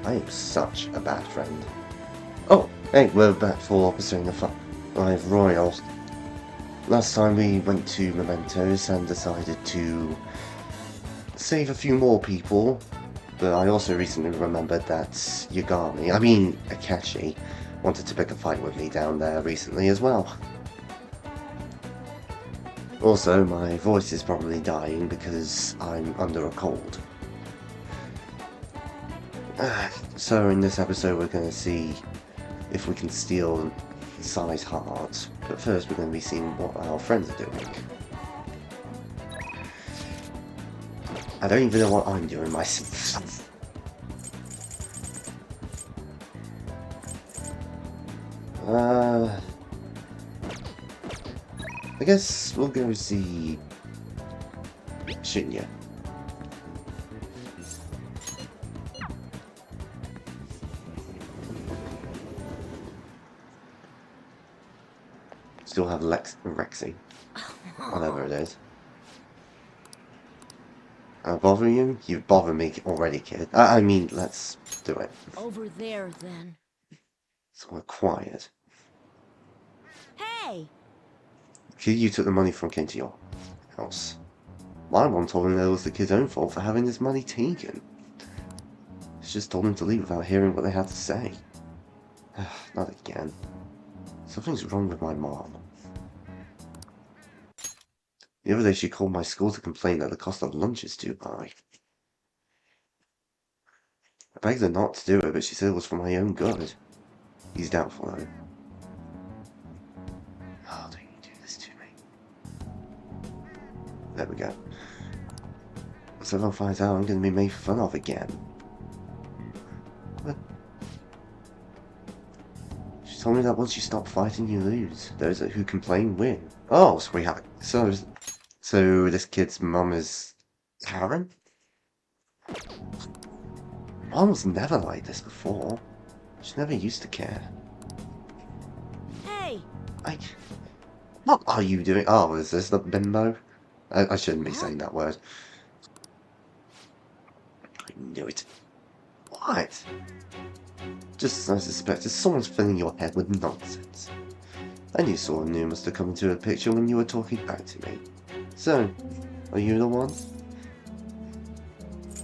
I am such a bad friend. Oh, hey, we're back for Persona 5 Royal. Last time we went to Mementos and decided to save a few more people, but I also recently remembered that Akechi, wanted to pick a fight with me down there recently as well. Also, my voice is probably dying because I'm under a cold. So in this episode we're going to see if we can steal Sai's heart, but first we're going to be seeing what our friends are doing. I don't even know what I'm doing myself. I guess we'll go see Shinya. Still have Rexy, whatever it is. Bother you? You bother me already, kid. I mean, let's do it. Over there, then. So we're quiet. Hey! Kid, you took the money from came to your house. My mom told him that it was the kid's own fault for having his money taken. She just told him to leave without hearing what they had to say. Not again. Something's wrong with my mom. The other day she called my school to complain that the cost of lunch is too high. I begged her not to do it, but she said it was for my own good. He's doubtful though. Oh, don't you do this to me. There we go. So if I find out, I'm going to be made fun of again. What? She told me that once you stop fighting, you lose. Those who complain win. Oh, so we have it. So this kid's mum is Karen? Mom was never like this before. She never used to care. Hey! What are you doing? Oh, is this the bimbo? I shouldn't be saying that word. I knew it. What? Just as I suspected, someone's filling your head with nonsense. I knew someone new must have come into the picture when you were talking back to me. So, are you the one?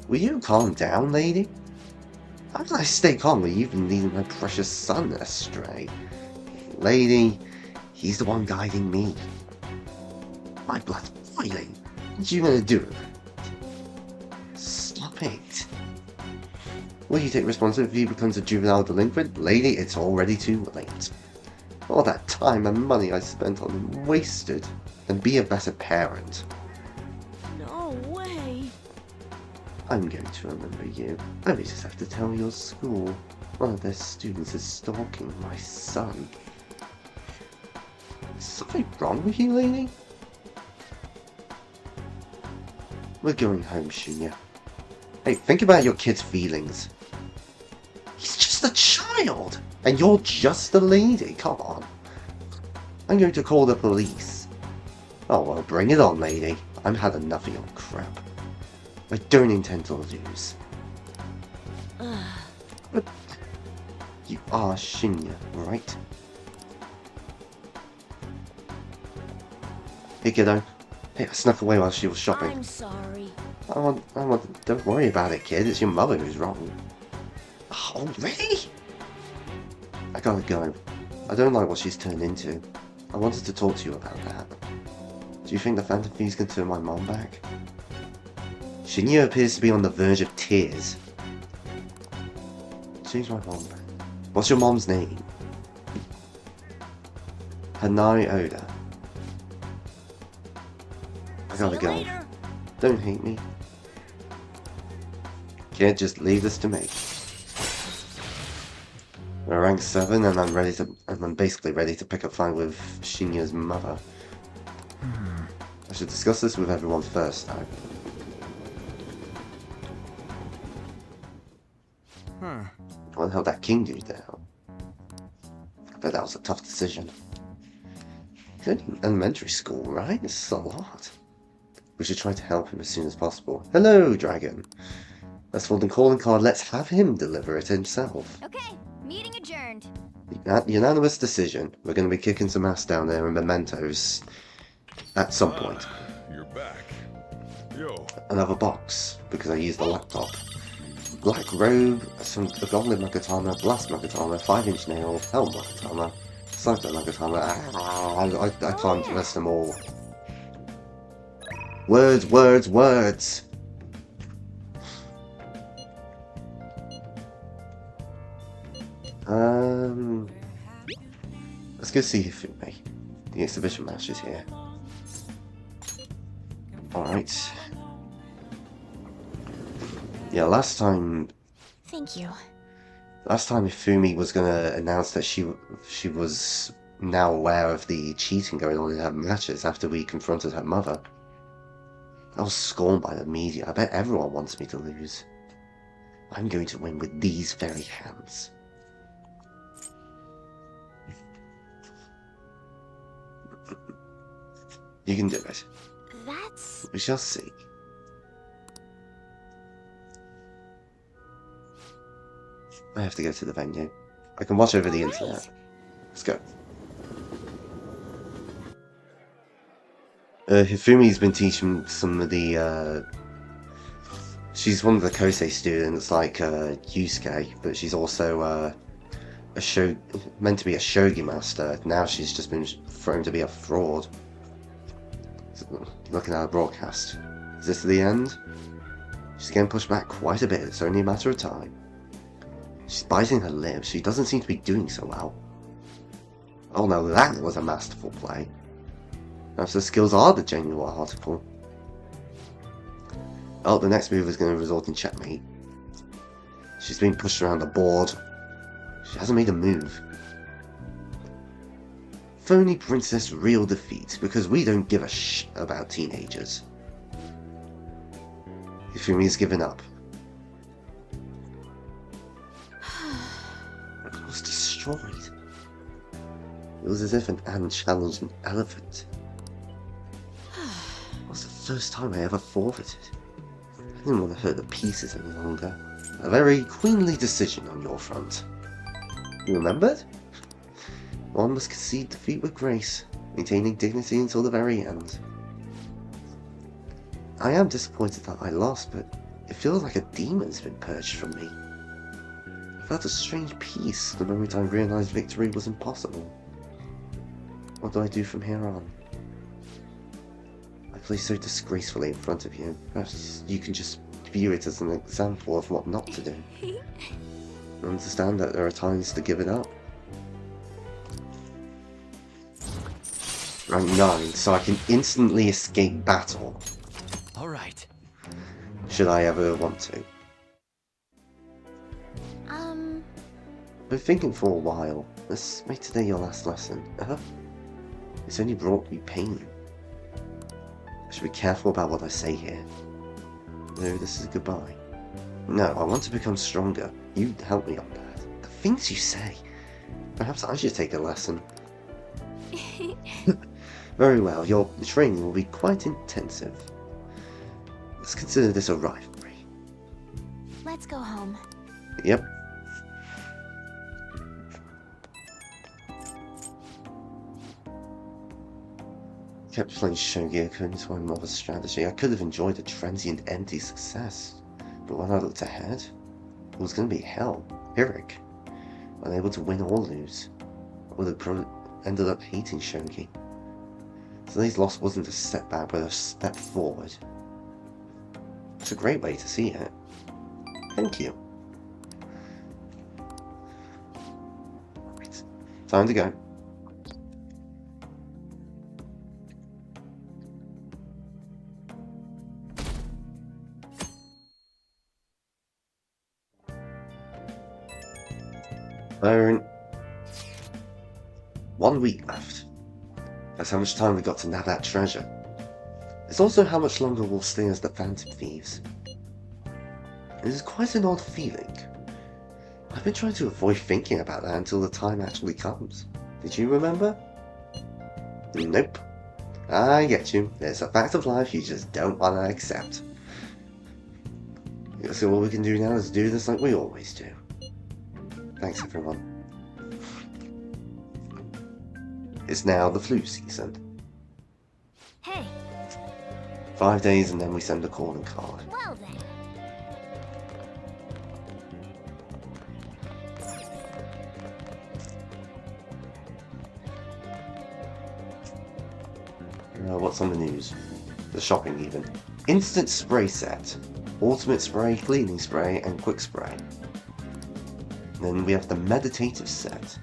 Will you calm down, lady? How can I stay calm when you've been leading my precious son astray? Lady, he's the one guiding me. My blood's boiling. What are you gonna do? Stop it. Will you take responsibility if he becomes a juvenile delinquent? Lady, it's already too late. All that time and money I spent on him wasted. Then be a better parent. No way! I'm going to remember you. I may just have to tell your school. One of their students is stalking my son. Is something wrong with you, lady? We're going home, Shinya. Hey, think about your kid's feelings. He's just a child! And you're just a lady, come on. I'm going to call the police. Oh well, bring it on, lady. I've had enough of your crap. I don't intend to lose. But you are Shinya, right? Hey kiddo. Hey, I snuck away while she was shopping. I'm sorry. Don't worry about it, kid. It's your mother who's wrong. Already? I gotta go. I don't like what she's turned into. I wanted to talk to you about that. Do you think the Phantom Thieves can turn my mom back? Shinya appears to be on the verge of tears. Change my mom back. What's your mom's name? Hanai Oda. I gotta go. Later. Don't hate me. Kid, just leave this to me. We're rank 7 and I'm basically ready to pick a fight with Shinya's mother. I should discuss this with everyone first, though. What the hell did that king do down? I bet that was a tough decision. He's only in elementary school, right? This is a lot. We should try to help him as soon as possible. Hello, dragon. That's for the calling card. Let's have him deliver it himself. Okay, meeting adjourned. Unanimous decision. We're going to be kicking some ass down there in Mementos at some point. You're back. Yo. Another box, because I used the laptop. Black robe, a goblin Magatama, blast Magatama, 5-inch nail, helm Magatama, sniper Magatama. I can't list them all. Words, words, words! Let's go see Hifumi. The exhibition match is here. Alright. Yeah, last time Thank you. Hifumi was gonna announce that she was now aware of the cheating going on in her matches after we confronted her mother. I was scorned by the media. I bet everyone wants me to lose. I'm going to win with these very hands. You can do it. That's... We shall see. I have to go to the venue. I can watch over the internet. Let's go. Hifumi's been teaching some of the, she's one of the Kosei students, like, Yusuke, but she's also, meant to be a shogi master. Now she's just been thrown to be a fraud. Looking at her broadcast. Is this the end? She's getting pushed back quite a bit. It's only a matter of time. She's biting her lips. She doesn't seem to be doing so well. Oh no, that was a masterful play. Perhaps her skills are the genuine article. Oh, the next move is going to result in checkmate. She's being pushed around the board. She hasn't made a move. Phony princess real defeat, because we don't give a sh about teenagers. Hifumi's given up. I was destroyed. It was as if an ant challenged an elephant. It was the first time I ever forfeited. I didn't want to hurt the pieces any longer. A very queenly decision on your front. You remembered? One must concede defeat with grace, maintaining dignity until the very end. I am disappointed that I lost, but it feels like a demon's been purged from me. I felt a strange peace the moment I realized victory was impossible. What do I do from here on? I play so disgracefully in front of you. Perhaps you can just view it as an example of what not to do. I understand that there are times to give it up. Rank 9, so I can instantly escape battle. Alright. Should I ever want to. I've been thinking for a while. Let's make today your last lesson. It's only brought me pain. I should be careful about what I say here. No, this is goodbye. No, I want to become stronger. You help me on that. The things you say. Perhaps I should take a lesson. Very well, your training will be quite intensive. Let's consider this a rivalry. Let's go home. Yep. Kept playing Shogi according to my mother's strategy. I could have enjoyed a transient empty success, but when I looked ahead, it was going to be hell. Pyrrhic. Unable to win or lose. I would have ended up hating Shogi. Today's loss wasn't a setback, but a step forward. It's a great way to see it. Thank you. Right. Time to go. Byron. 1 week left. That's how much time we got to nab that treasure. It's also how much longer we'll stay as the Phantom Thieves. It is quite an odd feeling. I've been trying to avoid thinking about that until the time actually comes. Did you remember? Nope. I get you. There's a fact of life you just don't want to accept. So all we can do now is do this like we always do. Thanks, everyone. It's now the flu season. Hey, 5 days and then we send a calling card. well then. What's on the news? The shopping even. Instant spray set. Ultimate spray, cleaning spray, and quick spray. Then we have the meditative set.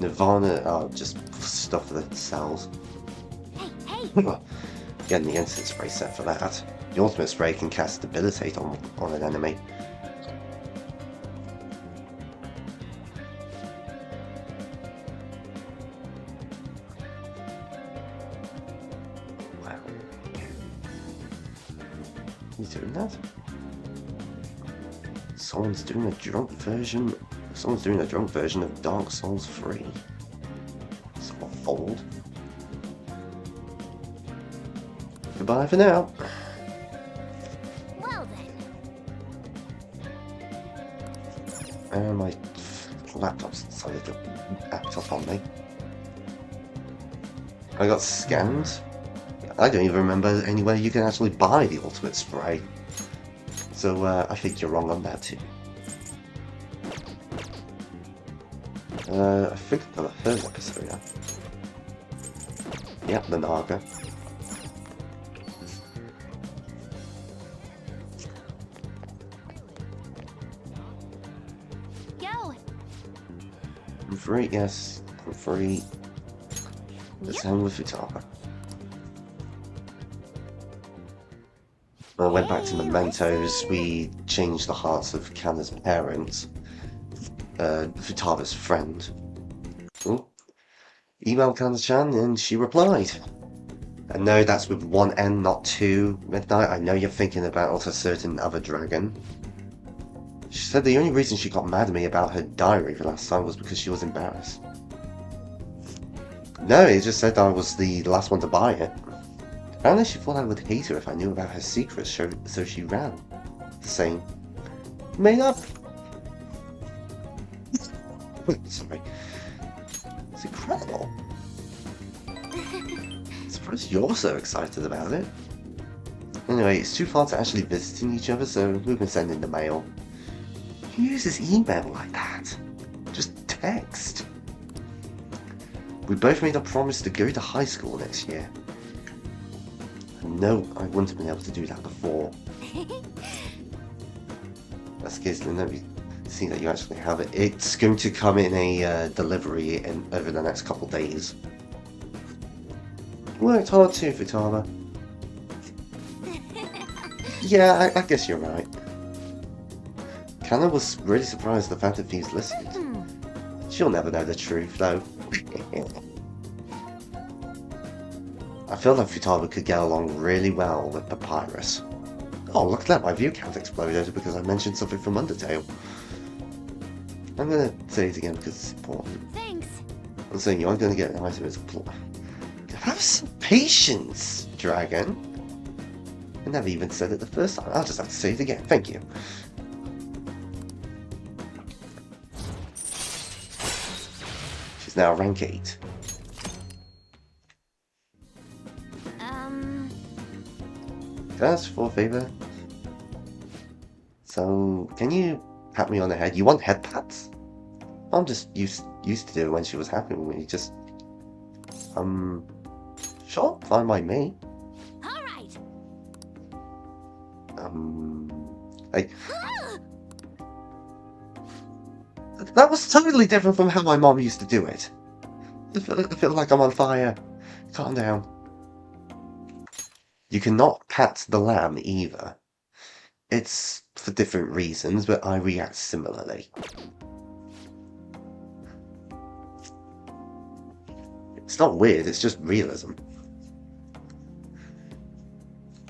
Nirvana, just stuff that sells. Hey, hey! Getting the instant spray set for that. The ultimate spray can cast debilitate on an enemy. Wow. Who's doing that? Someone's doing a drunk version of Dark Souls 3. It's not fold. Goodbye for now. Well then. My laptop's decided to act up on me. I got scammed. I don't even remember anywhere you can actually buy the ultimate spray. So I think you're wrong on that too. I think I've got a third episode now. Yep, the Naga. Yo! I'm free, yes, I'm free. Let's hang with Futaba. When I went back to Mementos, we changed the hearts of Kanna's parents. Futaba's friend. Oh. Emailed Kanna-chan and she replied. And no, that's with one N, not two. Midnight, I know you're thinking about a certain other dragon. She said the only reason she got mad at me about her diary the last time was because she was embarrassed. No, it just said I was the last one to buy it. Apparently she thought I would hate her if I knew about her secrets, so she ran. Saying, made up. Sorry. It's incredible. I'm surprised you're so excited about it. Anyway, it's too far to actually visiting each other, so we can send in the mail. Who uses email like that? Just text. We both made a promise to go to high school next year. No, I wouldn't have been able to do that before. That's good, let me see that you actually have it. It's going to come in a delivery over the next couple days. Worked hard too, Futaba. Yeah, I guess you're right. Kanna was really surprised the Phantom Thieves listened. She'll never know the truth, though. I feel like Futaba could get along really well with Papyrus. Oh, look at that, my view count exploded because I mentioned something from Undertale. I'm gonna say it again because it's important. Thanks. I'm saying you aren't gonna get an item as a plot. Have some patience, Dragon. I never even said it the first time. I'll just have to say it again. Thank you. She's now rank 8. Can I ask for a favour? So, can you pat me on the head? You want head pats? I'm just used to do it when she was happy with me. Just, sure, fine by me. All right. That was totally different from how my mom used to do it. I feel like I'm on fire. Calm down. You cannot pat the lamb either. It's for different reasons, but I react similarly. It's not weird, it's just realism.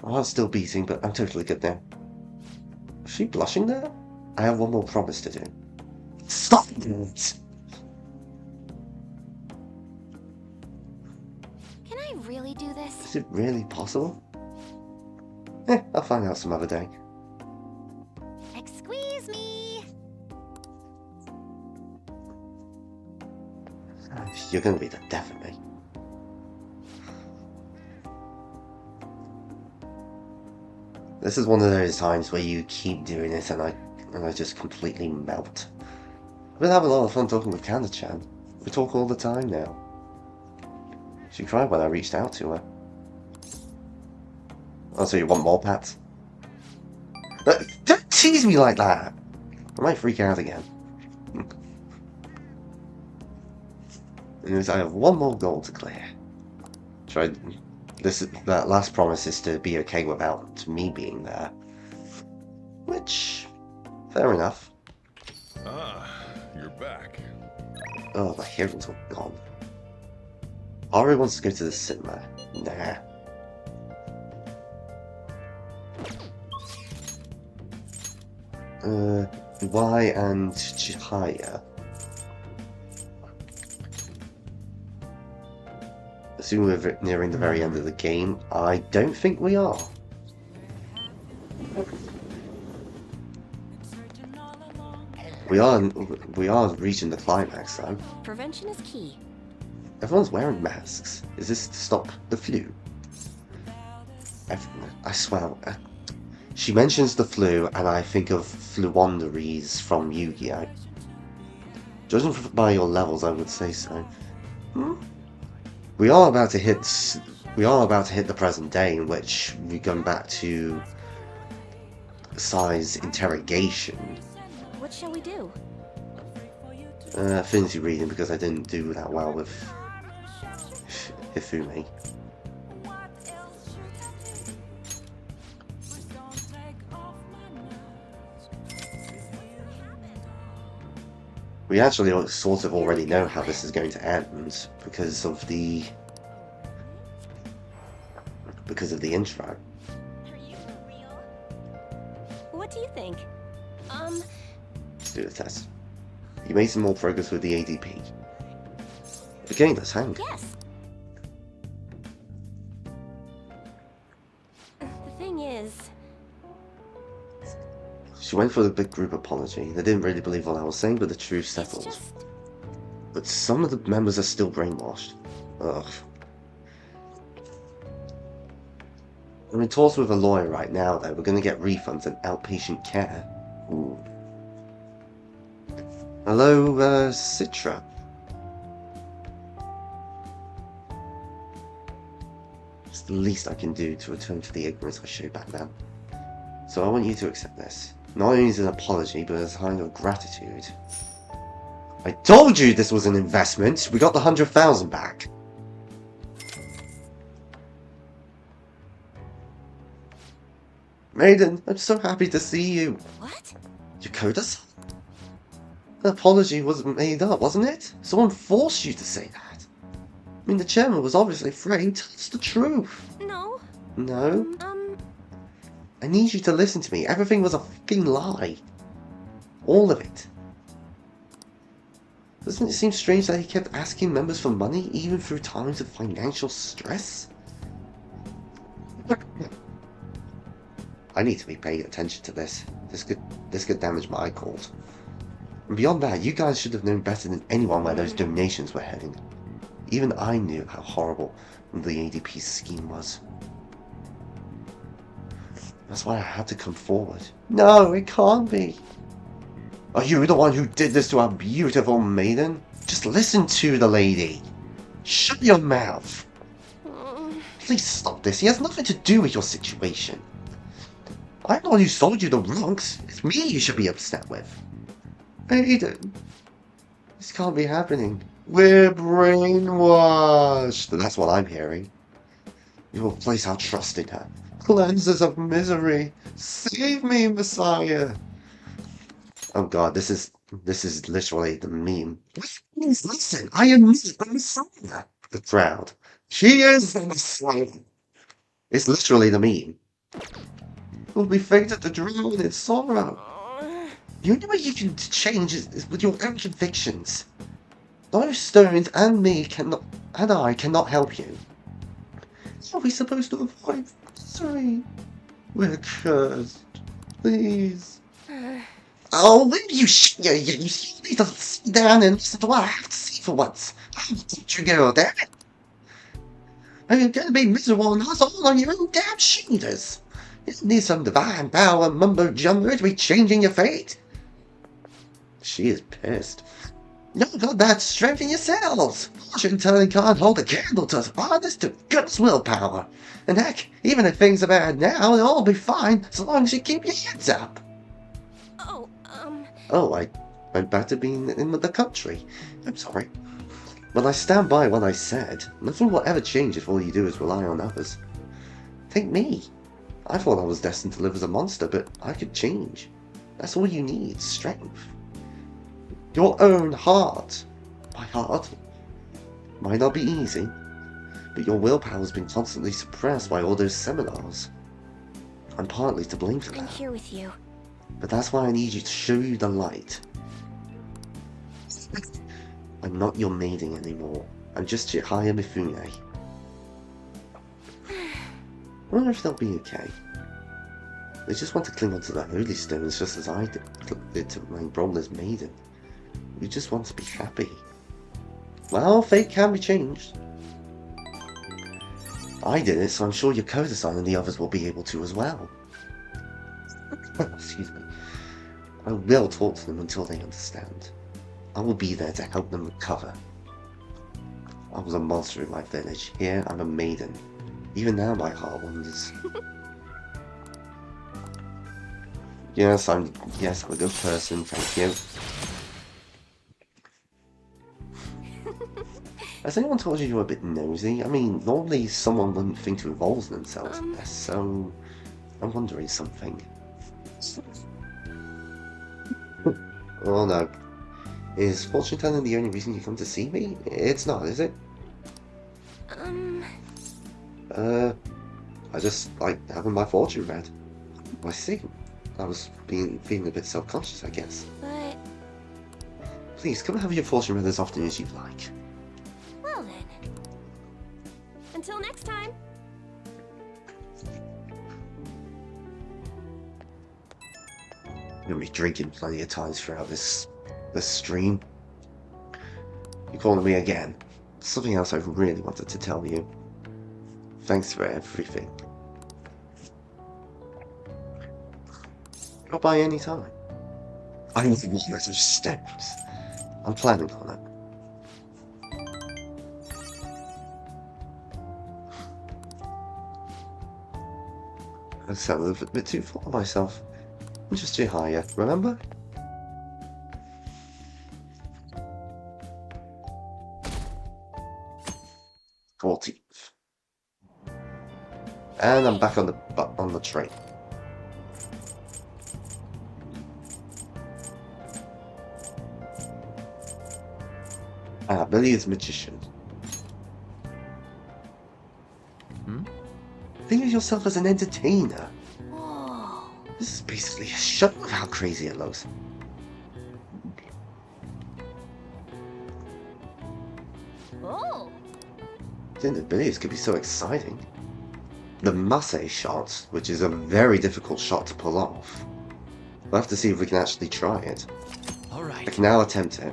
My heart's still beating, but I'm totally good now. Is she blushing there? I have one more promise to do. Stop it! Can I really do this? Is it really possible? I'll find out some other day. You're gonna be the death of me. This is one of those times where you keep doing it and I just completely melt. I've been having a lot of fun talking with Canada-chan. We talk all the time now. She cried when I reached out to her. Oh, so you want more pats? Don't tease me like that! I might freak out again. Anyways, I have one more goal to clear. That last promise is to be okay without me being there. Which, fair enough. Ah, you're back. Oh, the hearings were gone. Ari wants to go to the cinema. Nah. Y and Chihaya. Assuming we're nearing the very end of the game, I don't think we are. We are reaching the climax though. Prevention is key. Everyone's wearing masks. Is this to stop the flu? I swear. She mentions the flu and I think of Fluondaries from Yu-Gi-Oh! Judging by your levels, I would say so. We are about to hit the present day in which we're going back to Sai's interrogation. What shall we do? Affinity reading because I didn't do that well with Hifumi. We actually sort of already know how this is going to end because of the intro. Are you for real? What do you think? Let's do the test. You made some more progress with the ADP. Again, let's hang. Yes. The thing is, She went for the big group apology. They didn't really believe what I was saying, but the truth it's settled. just But some of the members are still brainwashed. Ugh. I'm in talks with a lawyer right now, though. We're going to get refunds and outpatient care. Ooh. Hello, Citra. It's the least I can do to atone for the ignorance I showed back then. So I want you to accept this. Not only as an apology, but as a sign of gratitude. I told you this was an investment! We got the 100,000 back! Maiden, I'm so happy to see you! what? Yakoda-san? The apology wasn't made up, wasn't it? Someone forced you to say that. I mean, the chairman was obviously afraid. Tell us the truth. No. No? I need you to listen to me. Everything was a fucking lie. All of it. Doesn't it seem strange that he kept asking members for money, even through times of financial stress? I need to be paying attention to this. This could damage my cause. And beyond that, you guys should have known better than anyone where those donations were heading. Even I knew how horrible the ADP's scheme was. That's why I had to come forward. No, it can't be. Are you the one who did this to our beautiful maiden? Just listen to the lady. Shut your mouth. Please stop this. He has nothing to do with your situation. I'm the one who sold you the rocks. It's me you should be upset with. Maiden. This can't be happening. We're brainwashed. That's what I'm hearing. You will place our trust in her. Cleanse us of misery. Save me, Messiah. Oh god, this is literally the meme. Please listen, I am the Messiah. The crowd. She is the Messiah. It's literally the meme. We'll be fated to drown in sorrow. The only way you can change is with your own convictions. Those stones and I cannot help you. How are we supposed to avoid misery? We're cursed. Please. Oh, will you need to sit down and listen to what I have to say for once. I'll teach you girl, damn it. And you're gonna be miserable and hustle all on your own damn shoulders. You need some divine power mumbo jumbo to be changing your fate. She is pissed. You don't got that strength in yourselves. Fortune telling can't hold a candle to honest to goodness willpower. And heck, even if things are bad now, they'll all be fine as long as you keep your heads up. Oh, Oh, I went back to being in the country. I'm sorry. But I stand by what I said. Nothing will ever change if all you do is rely on others. Take me. I thought I was destined to live as a monster, but I could change. That's all you need, strength. Your own heart. My heart might not be easy, but your willpower has been constantly suppressed by all those seminars. I'm partly to blame for I'm that. here with you. But that's why I need you to show you the light. I'm not your maiden anymore. I'm just Chihaya Mifune. I wonder if they'll be okay. They just want to cling onto the holy stones just as I did to my brother's maiden. We just want to be happy. Well, fate can be changed. I did it, so I'm sure Yokota-san and the others will be able to as well. Excuse me. I will talk to them until they understand. I will be there to help them recover. I was a monster in my village. Here, I'm a maiden. Even now, my heart wanders. Yes, I'm a good person, thank you. Has anyone told you you're a bit nosy? I mean, normally someone wouldn't think to involve themselves in this, so I'm wondering something. Oh no. Is fortune telling the only reason you come to see me? It's not, is it? I just like having my fortune read. I see. I was feeling a bit self-conscious, I guess. But, Please, come and have your fortune read as often as you like. well then. Until next time. I'm gonna be drinking plenty of times throughout this stream. You're calling me again. Something else I really wanted to tell you. Thanks for everything. Drop by any time. I want walnuts of steps. I'm planning on it. I sound a bit too full of myself. I'm just Chihaya, remember? And I'm back on the train. Billy is magician. Think of yourself as an entertainer. Whoa. This is basically a show of how crazy it looks. Oh. Didn't know Billy's could be so exciting. The Masse shot, which is a very difficult shot to pull off. We'll have to see if we can actually try it. Alright. I can now attempt it.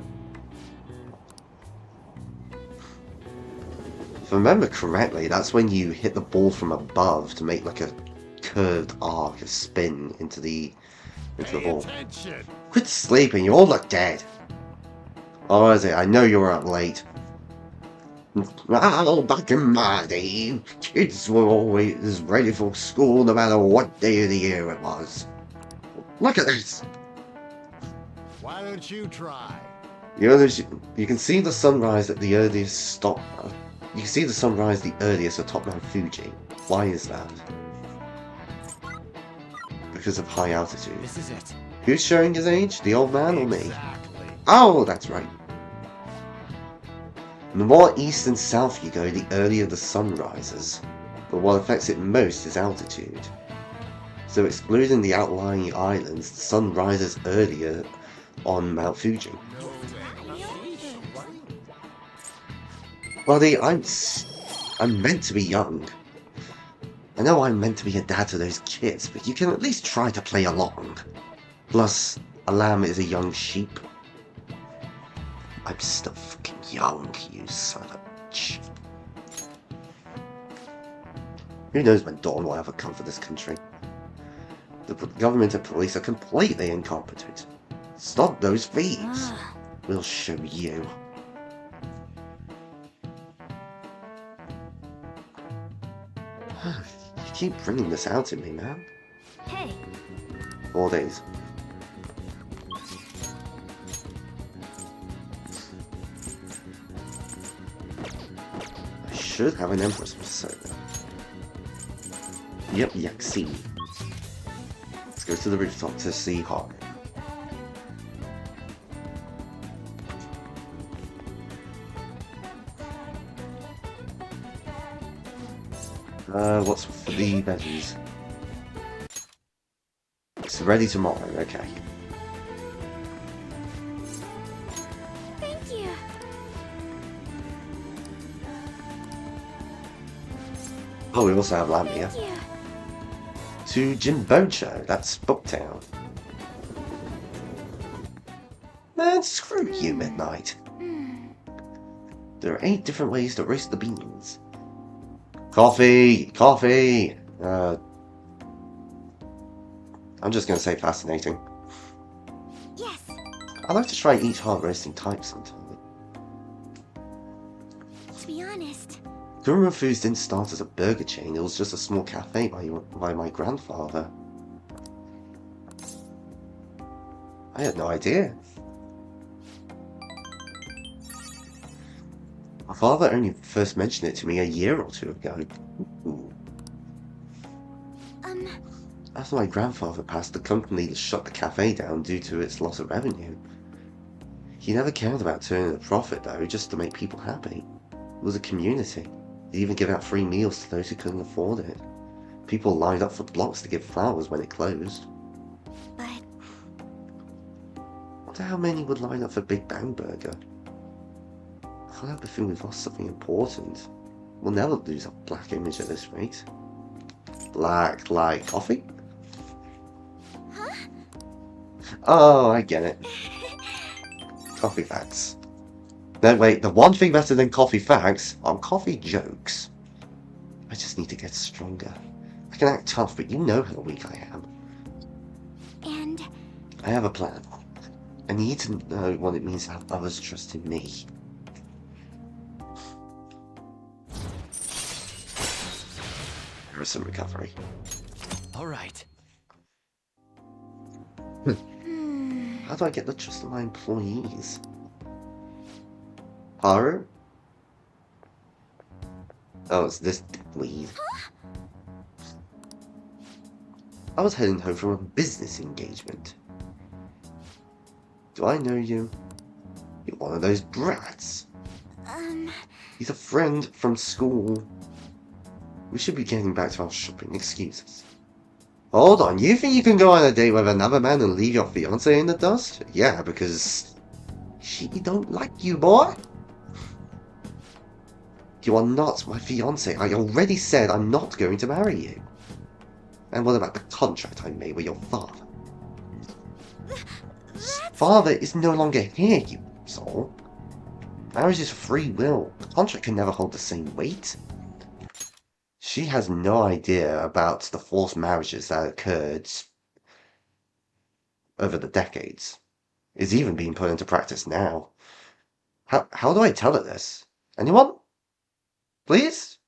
If I remember correctly, that's when you hit the ball from above to make like a curved arc, a spin into the ball. Attention. Quit sleeping, you all look dead. Oh, is it? I know you were up late. Well, back in my day, kids were always ready for school no matter what day of the year it was. Look at this! Why don't you try? You can see the sunrise at the earliest stop. You can see the sunrise the earliest atop Mount Fuji. Why is that? Because of high altitude. This is it. Who's showing his age? The old man or me? Exactly. Oh, that's right. The more east and south you go, the earlier the sun rises. But what affects it most is altitude. So excluding the outlying islands, the sun rises earlier on Mount Fuji. Buddy, I'm meant to be young. I know I'm meant to be a dad to those kids, but you can at least try to play along. Plus, a lamb is a young sheep. I'm still fucking young, you son of a bitch. Who knows when Dawn will ever come for this country? The government and police are completely incompetent. Stop those thieves. Ah. We'll show you. You keep bringing this out in me, man. Hey. 4 days. I should have an Empress persona. Yep, Yaxine. Let's go to the rooftop to see Hawk. What's for the veggies? It's ready tomorrow, okay. Thank you. Oh, we also have Lamia. Thank you. To Jimbocho, that's Booktown. Man, screw you, Midnight. There are 8 different ways to roast the beans. Coffee! Coffee! I'm just gonna say fascinating. Yes. I'd like to try each hard roasting type sometime. To be honest. Guruma Foods didn't start as a burger chain, it was just a small cafe by my grandfather. I had no idea. My father only first mentioned it to me a year or 2 ago. Ooh. After my grandfather passed, the company shut the cafe down due to its loss of revenue. He never cared about turning a profit though, just to make people happy. It was a community. He even gave out free meals to those who couldn't afford it. People lined up for blocks to give flowers when it closed. But I wonder how many would line up for Big Bang Burger. I can't help but feel we've lost something important. We'll never lose our black image at this rate. Black like coffee? Huh? Oh, I get it. Coffee facts. No, wait, the one thing better than coffee facts are coffee jokes. I just need to get stronger. I can act tough, but you know how weak I am. And I have a plan. I need to know what it means to have others trust in me. There is some recovery. All right. How do I get the trust of my employees? Haru? Oh, it's this lead. I was heading home from a business engagement. Do I know you? You're one of those brats. He's a friend from school. We should be getting back to our shopping excuses. Hold on, you think you can go on a date with another man and leave your fiancé in the dust? Yeah, because she don't like you, boy. You are not my fiancé. I already said I'm not going to marry you. And what about the contract I made with your father? Father is no longer here, you soul. Marriage is free will. The contract can never hold the same weight. She has no idea about the forced marriages that occurred over the decades. It's even being put into practice now. How do I tell her this? Anyone? Please?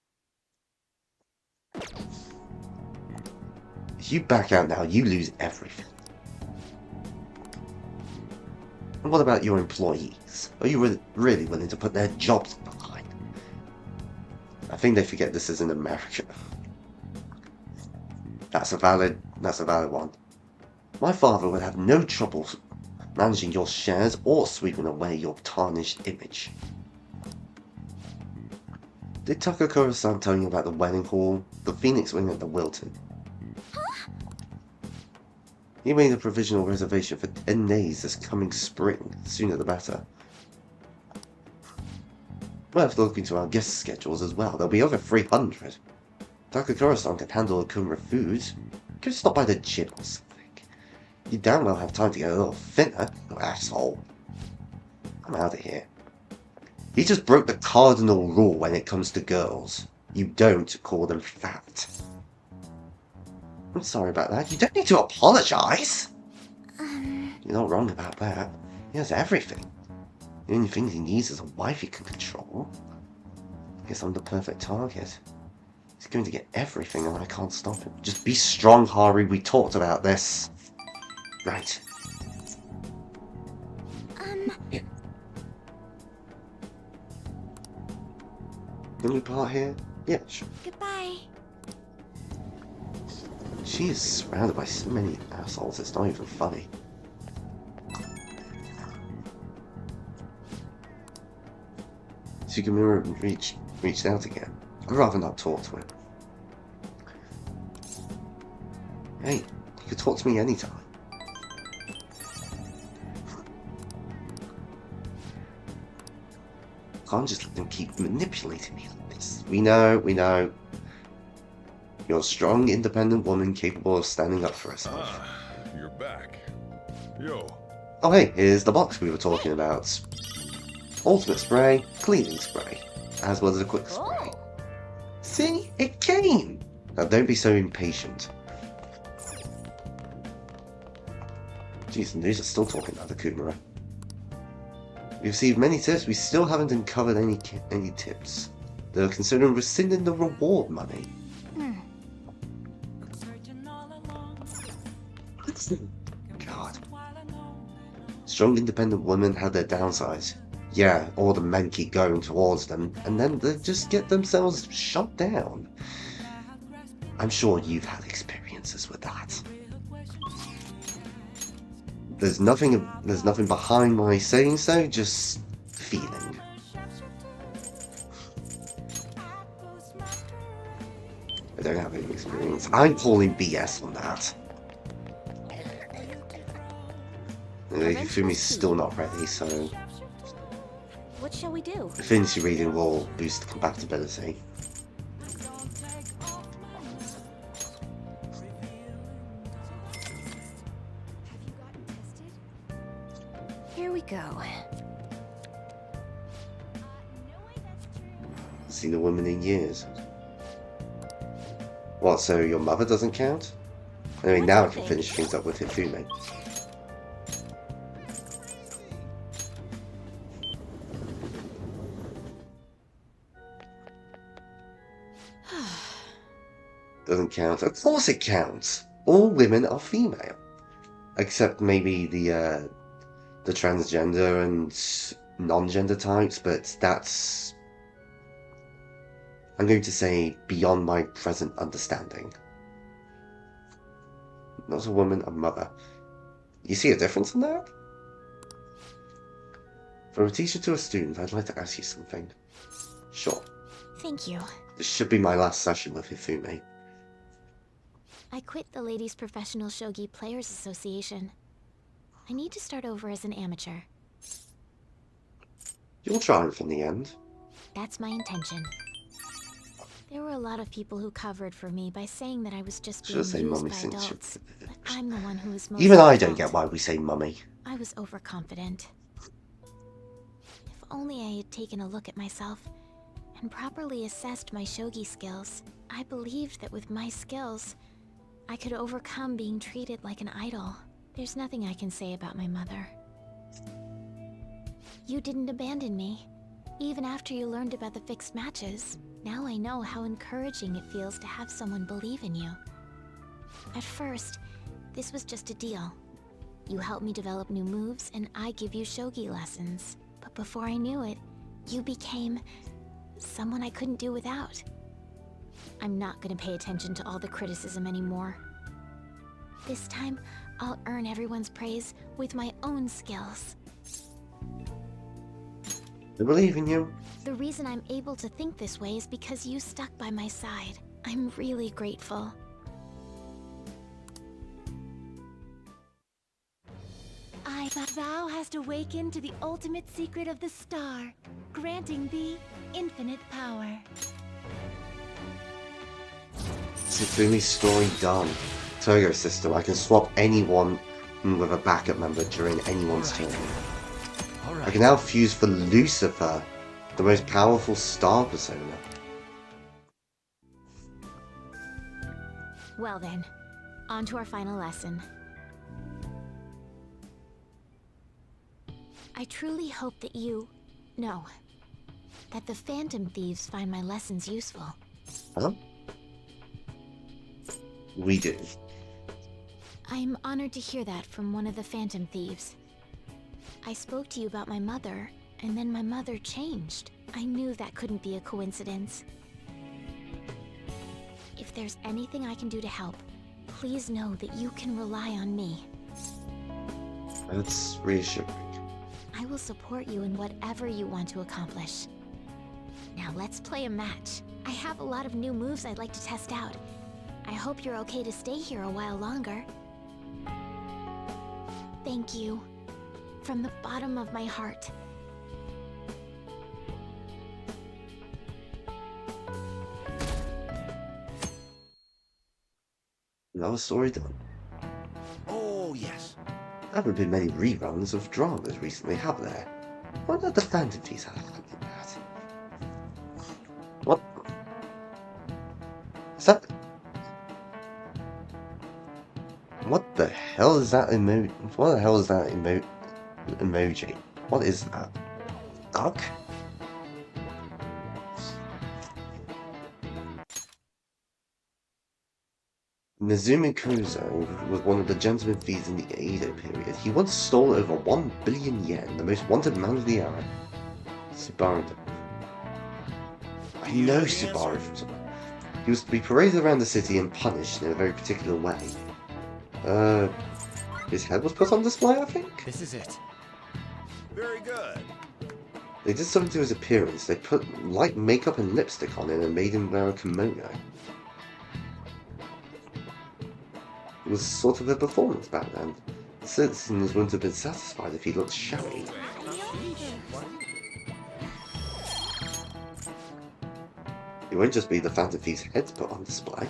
If you back out now, you lose everything. And what about your employees? Are you really willing to put their jobs on the line? I think they forget this is in America. That's a valid one. My father would have no trouble managing your shares or sweeping away your tarnished image. Did Takakura-san tell you about the wedding hall, the Phoenix Wing at the Wilton? He made a provisional reservation for 10 days this coming spring, sooner the better. We'll have to look into our guest schedules as well, there'll be over 300. Takakura-san can handle Akuma foods. Go stop by the gym or something. You damn well have time to get a little thinner, you asshole. I'm out of here. He just broke the cardinal rule when it comes to girls. You don't call them fat. I'm sorry about that. You don't need to apologize. You're not wrong about that. He has everything. The only thing he needs is a wife he can control. I guess I'm the perfect target. He's going to get everything and I can't stop him. Just be strong, Hari. We talked about this. Right. Yeah. Can we part here? Yeah, sure. Goodbye. She is surrounded by so many assholes, it's not even funny. Sugimura reached out again. I'd rather not talk to him. Hey, you could talk to me anytime. Can't just let them keep manipulating me like this. We know. You're a strong, independent woman capable of standing up for herself. Ah, you're back. Yo. Oh hey, here's the box we were talking about. Ultimate spray, cleaning spray, as well as a quick spray. See? It came! Now don't be so impatient. Jeez, the news are still talking about the Kumara. We received many tips, we still haven't uncovered any tips. They're considering rescinding the reward money. God. Strong independent women have their downsides. Yeah, all the men keep going towards them, and then they just get themselves shut down. I'm sure you've had experiences with that. There's nothing behind my saying so, just feeling. I don't have any experience. I'm calling BS on that. Hifumi's still not ready, so What shall we do? affinity reading will boost compatibility. Here we go. No way that's true. Seen a woman in years. What, so your mother doesn't count? I mean, now I can finish things up with Hifumi. Doesn't count. Of course it counts. All women are female, except maybe the transgender and non-gender types. But that's, I'm going to say, beyond my present understanding. Not a woman, a mother. You see a difference in that? From a teacher to a student, I'd like to ask you something. Sure. Thank you. This should be my last session with Hifumi. I quit the Ladies Professional Shogi Players Association. I need to start over as an amateur. You'll triumph in the end. That's my intention. There were a lot of people who covered for me by saying that I was just being Should say used mummy by since adults. But I'm the one who was most Even I at don't fault. get why we say mummy. I was overconfident. If only I had taken a look at myself and properly assessed my shogi skills. I believed that with my skills, I could overcome being treated like an idol. There's nothing I can say about my mother. You didn't abandon me, even after you learned about the fixed matches. Now I know how encouraging it feels to have someone believe in you. At first, this was just a deal. You help me develop new moves, and I give you shogi lessons. But before I knew it, you became someone I couldn't do without. I'm not gonna pay attention to all the criticism anymore. This time, I'll earn everyone's praise with my own skills. I believe in you. The reason I'm able to think this way is because you stuck by my side. I'm really grateful. Thou hast awakened to the ultimate secret of the star, granting thee infinite power. Hifumi's story done. Togo system. I can swap anyone with a backup member during anyone's turn. All I can now fuse for Lucifer, the most powerful star persona. Well then, on to our final lesson. I truly hope that that the Phantom Thieves find my lessons useful. Huh? We do. I'm honored to hear that from one of the Phantom Thieves. I spoke to you about my mother, and then my mother changed. I knew that couldn't be a coincidence. If there's anything I can do to help, please know that you can rely on me. That's reassuring. I will support you in whatever you want to accomplish. Now let's play a match. I have a lot of new moves I'd like to test out. I hope you're okay to stay here a while longer. Thank you. From the bottom of my heart. Another story done. Oh, yes. There haven't been many reruns of dramas recently, have there? Why not the Phantom Thieves have like that? What? Is that... What the hell is that emoji? What the hell is that emoji? What is that? Duck? Nezumi Kozo was one of the gentlemen thieves in the Edo period. He once stole over 1 billion yen, the most wanted man of the era. Subaru. I know Subaru from somewhere. He was to be paraded around the city and punished in a very particular way. His head was put on display, I think? This is it. Very good. They did something to his appearance. They put light makeup and lipstick on him and made him wear a kimono. It was sort of a performance back then. The citizens wouldn't have been satisfied if he looked shabby. It won't just be the Phantom Thieves' heads put on display.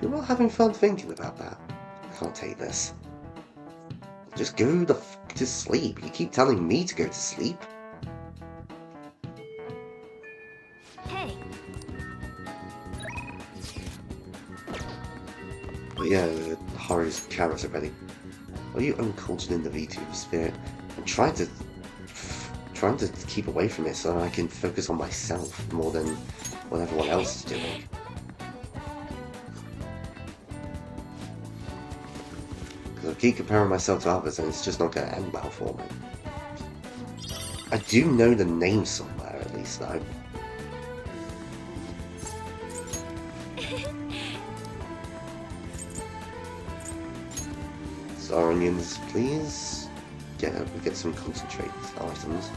People are having fun thinking about that. I can't take this. Just go the f to sleep. You keep telling me to go to sleep. Hey! But yeah, Haru's carrots are ready. Are you uncultured in the VTuber spirit? I'm trying to keep away from it so I can focus on myself more than what everyone else is doing. Because I keep comparing myself to others and it's just not going to end well for me. I do know the name somewhere at least though. Star onions, please. We get some concentrated items.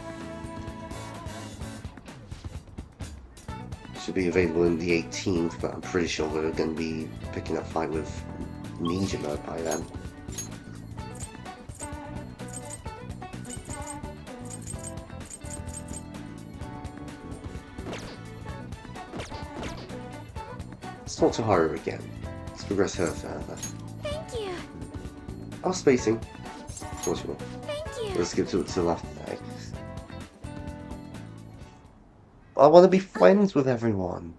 Should be available in the 18th, but I'm pretty sure we're going to be picking up fight with Nijima by then. Let's talk to Haru again. Let's progress her further. Thank you! Oh, spacing. Of course you will. Thank you! Let's skip to the left today. I want to be friends with everyone.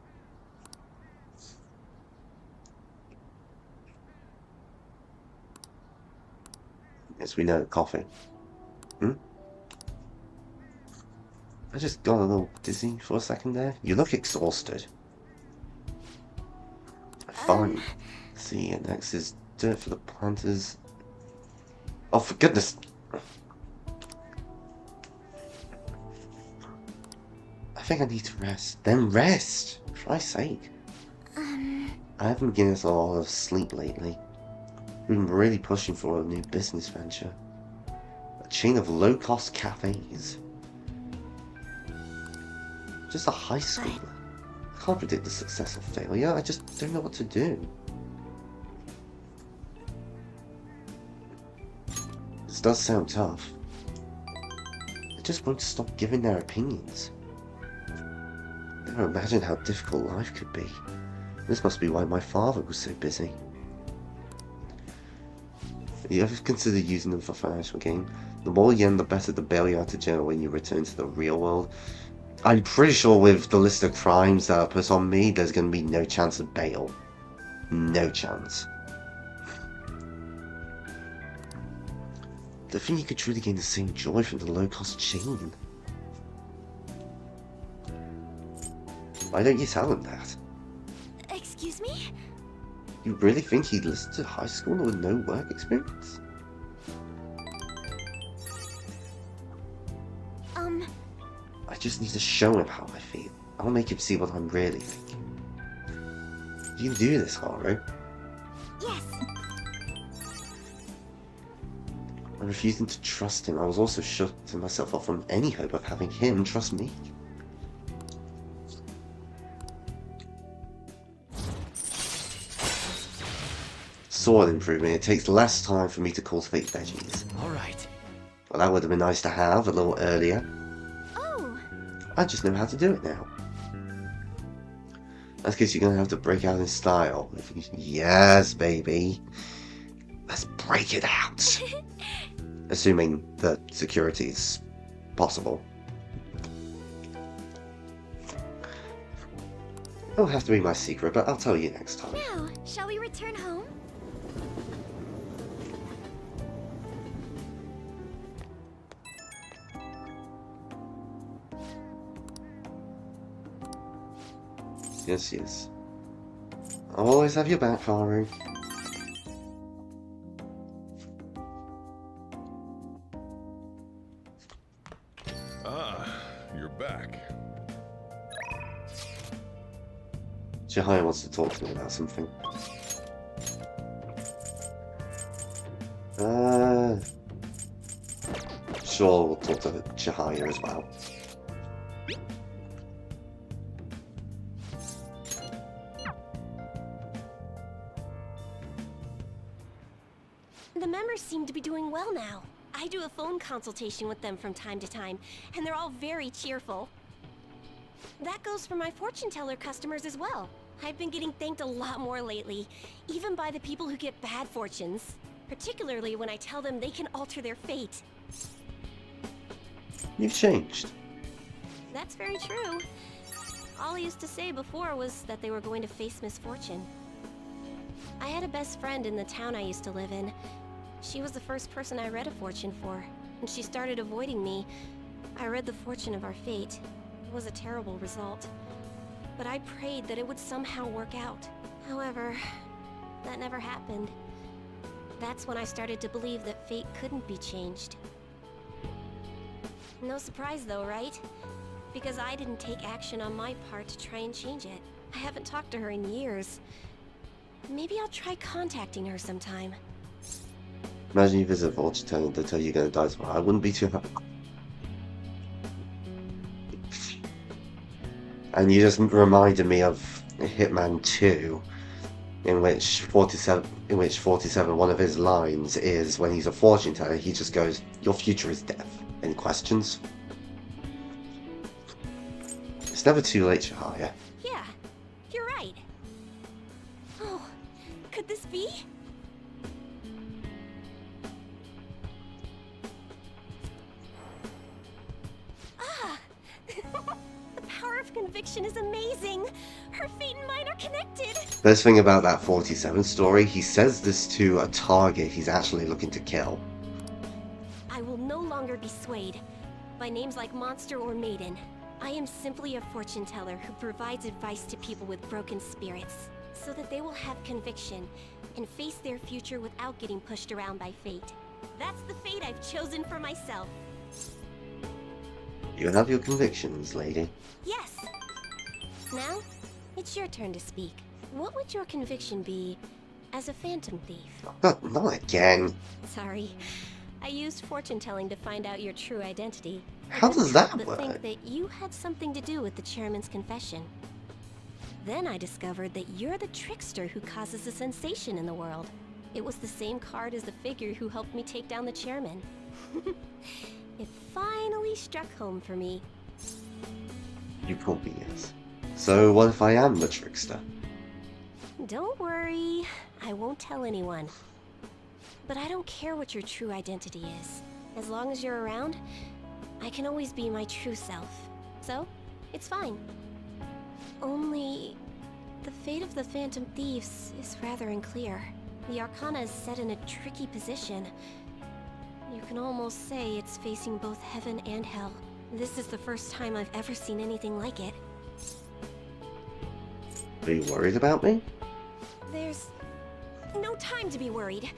Yes, we know, coffee. I just got a little dizzy for a second there. You look exhausted. Fine. See, and next is dirt for the planters. Oh, for goodness. I think I need to rest. Then rest! For Christ's sake. I haven't been getting a lot of sleep lately. We've been really pushing for a new business venture. A chain of low-cost cafes. Just a high schooler. I can't predict the success or failure. I just don't know what to do. This does sound tough. They just won't stop giving their opinions. Never imagined how difficult life could be. This must be why my father was so busy. You ever considered using them for financial gain? The more yen, the better the bail you have to generate when you return to the real world. I'm pretty sure with the list of crimes that are put on me, there's going to be no chance of bail. No chance. I think you could truly gain the same joy from the low-cost chain. Why don't you tell him that? Excuse me? You really think he'd listen to a high schooler with no work experience? I just need to show him how I feel. I'll make him see what I'm really thinking. You can do this, Haru. Yes. I'm refusing to trust him. I was also shutting myself off from any hope of having him trust me. Sword improvement. It takes less time for me to cultivate veggies. All right. Well, that would have been nice to have a little earlier. Oh. I just know how to do it now. That's because you're going to have to break out in style. Yes, baby. Let's break it out. Assuming that security is possible. It'll have to be my secret, but I'll tell you next time. Now, shall we return home? Yes, yes. I'll always have your back, Haru. Ah, you're back. Chihaya wants to talk to me about something. Sure, we'll talk to Chihaya as well. The members seem to be doing well now. I do a phone consultation with them from time to time, and they're all very cheerful. That goes for my fortune teller customers as well. I've been getting thanked a lot more lately, even by the people who get bad fortunes. Particularly when I tell them they can alter their fate. You've changed. That's very true. All I used to say before was that they were going to face misfortune. I had a best friend in the town I used to live in. She was the first person I read a fortune for. When she started avoiding me, I read the fortune of our fate. It was a terrible result. But I prayed that it would somehow work out. However, that never happened. That's when I started to believe that fate couldn't be changed. No surprise though, right? Because I didn't take action on my part to try and change it. I haven't talked to her in years. Maybe I'll try contacting her sometime. Imagine you visit a fortune teller and they tell you you're going to die tomorrow. I wouldn't be too happy. And you just reminded me of Hitman 2, in which 47, one of his lines is, when he's a fortune teller, he just goes, "Your future is death." Any questions? It's never too late, Chihaya. Yeah, you're right. Oh, could this be? Ah! The power of conviction is amazing! Her fate and mine are connected! Best thing about that 47 story, he says this to a target he's actually looking to kill. I will no longer be swayed by names like monster or maiden. I am simply a fortune teller who provides advice to people with broken spirits, so that they will have conviction and face their future without getting pushed around by fate. That's the fate I've chosen for myself. You have your convictions, lady. Yes. Now, it's your turn to speak. What would your conviction be as a phantom thief? Not again. Sorry. I used fortune telling to find out your true identity. I How couldn't does that help but work? think that you had something to do with the chairman's confession. Then I discovered that you're the trickster who causes a sensation in the world. It was the same card as the figure who helped me take down the chairman. It finally struck home for me. You called me, yes. So what if I am the trickster? Don't worry, I won't tell anyone. But I don't care what your true identity is. As long as you're around, I can always be my true self. So, it's fine. Only... the fate of the Phantom Thieves is rather unclear. The Arcana is set in a tricky position. You can almost say it's facing both heaven and hell. This is the first time I've ever seen anything like it. Are you worried about me? There's no time to be worried.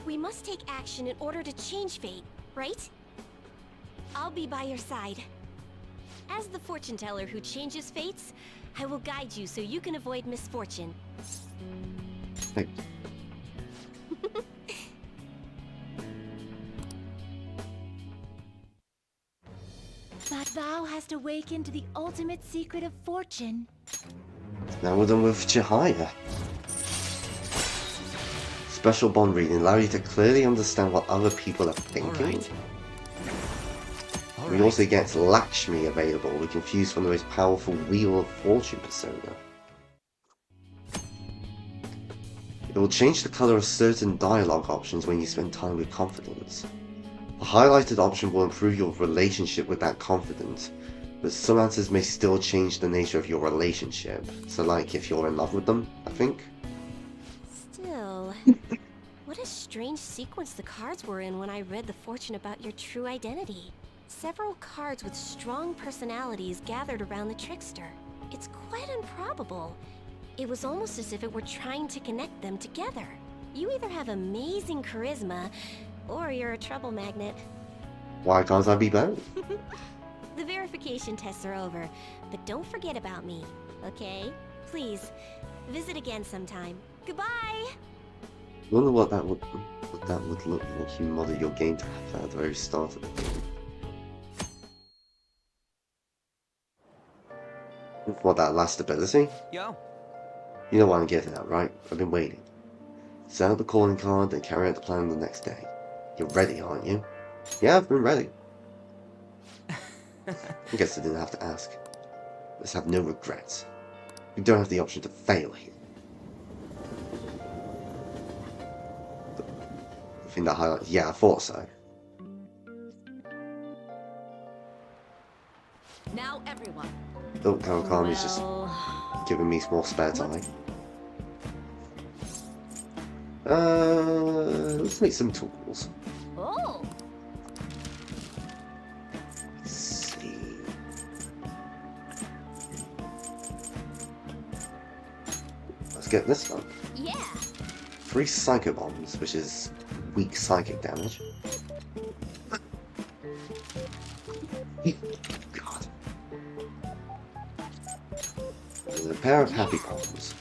We must take action in order to change fate, right? I'll be by your side. As the fortune teller who changes fates, I will guide you so you can avoid misfortune. Thank you. But thou hast awakened to the ultimate secret of fortune. Now we're done with Chihaya. Special bond reading allow you to clearly understand what other people are thinking. We also get Lakshmi available. We're confused from the most powerful Wheel of Fortune persona. It will change the color of certain dialogue options when you spend time with confidence. The highlighted option will improve your relationship with that confidence, but some answers may still change the nature of your relationship. So like if you're in love with them, I think. Still, what a strange sequence the cards were in when I read the fortune about your true identity. Several cards with strong personalities gathered around the trickster. It's quite improbable. It was almost as if it were trying to connect them together. You either have amazing charisma, or you're a trouble magnet. Why can't I be both? The verification tests are over, but don't forget about me, okay? Please, visit again sometime. Goodbye! I wonder what that would look like you model your game to have at the very start of the game. What, that last ability? Yo. You know what I'm getting at, right? I've been waiting. Set up the calling card and carry out the plan the next day. You're ready, aren't you? Yeah, I've been ready. I guess I didn't have to ask. Let's have no regrets. We don't have the option to fail here. I think that highlights... Yeah, I thought so. Now everyone. Oh, Kawakami's just giving me more spare time. Let's make some tools. Oh. Let's see. Let's get this one. Yeah. 3 Psycho Bombs, which is weak psychic damage. God. And a pair of Happy Bombs.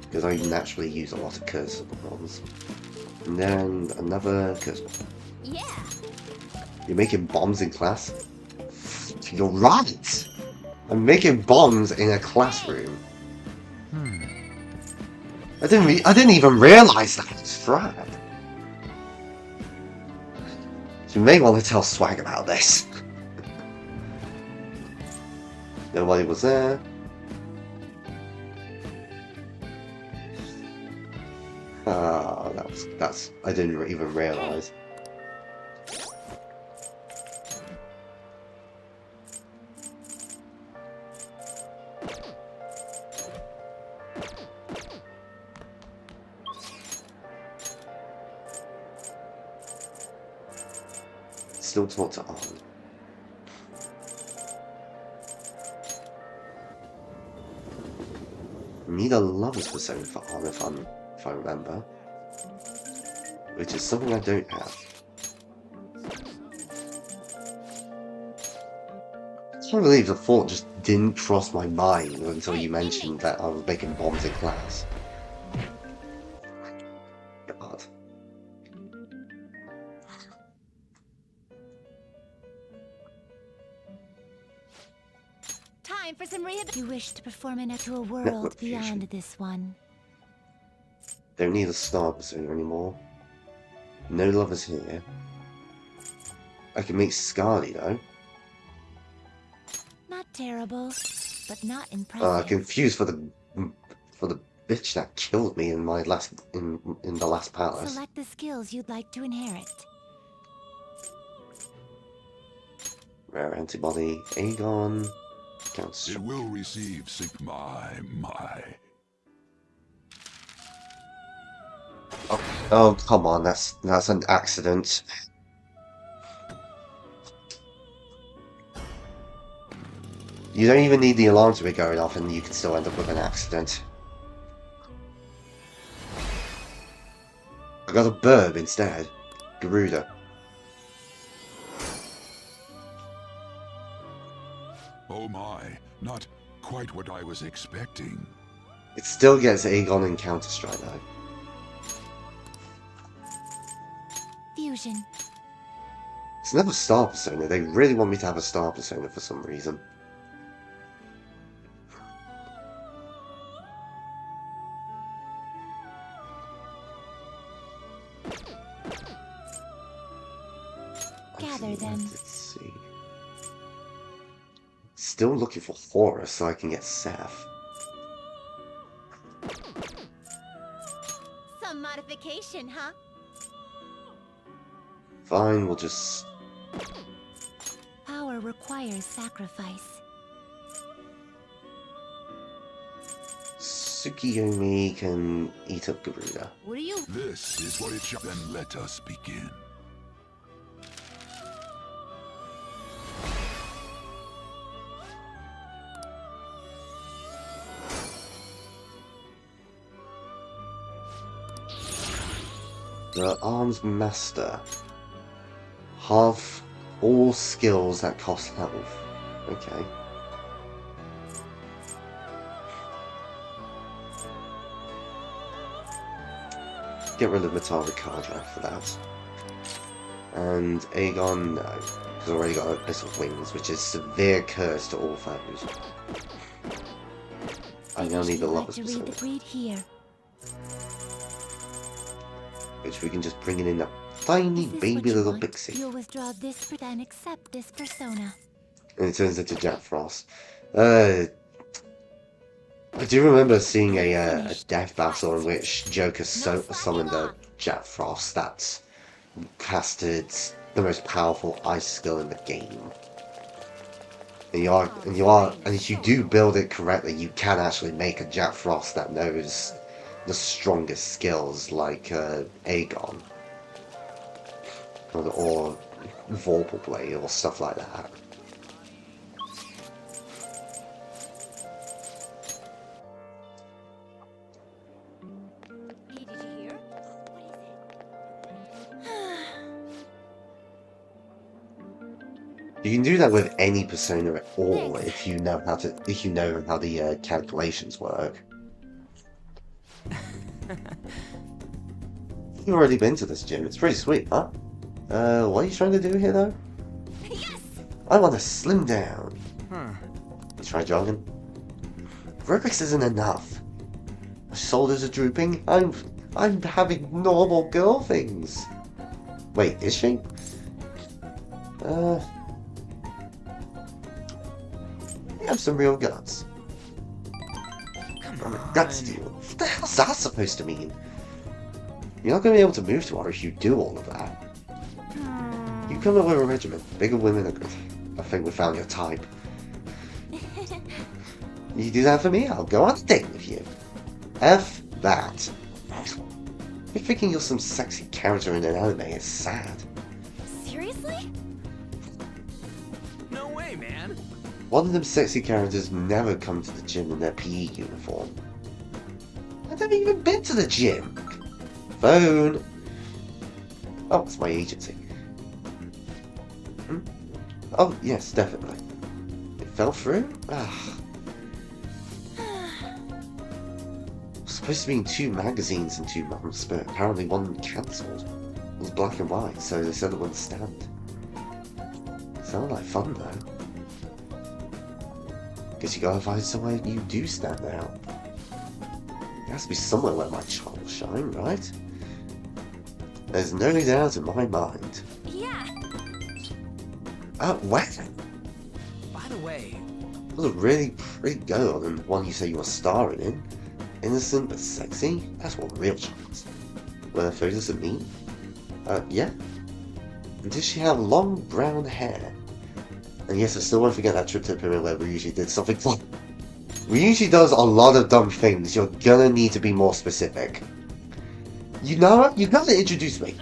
Because I naturally use a lot of Curse Bombs. And then another Curse Bomb. Yeah. You're making bombs in class? You're right! I'm making bombs in a classroom. I didn't even realise that was Frad. You may want to tell Swag about this. Nobody was there. Ah, that's I didn't even realise. Still talk to Arn. I need a lover's persona for Arn if I remember. Which is something I don't have. I can't believe the thought just didn't cross my mind until you mentioned that I was making bombs in class. God. Time for some rehab. You wish to perform into a world Network beyond fusion. this one. Don't need a star persona anymore. No lovers here. I can make Scarly though. Not terrible, but not impressive. Confused for the bitch that killed me in my in the last palace. Select the skills you'd like to inherit. Rare antibody, Aegon, It counter. will receive my. Oh, come on, that's an accident. You don't even need the alarm to be going off and you can still end up with an accident. I got a burb instead. Garuda. Oh my, not quite what I was expecting. It still gets Aegon and Counter-Strike though. Fusion. It's never Star Persona. They really want me to have a Star Persona for some reason. Gather them. Let's see. Still looking for Horus so I can get Seth. Some modification, huh? Fine, we'll just... Power requires sacrifice. Tsukiyomi can eat up Garuda. What are you? This is what it shall. Then let us begin. The Arms Master. Half all skills that cost health. Okay. Get rid of Matara Kadra for that. And Aegon, no. He's already got Abyss of Wings, which is severe curse to all foes. I now need the Lover's Persona, Here. which we can just bring in a tiny baby little pixie. You'll withdraw this and accept this persona. And it turns into Jack Frost. I do remember seeing a death battle in which Joker summoned a Jack Frost that casted the most powerful ice skill in the game. And if you do build it correctly, you can actually make a Jack Frost that knows the strongest skills, like Aegon or Vorpal Blade or stuff like that. Hey, did you hear? You can do that with any persona at all if you know how the calculations work. You've already been to this gym. It's pretty sweet, huh? What are you trying to do here, though? Yes! I want to slim down. You try jogging? Aerobics isn't enough. My shoulders are drooping. I'm having normal girl things. Wait, is she? You have some real guts. I'm a gut steal. What the hell's that supposed to mean? You're not going to be able to move to her if you do all of that. You come up with a regiment. Bigger women are good. I think we found your type. You do that for me, I'll go on a date with you. F that. You're thinking you're some sexy character in an anime is sad. Seriously? No way, man. One of them sexy characters never come to the gym in their PE uniform. I've never even been to the gym. Phone. Oh, it's my agency. Oh, yes, definitely. It fell through? Ah. Supposed to be in 2 magazines in 2 months, but apparently one cancelled. It was black and white, so they said it wouldn't stand. Sounded like fun though. Guess you gotta find somewhere you do stand out. There has to be somewhere where my child will shine, right? There's no doubt in my mind. Yeah. Where? By the way, That was a really pretty girl, and one you say you were starring in. Innocent but sexy? That's what real charms. Were there photos of me? Yeah. And did she have long brown hair? And yes, I still won't forget that trip to the pyramid where we usually did something fun. We usually does a lot of dumb things. You're gonna need to be more specific. You know what? You gotta introduce me.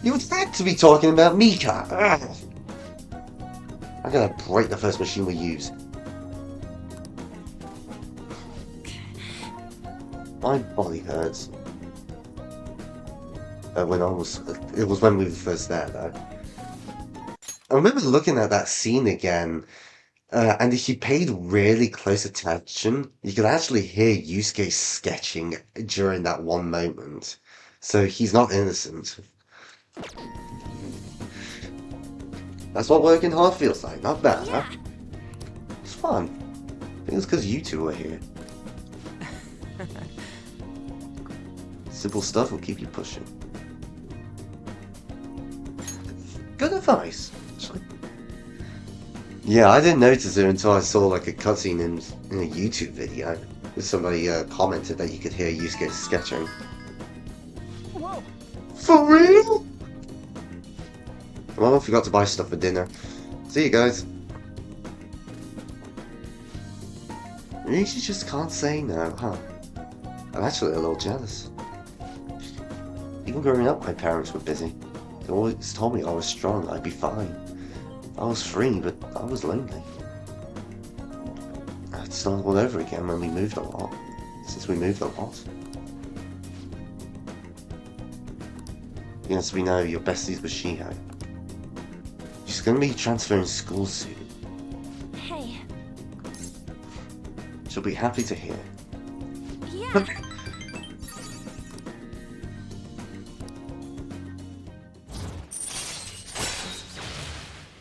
You had to be talking about Mika. Ugh. I'm gonna break the first machine we use. My body hurts. It was when we were first there, though. I remember looking at that scene again, and if you paid really close attention, you could actually hear Yusuke sketching during that one moment. So he's not innocent. That's what working hard feels like. Not bad, huh? It's fun. I think it's because you two are here. Simple stuff will keep you pushing. Good advice, actually. Yeah, I didn't notice it until I saw like a cutscene in a YouTube video. Where somebody commented that you could hear Yusuke sketching. Whoa! For real? Well, I forgot to buy stuff for dinner. See you guys. You usually just can't say no, huh? I'm actually a little jealous. Even growing up, my parents were busy. They always told me I was strong, I'd be fine. I was free, but I was lonely. I'd start all over again when we moved a lot. Since we moved a lot. Yes, we know your besties with Shiho. She's gonna be transferring school soon. Hey. She'll be happy to hear. Yeah.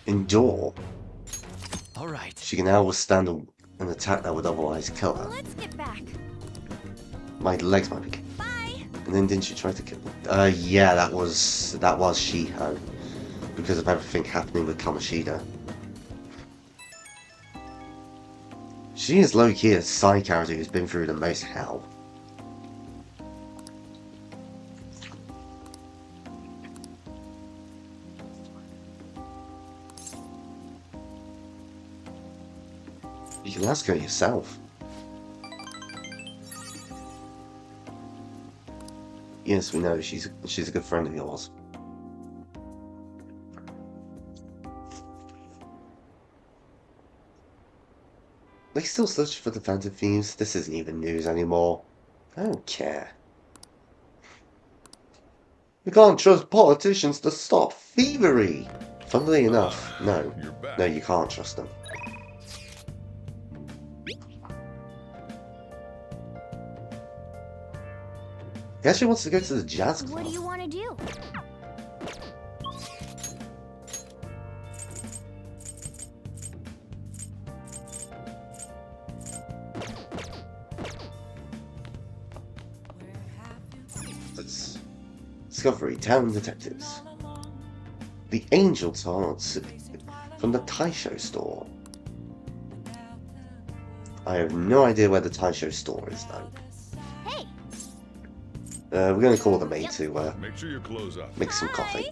Endure. All right. She can now withstand an attack that would otherwise kill her. Let's get back. My legs might be. Bye. And then didn't she try to kill me? Yeah, that was Shiho. Because of everything happening with Kamoshida. She is low-key a side character who's been through the most hell. You can ask her yourself. Yes, we know she's a good friend of yours. They still search for the Phantom Thieves. This isn't even news anymore. I don't care. We can't trust politicians to stop thievery. Funnily enough, no. You're back. No, you can't trust them. He actually wants to go to the jazz club. What do you want to do? That's Discovery Town Detectives. The Angel Tarts from the Taisho store. I have no idea where the Taisho store is though. Hey, We're going to call the maid to Make sure your clothes up. make some coffee.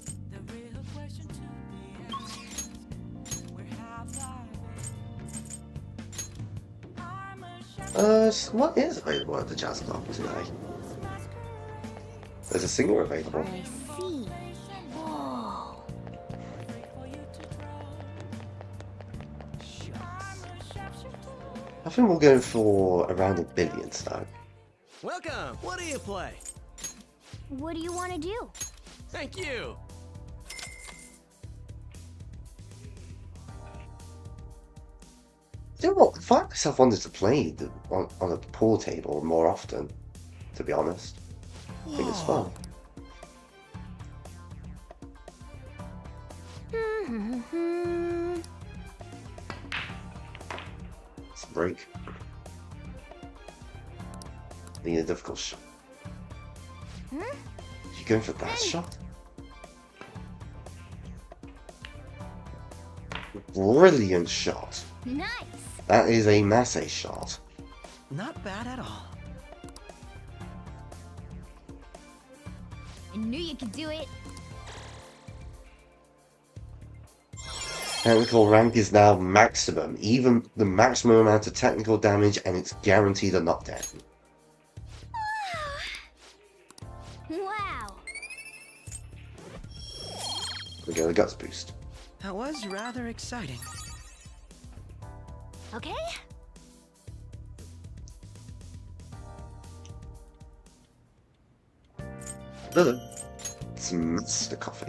So what is available at the jazz club today? There's a singer available. I see. Whoa. I think we'll go for around $1 billion though. Welcome. What do you play? What do you want to do? Thank you. You know what? I find myself wanting to play on a pool table more often, to be honest. I think it's fun. It's a break. Need a difficult shot. You going for that shot? Brilliant shot. Nice. That is a Masse shot. Not bad at all. I knew you could do it. Technical rank is now maximum, even the maximum amount of technical damage, and it's guaranteed a knockdown. Wow. We get a guts boost. That was rather exciting. Okay. It's Master Coffee.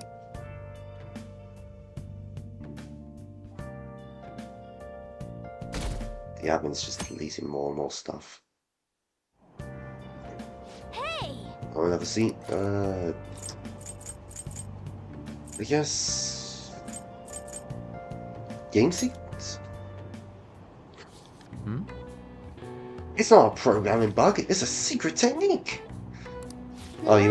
The admin's just deleting more and more stuff. Hey. Oh, another seat. I guess game sequence. It's not a programming bug. It's a secret technique. Oh, you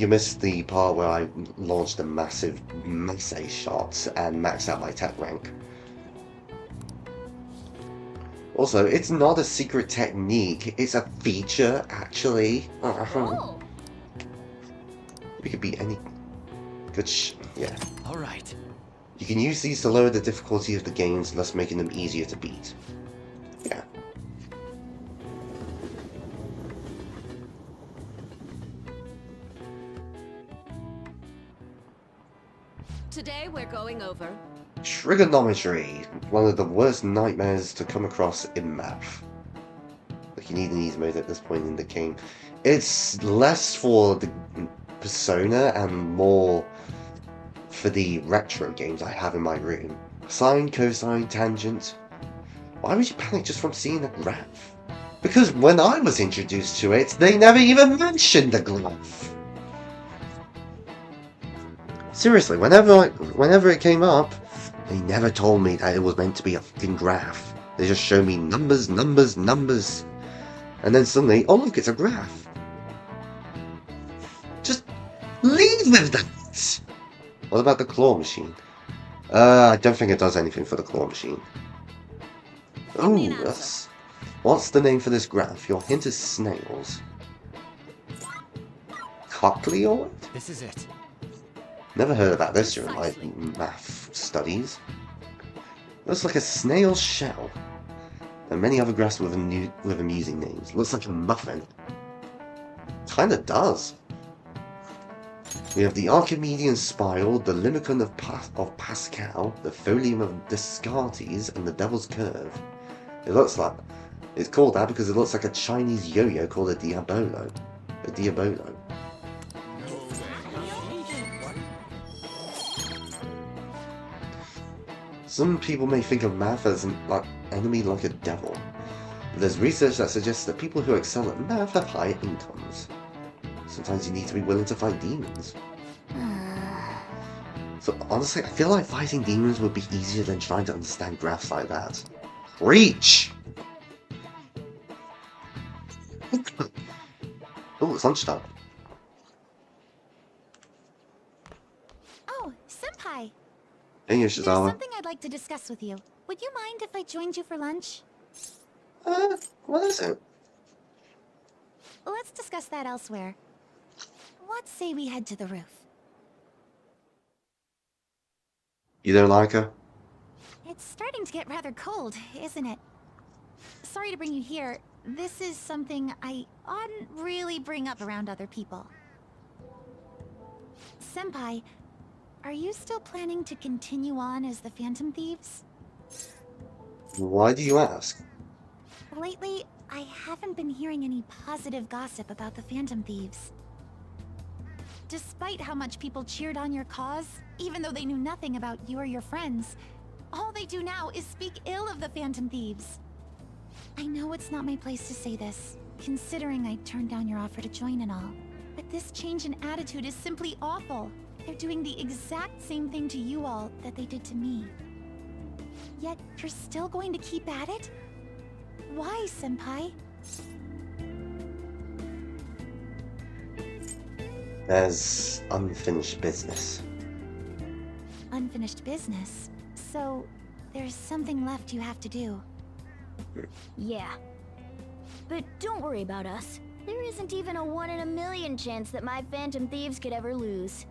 missed the part where I launched a massive melee shot and maxed out my tech rank. Also, it's not a secret technique. It's a feature, actually. Oh. We could beat any. Good yeah. All right. You can use these to lower the difficulty of the games, thus making them easier to beat. Yeah. Today we're going over. Trigonometry, one of the worst nightmares to come across in math. Like, you need an easy mode at this point in the game. It's less for the Persona and more for the retro games I have in my room. Sine, cosine, tangent. Why would you panic just from seeing a graph? Because when I was introduced to it, they never even mentioned the graph. Seriously, whenever it came up, they never told me that it was meant to be a fucking graph. They just showed me numbers, numbers, numbers. And then suddenly, oh look, it's a graph. Just leave with that! What about the claw machine? I don't think it does anything for the claw machine. Oh, that's... What's the name for this graph? Your hint is snails. Cochleoid? This is it. Never heard about this during my math studies. Looks like a snail shell. And many other graphs with amusing names. Looks like a muffin. Kinda does. We have the Archimedean spiral, the Limicon of Pascal, the Folium of Descartes, and the Devil's Curve. It looks like... It's called that because it looks like a Chinese yo-yo called a Diabolo. A Diabolo. Some people may think of math as an enemy like a devil, but there's research that suggests that people who excel at math have higher incomes. Sometimes you need to be willing to fight demons. So honestly, I feel like fighting demons would be easier than trying to understand graphs like that. Reach! Oh, it's lunchtime. Oh, Senpai. Hey, There's Yoshizawa. something I'd like to discuss with you. Would you mind if I joined you for lunch? What is it? Let's discuss that elsewhere. What say we head to the roof? You don't like her? It's starting to get rather cold, isn't it? Sorry to bring you here. This is something I oughtn't really bring up around other people. Senpai, are you still planning to continue on as the Phantom Thieves? Why do you ask? Lately, I haven't been hearing any positive gossip about the Phantom Thieves. Despite how much people cheered on your cause, even though they knew nothing about you or your friends, all they do now is speak ill of the Phantom Thieves. I know it's not my place to say this, considering I turned down your offer to join and all, but this change in attitude is simply awful. They're doing the exact same thing to you all that they did to me. Yet, you're still going to keep at it? Why, Senpai? There's unfinished business. Unfinished business? So, there's something left you have to do. Yeah. But don't worry about us. There isn't even a 1 in a million chance that my Phantom Thieves could ever lose.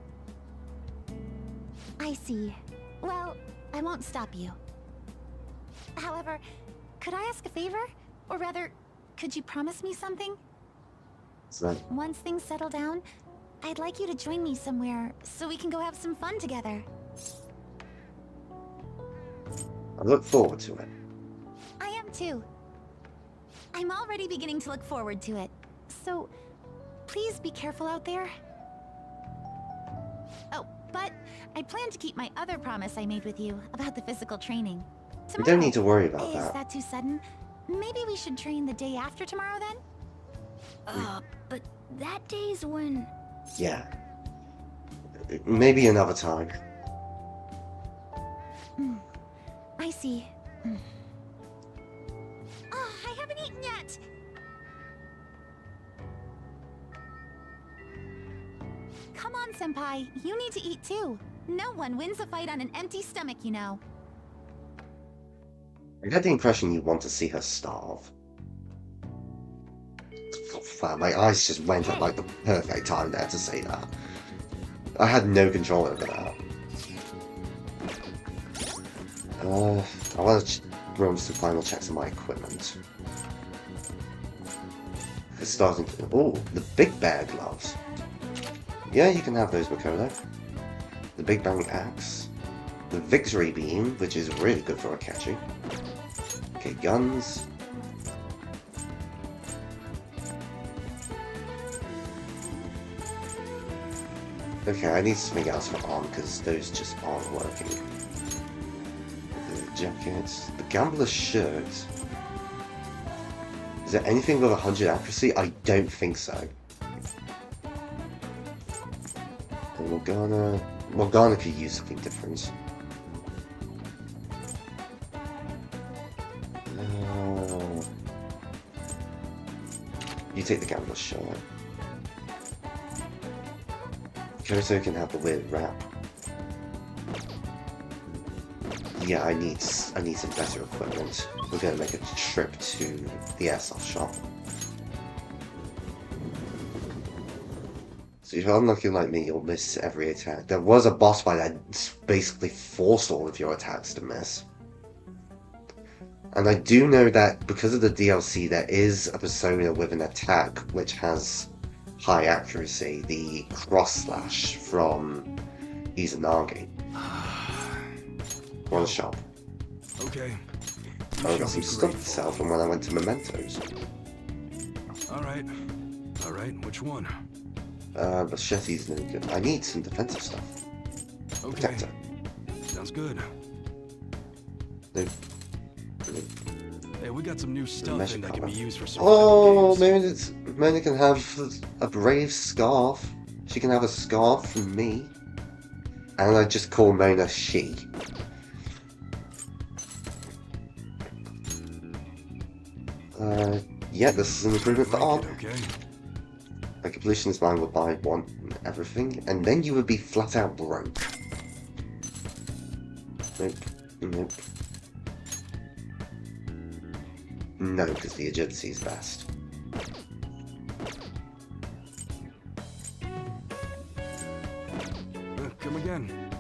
I see. Well, I won't stop you. However, could I ask a favor? Or rather, could you promise me something? So Once things settle down, I'd like you to join me somewhere so we can go have some fun together. I look forward to it. I am too. I'm already beginning to look forward to it. So, please be careful out there. Oh, but I plan to keep my other promise I made with you about the physical training. We don't need to worry about Is that. that too sudden? Maybe we should train the day after tomorrow then? But that day's when... Yeah. Maybe another time. I see. Oh, I haven't eaten yet! Come on, Senpai. You need to eat too. No one wins a fight on an empty stomach, you know. I get the impression you want to see her starve. Wow, my eyes just went at like the perfect time there to say that. I had no control over that. I want to run some final checks on my equipment. It's starting to... Oh, the Big Bear gloves. Yeah, you can have those, Makoto. The Big Bang Axe. The Victory Beam, which is really good for a catchy. Okay, guns. Okay, I need something else for arm because those just aren't working. The jackets. The Gambler's shirt. Is there anything with 100 accuracy? I don't think so. And Morgana... Morgana could use something different. You take the Gambler's shirt. Koso can have the weird wrap. Yeah, I need some better equipment. We're gonna make a trip to the airsoft shop. So if you're unlucky like me, you'll miss every attack. There was a boss fight that basically forced all of your attacks to miss. And I do know that because of the DLC, there is a persona with an attack which has high accuracy, the cross slash from Izanagi. One shop. Okay. Oh, I got some stuff to sell from when I went to Mementos. Alright. Alright, which one? Machete's no good. I need some defensive stuff. Okay. Protector. Sounds good. Nope. Hey, we got some new stuff measure in that can cover. be used for certain Oh, games. Mona can have a brave scarf. She can have a scarf from me. And I just call Mona she. Yeah, this is an improvement for art. Okay. A completionist man would buy one and everything, and then you would be flat out broke. Nope. Nope. No, because the agility is best. Come again.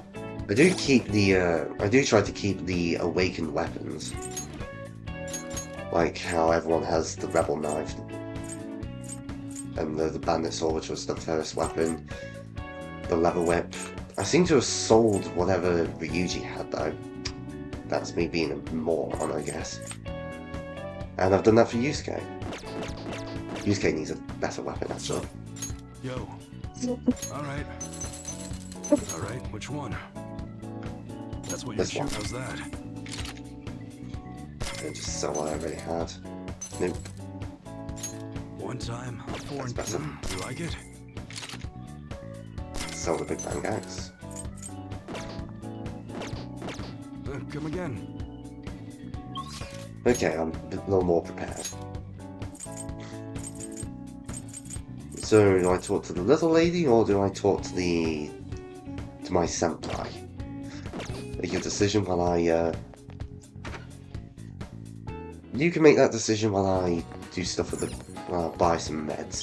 I do keep the, I do try to keep the awakened weapons. Like how everyone has the rebel knife. And the bandit sword, which was the first weapon. The leather whip. I seem to have sold whatever Ryuji had though. That's me being a moron, I guess. And I've done that for Yusuke. Yusuke needs a better weapon, actually. Yo. Alright. Alright, which one? That's what you're This one. shooting. How's that? And just sell what I already had. Nope. One time, a foreign... That's better. You like it? Sell the Big Bang Axe. Come again. Okay, I'm a little more prepared. So, do I talk to the little lady, or do I talk to my senpai? Make your decision while I, You can make that decision while I do stuff with the... Well, buy some meds.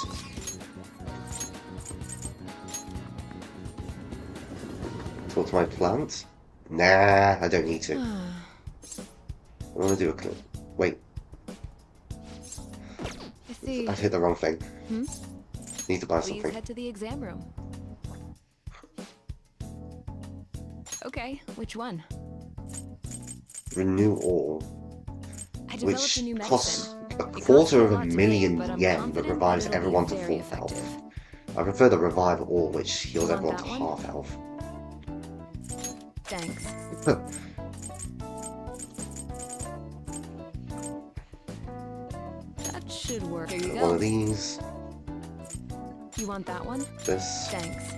Talk to my plant. Nah, I don't need to. I want to do a clip. Wait, I see. I've hit the wrong thing. Need to buy Please something. head to the exam room. Okay, which one? Renew all, I developed which a new costs medicine. a It costs quarter a of lot a to million make, but I'm yen, but confident revives that it'll be everyone to very full health. effective. I prefer the revive all, which heals You want everyone to that one? half health. Thanks. That should work. There you One go. of these, You want that one? this. Thanks.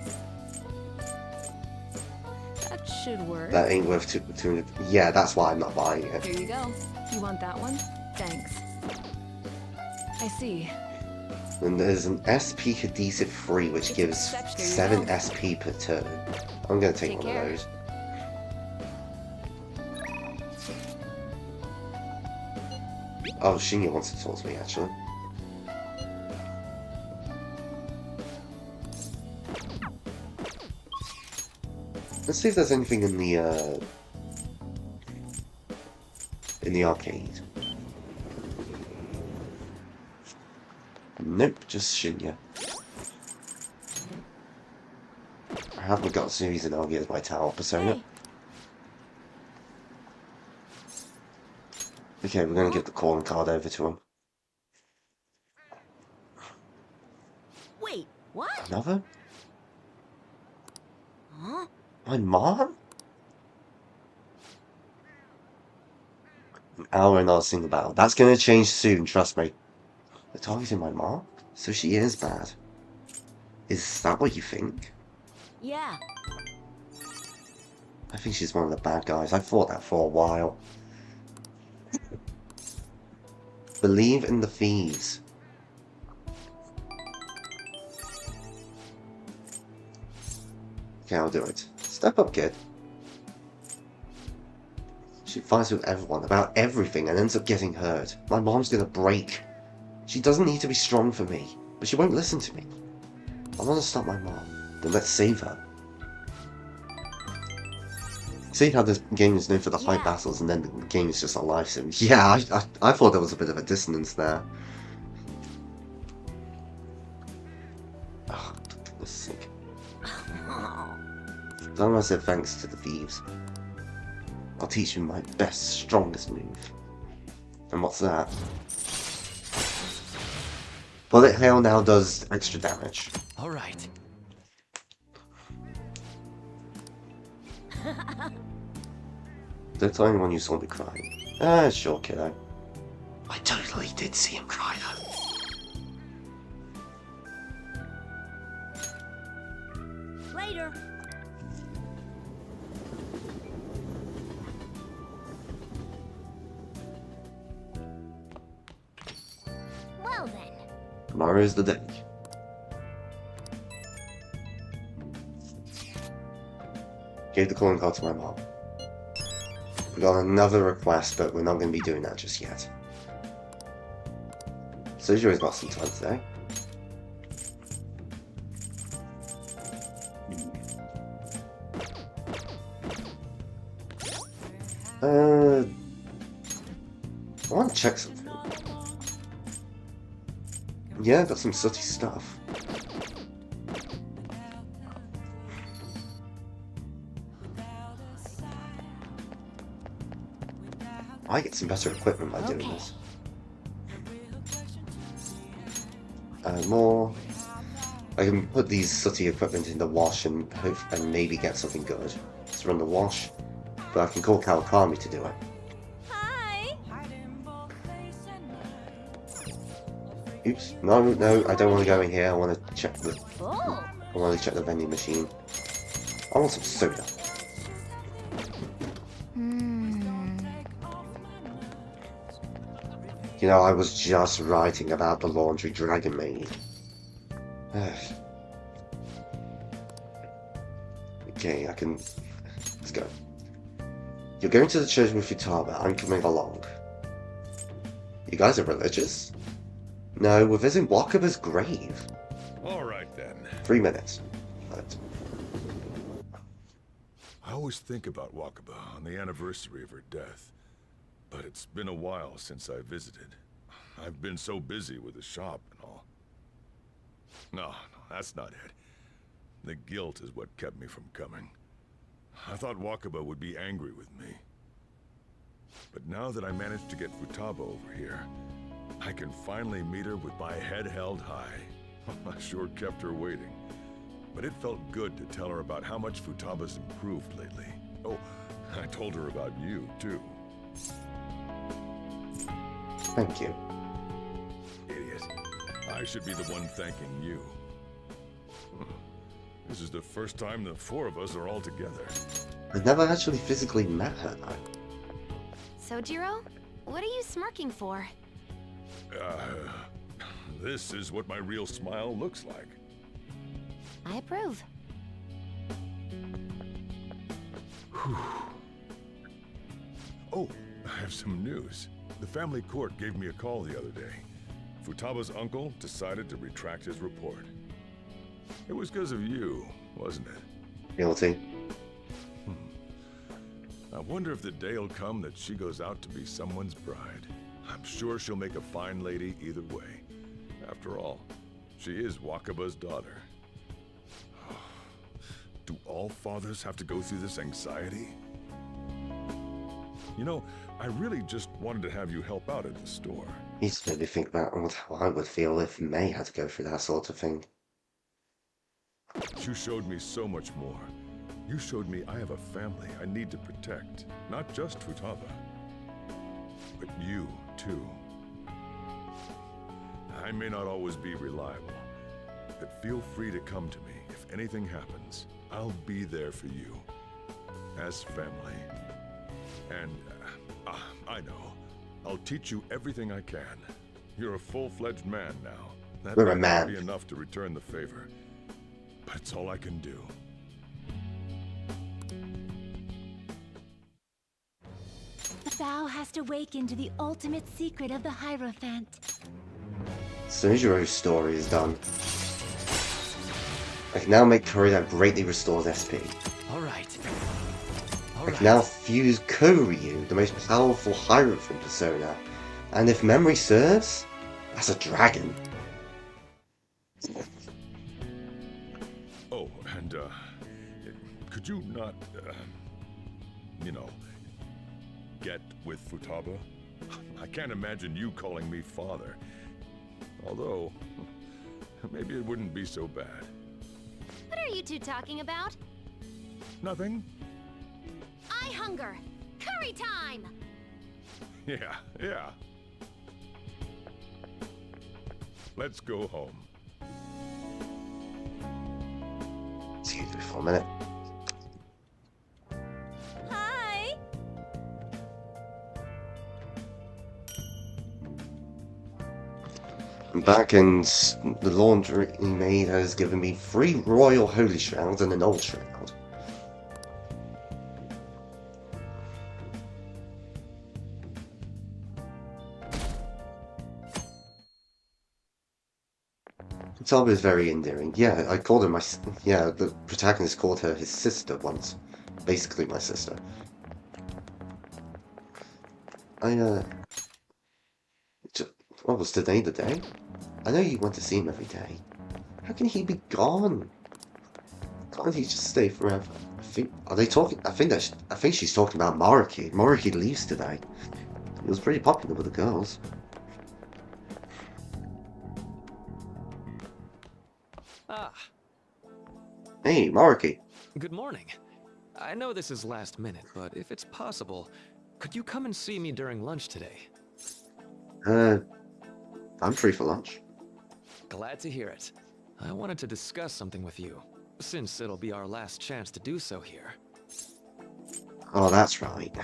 That should work. That ain't worth 200. Yeah, that's why I'm not buying it. Here you go. You want that one? Thanks. I see. And there's an SP adhesive free, which gives There you 7 go. SP per turn. I'm gonna take Take one care. of those. Oh, Shinya wants to talk to me, actually. Let's see if there's anything in the arcade. Nope, just Shinya. I haven't got series in Argy as my tower persona. Hey. Okay, we're gonna give the calling card over to him. Wait, what? Another? Huh? My mom? An hour and not a single battle. That's gonna change soon, trust me. They're targeting my mom? So she is bad. Is that what you think? Yeah. I think she's one of the bad guys. I thought that for a while. Believe in the thieves. Okay, I'll do it. Step up, kid. She fights with everyone about everything and ends up getting hurt. My mom's gonna break. She doesn't need to be strong for me, but she won't listen to me. I want to stop my mom. Then let's save her. See how this game is known for the high Yeah. battles and then the game is just a life sim? Yeah, I thought there was a bit of a dissonance there. Oh, for goodness sake. I said thanks to the thieves. I'll teach you my best, strongest move. And what's that? Bullet Hail now does extra damage. All right. That's the only one you saw me crying. Ah, sure, kiddo. I totally did see him cry though. Later. Well then. Tomorrow's the day. Gave the calling card to my mom. We got another request, but we're not going to be doing that just yet. Sojour's got some time today. I want to check something. Yeah, got some sooty stuff. I get some better equipment by doing Okay. this. More. I can put these sooty equipment in the wash and maybe get something good. Let's run the wash. But I can call Kawakami to do it. Hi! Oops. No, I don't want to go in here. I want to check the. Oh. I want to check the vending machine. I want some soda. You know, I was just writing about the laundry dragon maid. Okay, I can. Let's go. You're going to the church with Futaba. I'm coming along. You guys are religious? No, we're visiting Wakaba's grave. All right then. 3 minutes. Right. I always think about Wakaba on the anniversary of her death, but it's been a while since I visited. I've been so busy with the shop and all. No, that's not it. The guilt is what kept me from coming. I thought Wakaba would be angry with me. But now that I managed to get Futaba over here, I can finally meet her with my head held high. I sure kept her waiting. But it felt good to tell her about how much Futaba's improved lately. Oh, I told her about you, too. Thank you. Idiot. I should be the one thanking you. This is the first time the four of us are all together. I've never actually physically met her, though. Sojiro, what are you smirking for? This is what my real smile looks like. I approve. Oh, I have some news. The family court gave me a call the other day. Futaba's uncle decided to retract his report. It was because of you, wasn't it? Guilty. I wonder if the day will come that she goes out to be someone's bride. I'm sure she'll make a fine lady either way. After all, she is Wakaba's daughter. Do all fathers have to go through this anxiety? You know, I really just wanted to have you help out at the store. He's made me think about how I would feel if May had to go through that sort of thing. You showed me so much more. You showed me I have a family I need to protect. Not just Futaba, but you, too. I may not always be reliable, but feel free to come to me if anything happens. I'll be there for you, as family. And, I know, I'll teach you everything I can. You're a full-fledged man now. That We're a might not man. be enough to return the favor, but it's all I can do. The vow has to wake into the ultimate secret of the Hierophant. Sojiro's story is done. I can now make curry that greatly restores SP. All right. I can now fuse Koryu, the most powerful Hierophant persona. And if memory serves, that's a dragon. Oh, and, could you not, you know, get with Futaba? I can't imagine you calling me father. Although, maybe it wouldn't be so bad. What are you two talking about? Nothing? I hunger! Curry time! Yeah. Let's go home. Excuse me for a minute. Hi! I'm back and the laundry maid has given me 3 royal holy shrouds and an old shroud. Futaba is very endearing. Yeah, I called her yeah, the protagonist called her his sister once. Basically my sister. What was today the day? I know you want to see him every day. How can he be gone? Can't he just stay forever? Are they talking? I think she's talking about Maruki. Maruki leaves today. He was pretty popular with the girls. Ah, Hey, Maruki. good morning. I know this is last minute, but if it's possible, could you come and see me during lunch today? I'm free for lunch. Glad to hear it. I wanted to discuss something with you, since it'll be our last chance to do so here. Oh, that's right.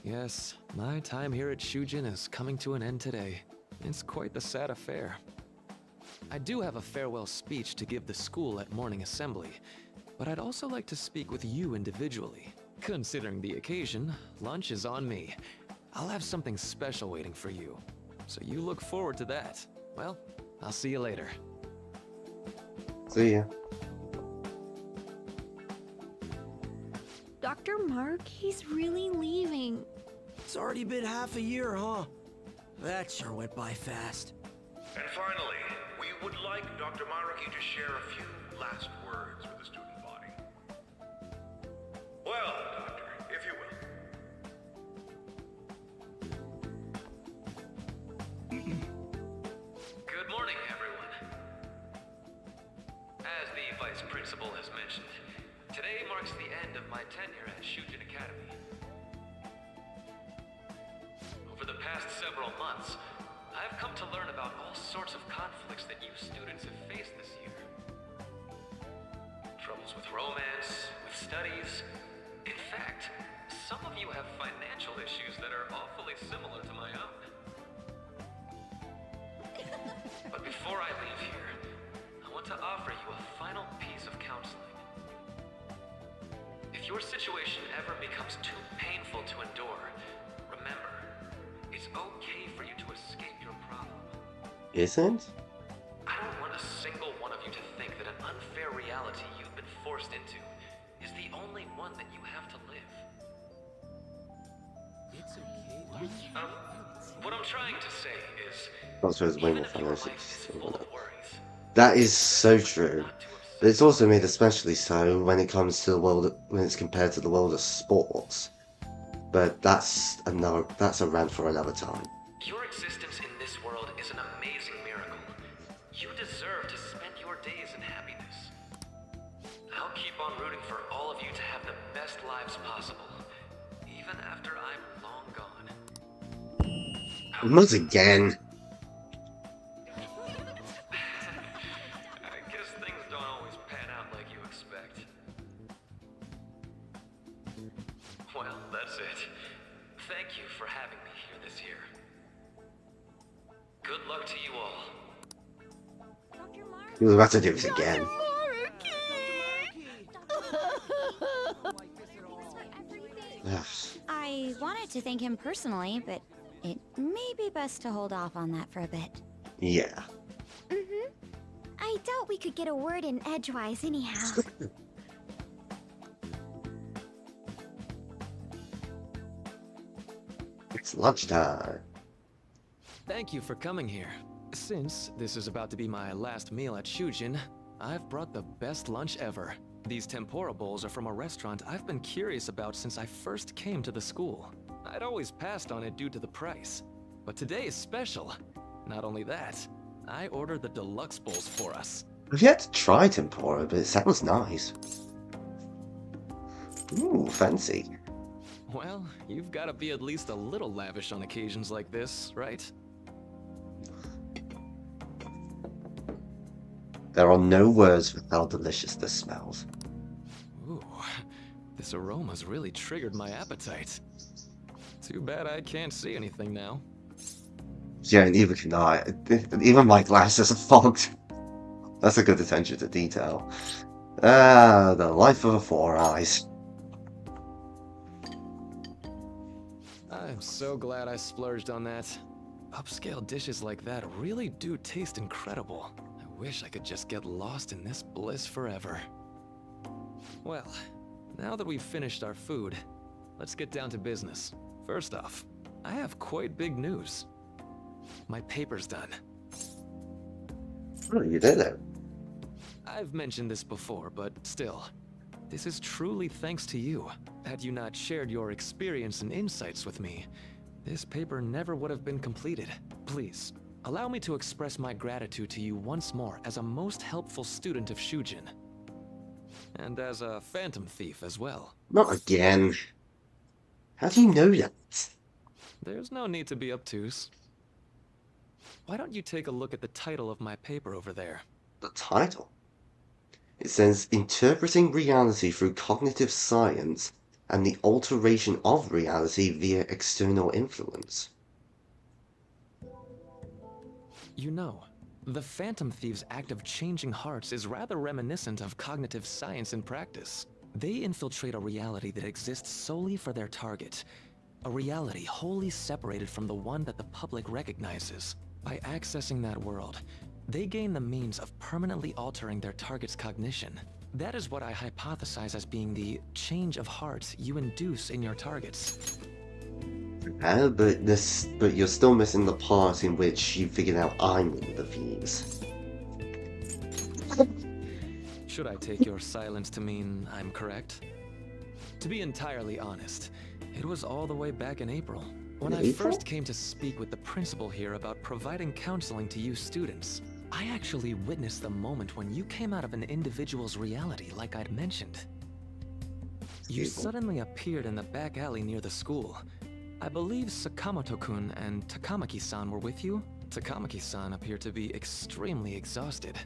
Yes, my time here at Shujin is coming to an end today. It's quite the sad affair. I do have a farewell speech to give the school at morning assembly, but I'd also like to speak with you individually. Considering the occasion, lunch is on me. I'll have something special waiting for you, so you look forward to that. Well, I'll see you later. See ya. Dr. Mark, he's really leaving. It's already been half a year, huh? That sure went by fast. And finally, we would like Dr. Maruki to share a few last words with the student body. Well, Doctor, if you will. Good morning, everyone. As the Vice Principal has mentioned, today marks the end of my tenure at Shujin Academy. Over the past several months, I've come to learn about all sorts of conflicts that you students have faced this year. Troubles with romance, with studies. In fact, some of you have financial issues that are awfully similar to my own. But before I leave here, I want to offer you a final piece of counseling. If your situation ever becomes too painful to endure, remember, it's okay for you to escape your problem. Isn't? I don't want a single one of you to think that an unfair reality you've been forced into is the only one that you have to live. It's okay. What I'm trying to say is, Also, it's way even more if your financial. life is full of worries, That is so true. not to But it's also made especially so when it comes to the world, when it's compared to the world of sports. But that's a rant for another time. Your existence in this world is an amazing miracle. You deserve to spend your days in happiness. I'll keep on rooting for all of you to have the best lives possible, even after I'm long gone. Once again. I guess things don't always pan out like you expect. Well, that's it. Thank you for having me here this year. Good luck to you all. Dr. Mark? He was about to do it again. Ugh. I wanted to thank him personally, but it may be best to hold off on that for a bit. Yeah. Mm-hmm. I doubt we could get a word in edgewise anyhow. It's lunchtime. Thank you for coming here. Since this is about to be my last meal at Shujin, I've brought the best lunch ever. These tempura bowls are from a restaurant I've been curious about since I first came to the school. I'd always passed on it due to the price. But today is special. Not only that, I ordered the deluxe bowls for us. I've yet to try tempura, but it sounds nice. Ooh, fancy. Well, you've got to be at least a little lavish on occasions like this, right? There are no words for how delicious this smells. Ooh, this aroma's really triggered my appetite. Too bad I can't see anything now. Yeah, neither can I. Even my glasses are fogged. That's a good attention to detail. Ah, the life of a Four Eyes. I'm so glad I splurged on that. Upscale dishes like that really do taste incredible. I wish I could just get lost in this bliss forever. Well, now that we've finished our food, let's get down to business. First off, I have quite big news. My paper's done. Oh, you did it. I've mentioned this before, but still, this is truly thanks to you. Had you not shared your experience and insights with me, this paper never would have been completed. Please, allow me to express my gratitude to you once more as a most helpful student of Shujin. And as a phantom thief as well. Not again. How do you know that? There's no need to be obtuse. Why don't you take a look at the title of my paper over there? The title? It says Interpreting Reality Through Cognitive Science and the Alteration of Reality via External Influence. You know, the Phantom Thieves' act of changing hearts is rather reminiscent of cognitive science in practice. They infiltrate a reality that exists solely for their target. A reality wholly separated from the one that the public recognizes. By accessing that world, they gain the means of permanently altering their target's cognition. That is what I hypothesize as being the change of heart you induce in your targets. But you're still missing the part in which you figured out I'm one of the thieves. Should I take your silence to mean I'm correct? To be entirely honest, it was all the way back in April, when I first came to speak with the principal here about providing counseling to you students. I actually witnessed the moment when you came out of an individual's reality like I'd mentioned. You suddenly appeared in the back alley near the school. I believe Sakamoto-kun and Takamaki-san were with you. Takamaki-san appeared to be extremely exhausted.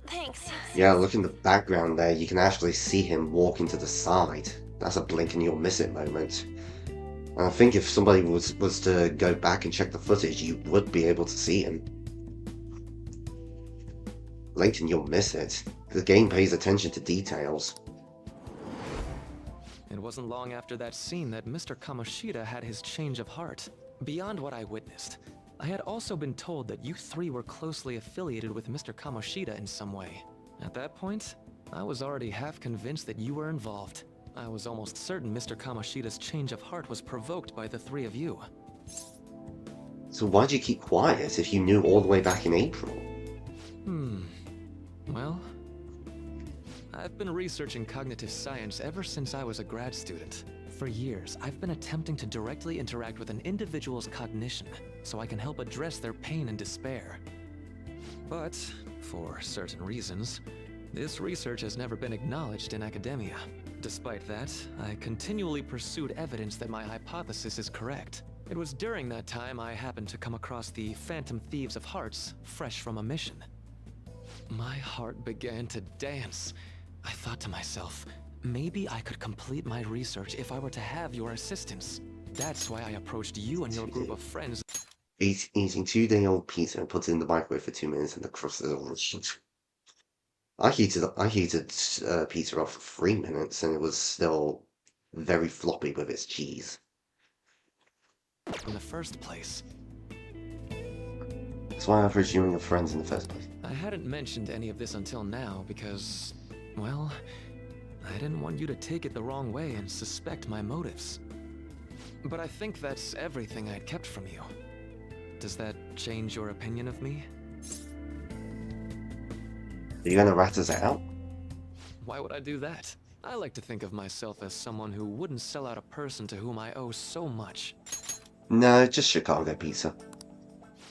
Thanks. Yeah, look in the background there, you can actually see him walking to the side. That's a blink and you'll miss it moment. And I think if somebody was to go back and check the footage, you would be able to see him. Blink and you'll miss it. The game pays attention to details. It wasn't long after that scene that Mr. Kamoshida had his change of heart. Beyond what I witnessed, I had also been told that you three were closely affiliated with Mr. Kamoshida in some way. At that point, I was already half convinced that you were involved. I was almost certain Mr. Kamoshida's change of heart was provoked by the three of you. So why'd you keep quiet if you knew all the way back in April? Well, I've been researching cognitive science ever since I was a grad student. For years, I've been attempting to directly interact with an individual's cognition so I can help address their pain and despair. But, for certain reasons, this research has never been acknowledged in academia. Despite that, I continually pursued evidence that my hypothesis is correct. It was during that time I happened to come across the Phantom Thieves of Hearts, fresh from a mission. My heart began to dance. I thought to myself, maybe I could complete my research if I were to have your assistance. That's why I approached you and your group of friends. Eating 2-day-old pizza and put it in the microwave for 2 minutes and the crust is all shit. I heated pizza up for 3 minutes and it was still very floppy with its cheese. In the first place. That's why I was you and your friends in the first place. I hadn't mentioned any of this until now because, well, I didn't want you to take it the wrong way and suspect my motives. But I think that's everything I'd kept from you. Does that change your opinion of me? Are you gonna rat us out? Why would I do that? I like to think of myself as someone who wouldn't sell out a person to whom I owe so much. No, just Chicago pizza.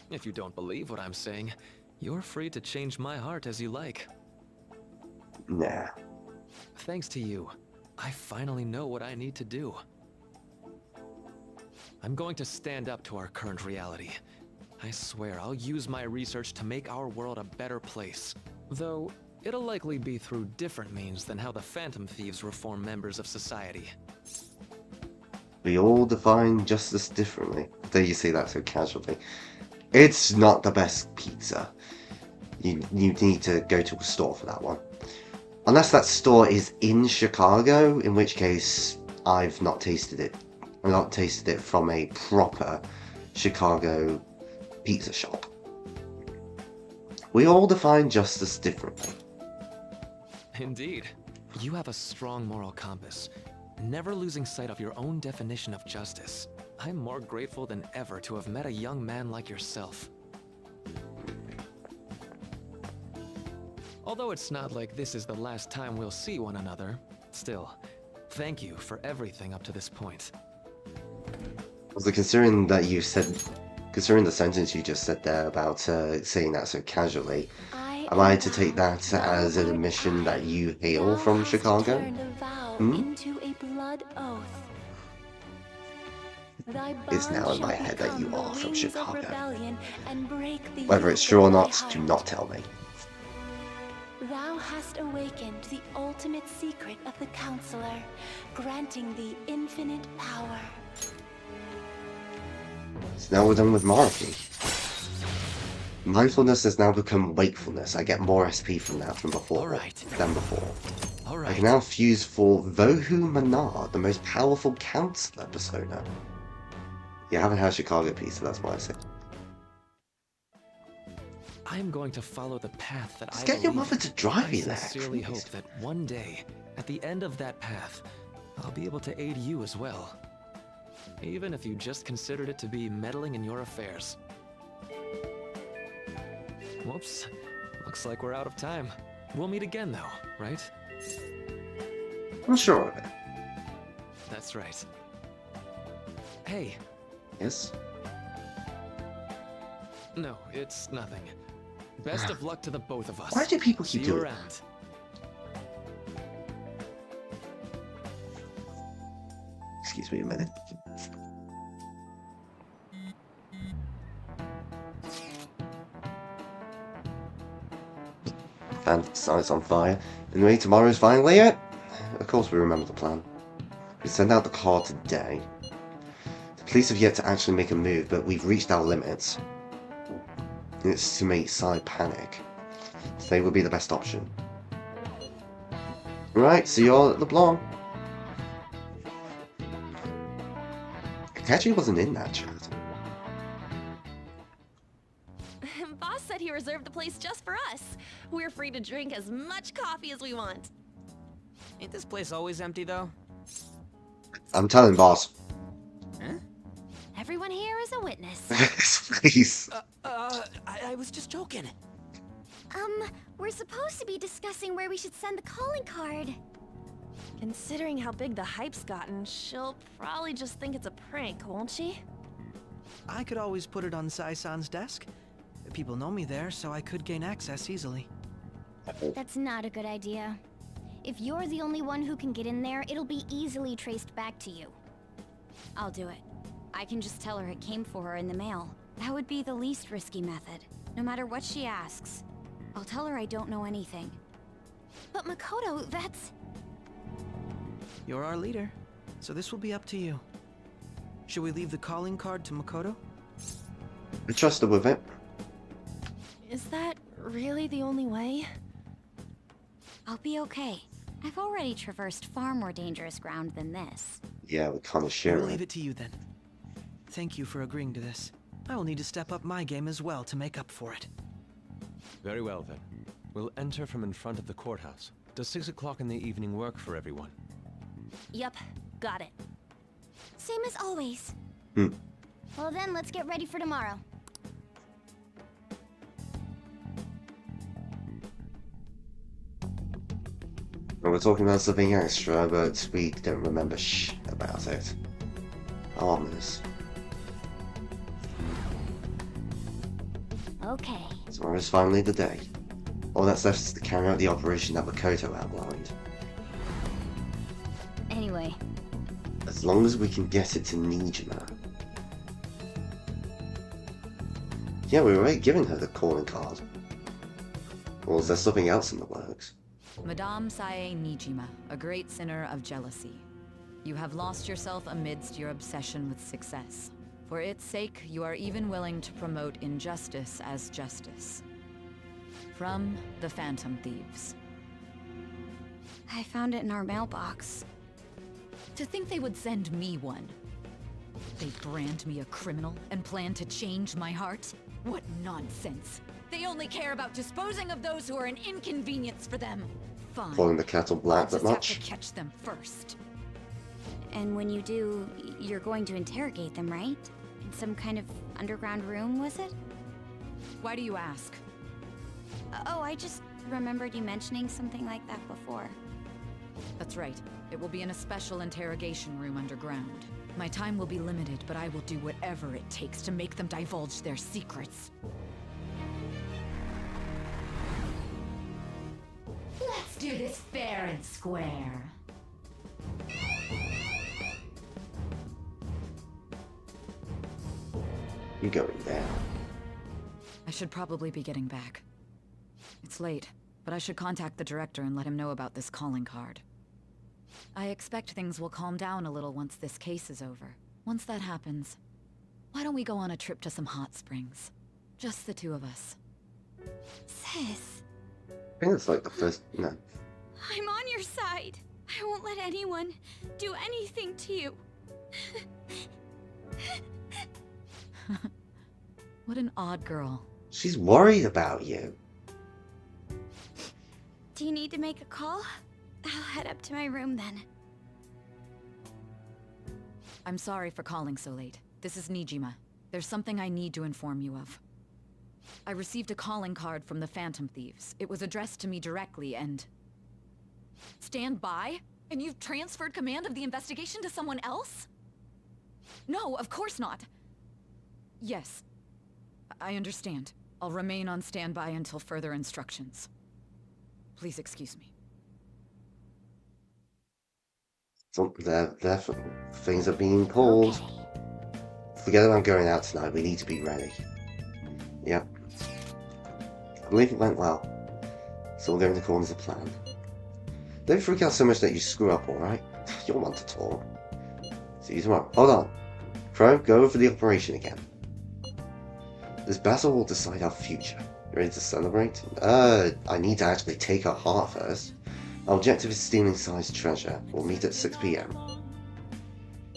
If you don't believe what I'm saying, you're free to change my heart as you like. Nah. Thanks to you, I finally know what I need to do. I'm going to stand up to our current reality. I swear I'll use my research to make our world a better place. Though, it'll likely be through different means than how the Phantom Thieves reform members of society. We all define justice differently. There you say that so casually. It's not the best pizza. You need to go to a store for that one. Unless that store is in Chicago, in which case I've not tasted it. I've not tasted it from a proper Chicago pizza shop. We all define justice differently. Indeed. You have a strong moral compass, never losing sight of your own definition of justice. I'm more grateful than ever to have met a young man like yourself. Although it's not like this is the last time we'll see one another, still, thank you for everything up to this point. Also, considering the sentence you just said there about saying that so casually, am I to take that as an admission that you hail from Chicago? Into a blood oath. It's now in my head that you are from Chicago. Whether it's true or not, do not tell me. Thou hast awakened the ultimate secret of the Counselor, granting thee infinite power. So now we're done with Maruki. Mindfulness has now become wakefulness. I get more SP from that than before. I can now fuse for Vohu Manar, the most powerful counselor persona. You haven't had Chicago pizza, that's why I say. I'm going to follow the path that Just I get your believe mother in. to drive I you there. sincerely please. hope that one day, at the end of that path, I'll be able to aid you as well. Even if you just considered it to be meddling in your affairs. Whoops. Looks like we're out of time. We'll meet again though, right? I'm sure of it. That's right. Hey. Yes? No, it's nothing. Best of luck to the both of us. Why do people See keep you doing around. Excuse me a minute. Fan site's on fire. Anyway, tomorrow's finally it. Of course we remember the plan. We send out the card today. The police have yet to actually make a move, but we've reached our limits. It's to make Sai panic. Today would be the best option. Right, see you all at LeBlanc. Kachi wasn't in that chat. Boss said he reserved the place just for us. We're free to drink as much coffee as we want. Ain't this place always empty, though? I'm telling boss. Huh? Everyone here is a witness. Please. I was just joking. We're supposed to be discussing where we should send the calling card. Considering how big the hype's gotten, she'll probably just think it's a prank, won't she? I could always put it on Sai-san's desk. People know me there, so I could gain access easily. That's not a good idea. If you're the only one who can get in there, it'll be easily traced back to you. I'll do it. I can just tell her it came for her in the mail. That would be the least risky method, no matter what she asks. I'll tell her I don't know anything. But Makoto, that's... You're our leader, so this will be up to you. Should we leave the calling card to Makoto? I trust her with it. Is that really the only way? I'll be okay. I've already traversed far more dangerous ground than this. Yeah, we kind of share We'll it. leave it to you then. Thank you for agreeing to this. I will need to step up my game as well to make up for it. Very well then. We'll enter from in front of the courthouse. Does 6 o'clock in the evening work for everyone? Yep, got it. Same as always. Hmm. Well then, let's get ready for tomorrow. Well, we're talking about something extra, but we don't remember shh about it. Armors. Okay. Tomorrow's finally the day. All that's left is to carry out the operation that Makoto outlined. Anyway, As long as we can get it to Nijima. Yeah, we were already giving her the calling card. Or is there something else in the works? Madame Sae Nijima, a great sinner of jealousy. You have lost yourself amidst your obsession with success. For its sake, you are even willing to promote injustice as justice. From the Phantom Thieves. I found it in our mailbox. To think they would send me one. They brand me a criminal and plan to change my heart? What nonsense! They only care about disposing of those who are an inconvenience for them. Fine. Calling the kettle black I'll that just have much? to catch them first. And when you do, you're going to interrogate them, right? In some kind of underground room, was it? Why do you ask? Oh, I just remembered you mentioning something like that before. That's right. It will be in a special interrogation room underground. My time will be limited, but I will do whatever it takes to make them divulge their secrets. Let's do this fair and square. You going down. I should probably be getting back. It's late, but I should contact the director and let him know about this calling card. I expect things will calm down a little once this case is over. Once that happens, why don't we go on a trip to some hot springs? Just the two of us. Sis, I think it's like the first... No. I'm on your side. I won't let anyone do anything to you. What an odd girl. She's worried about you. Do you need to make a call? I'll head up to my room then. I'm sorry for calling so late. This is Nijima. There's something I need to inform you of. I received a calling card from the Phantom Thieves. It was addressed to me directly and... Stand by? And you've transferred command of the investigation to someone else? No, of course not. Yes. I understand. I'll remain on standby until further instructions. Please excuse me. So things are being pulled. Okay. Forget about going out tonight. We need to be ready. Yep. I believe it went well. So we're going to according to plan. Don't freak out so much that you screw up, alright? You're one to talk. See you tomorrow. Hold on. Crow, go over the operation again. This battle will decide our future. You ready to celebrate? I need to actually take our heart first. Our objective is stealing Sai's treasure. We'll meet at 6 PM.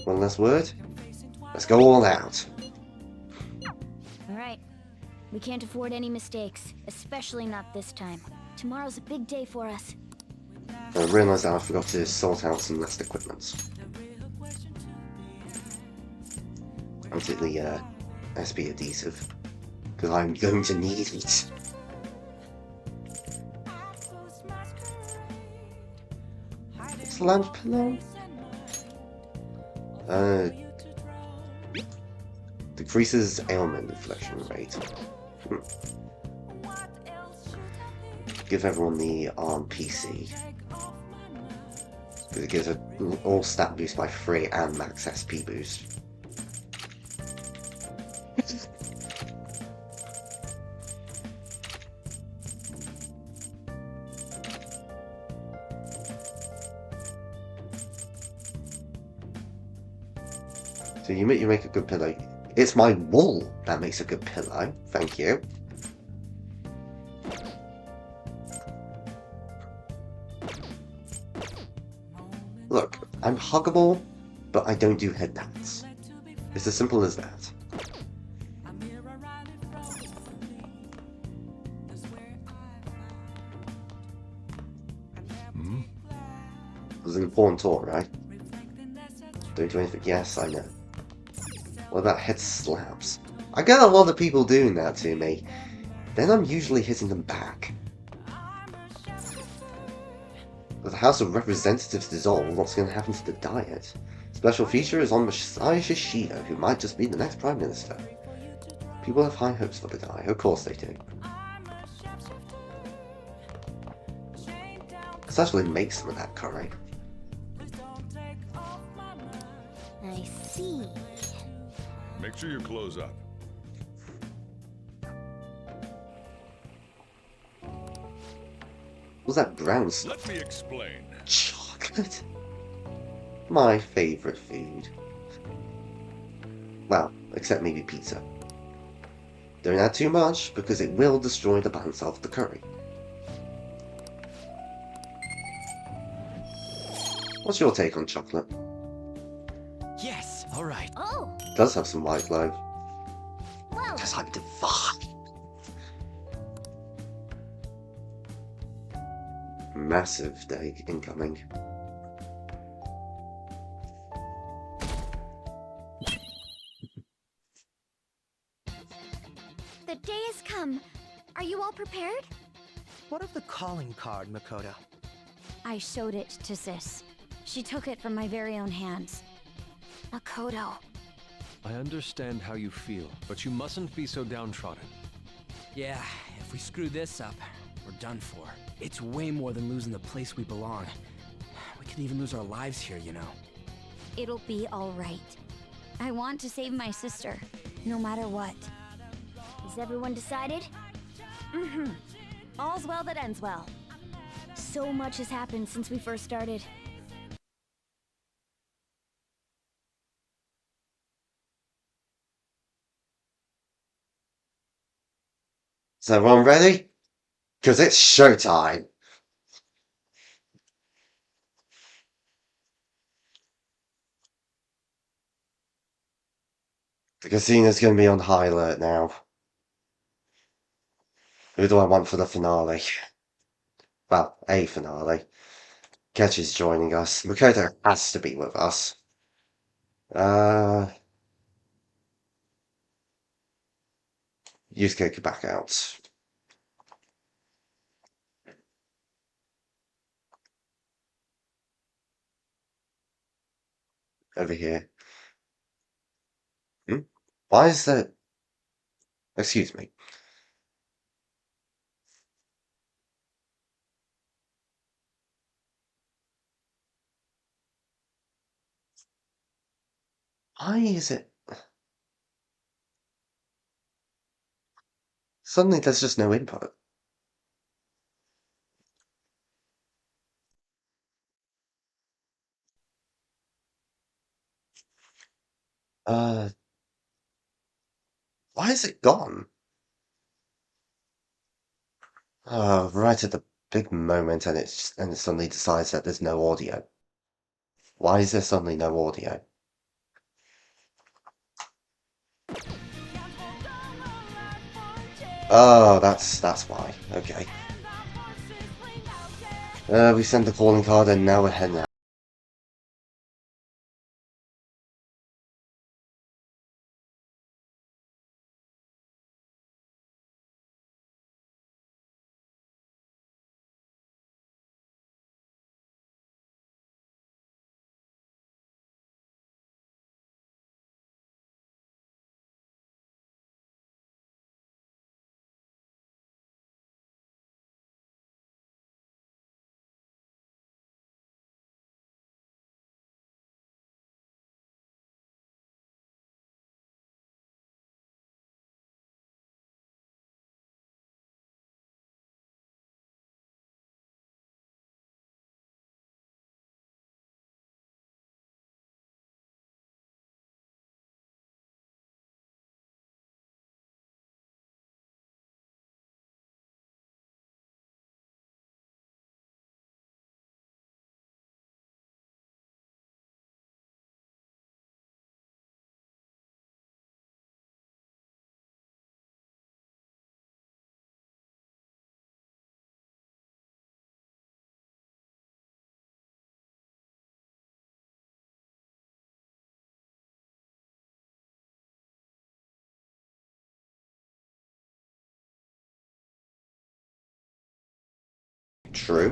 One last word? Let's go all out. Alright. We can't afford any mistakes, especially not this time. Tomorrow's a big day for us. I realised that I forgot to sort out some last equipment. I'll take the SP adhesive, because I'm going to need it. It's a lamp pillow. Decreases ailment inflection rate. Give everyone the ARM PC. Because it gives an all stat boost by 3 and max SP boost. So you make a good pillow. It's my wool that makes a good pillow. Thank you. Look, I'm huggable, but I don't do headpats. It's as simple as that. It was an important talk, right? Don't do anything. Yes, I know. What about head slaps? I get a lot of people doing that to me. Then I'm usually hitting them back. With the House of Representatives dissolved, what's going to happen to the Diet? Special feature is on Masai Shishido, who might just be the next Prime Minister. People have high hopes for the guy. Of course they do. Let's actually make some of that curry. I see. Make sure you close up. What's that brown Let stuff? me explain. Chocolate? My favourite food. Well, except maybe pizza. Don't add too much, because it will destroy the balance of the curry. What's your take on chocolate? Yes, alright. Oh! It does have some white glow. Well, Because I'm divine. Massive day incoming. the day has come. Are you all prepared? What of the calling card, Makoto? I showed it to Sis. She took it from my very own hands. Makoto. I understand how you feel, but you mustn't be so downtrodden. Yeah, if we screw this up, we're done for. It's way more than losing the place we belong. We could even lose our lives here, you know. It'll be alright. I want to save my sister, no matter what. Is everyone decided? Mm-hmm. All's well that ends well. So much has happened since we first started. Is everyone ready? Because it's showtime. The casino's going to be on high alert now. Who do I want for the finale? Well, a finale. Ketch is joining us. Makoto has to be with us. Yusuke could back out. Over here. Why is there... Excuse me. Why is it... Suddenly there's just no input. Why is it gone? Right at the big moment, and it suddenly decides that there's no audio. Why is there suddenly no audio? Oh, that's why. Okay. We sent the calling card, and now we're heading out. True.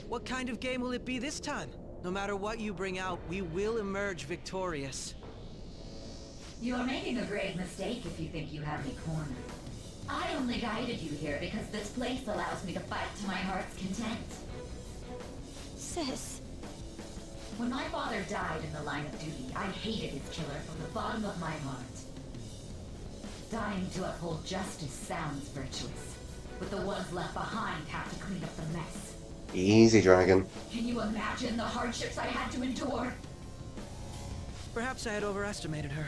What kind of game will it be this time? No matter what you bring out, we will emerge victorious. You're making a grave mistake if you think you have me cornered. I only guided you here because this place allows me to fight to my heart's content. Sis. When my father died in the line of duty, I hated his killer from the bottom of my heart. Dying to uphold justice sounds virtuous, but the ones left behind have to clean up the mess. Easy, Dragon. Can you imagine the hardships I had to endure? Perhaps I had overestimated her.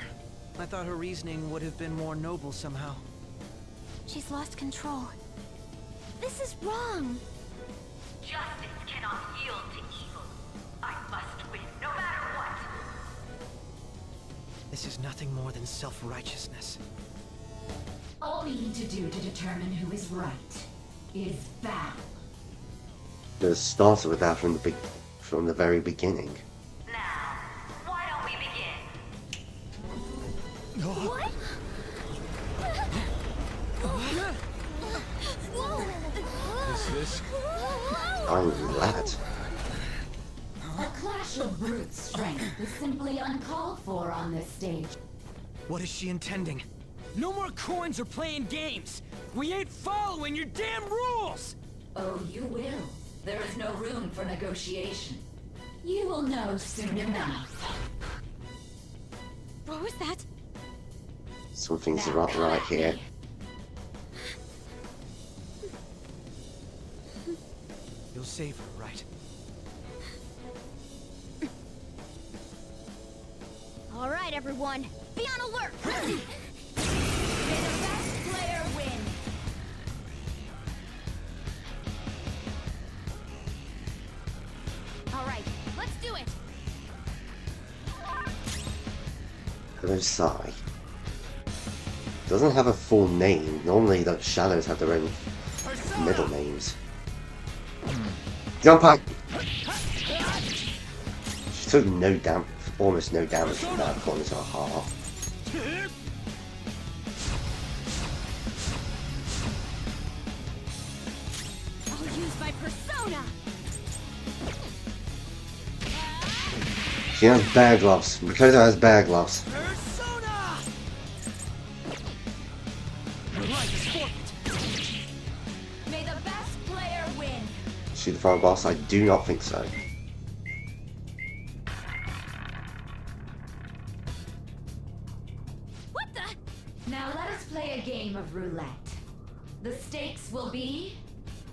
I thought her reasoning would have been more noble somehow. She's lost control. This is wrong. Justice cannot yield to evil. I must win, no matter what. This is nothing more than self-righteousness. All we need to do to determine who is right is battle. It started with that from the very beginning. Now, why don't we begin? What? Is this? I'm glad. A clash of brute strength is simply uncalled for on this stage. What is she intending? No more coins or playing games! We ain't following your damn rules! Oh, you will. There is no room for negotiation. You will know soon enough. What was that? Something's not right here. You'll save her, right? All right, everyone. Be on alert! May the best player win! All right, let's do it! Osai. Doesn't have a full name. Normally the shadows have their own middle names. Jump up! She took no damage, almost no damage from that according to her heart. I'll use my persona! She has bear gloves. Makoto has bear gloves. Persona! Your life is forfeit. May the best player win. Is she the final boss? I do not think so. What the? Now let us play a game of roulette. The stakes will be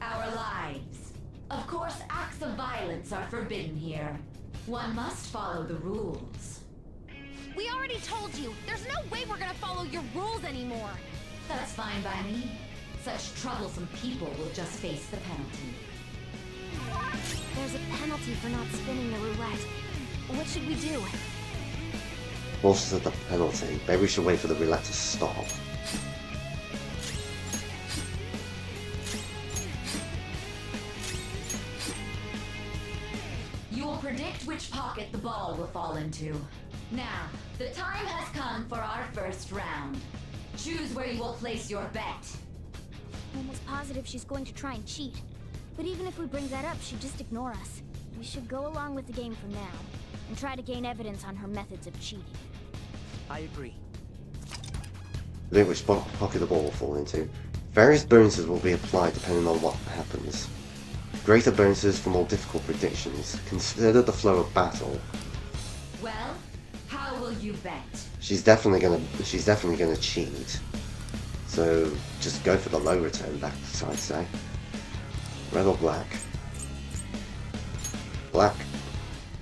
our lives. Of course, acts of violence are forbidden here. One must follow the rules. We already told you, there's no way we're gonna follow your rules anymore. That's fine by me. Such troublesome people will just face the penalty. There's a penalty for not spinning the roulette. What should we do? What's the penalty? Maybe we should wait for the roulette to stop. You will predict which pocket the ball will fall into. Now, the time has come for our first round. Choose where you will place your bet. Almost positive she's going to try and cheat. But even if we bring that up, she'd just ignore us. We should go along with the game for now, and try to gain evidence on her methods of cheating. I agree. Predict which pocket the ball will fall into. Various bonuses will be applied depending on what happens. Greater bonuses for more difficult predictions. Consider the flow of battle. Well, how will you bet? She's definitely gonna cheat. So just go for the low return back, I'd say. Red or black? Black.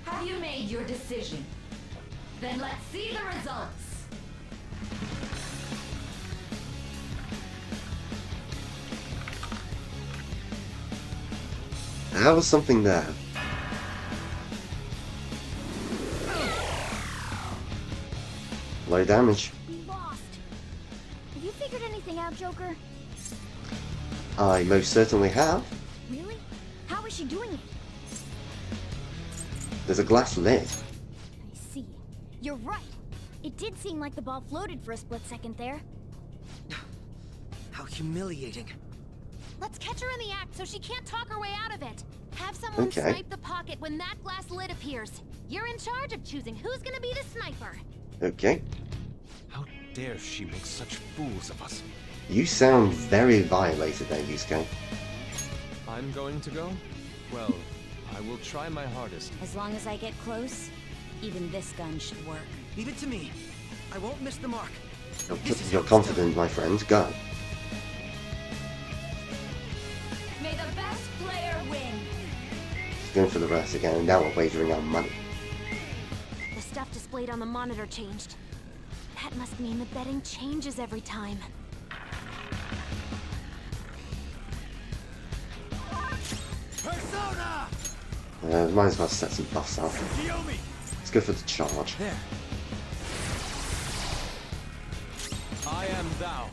Have you made your decision? Then let's see the results. There was something there. Low damage. We lost. Have you figured anything out, Joker? I most certainly have. Really? How is she doing it? There's a glass lid. I see. You're right. It did seem like the ball floated for a split second there. How humiliating. Let's catch her in the act so she can't talk her way out of it. Have someone Okay. snipe the pocket when that glass lid appears. You're in charge of choosing who's gonna be the sniper. Okay. How dare she make such fools of us? You sound very violated there, Yusuke. I'm going to go? Well, I will try my hardest. As long as I get close, even this gun should work. Leave it to me. I won't miss the mark. You're confident, my friend. Go. May the best player win. Going for the rest again, and now we're wagering our money. The stuff displayed on the monitor changed. That must mean the betting changes every time. Persona! Might as well set some buffs up. Let's go for the charge. There. I am thou.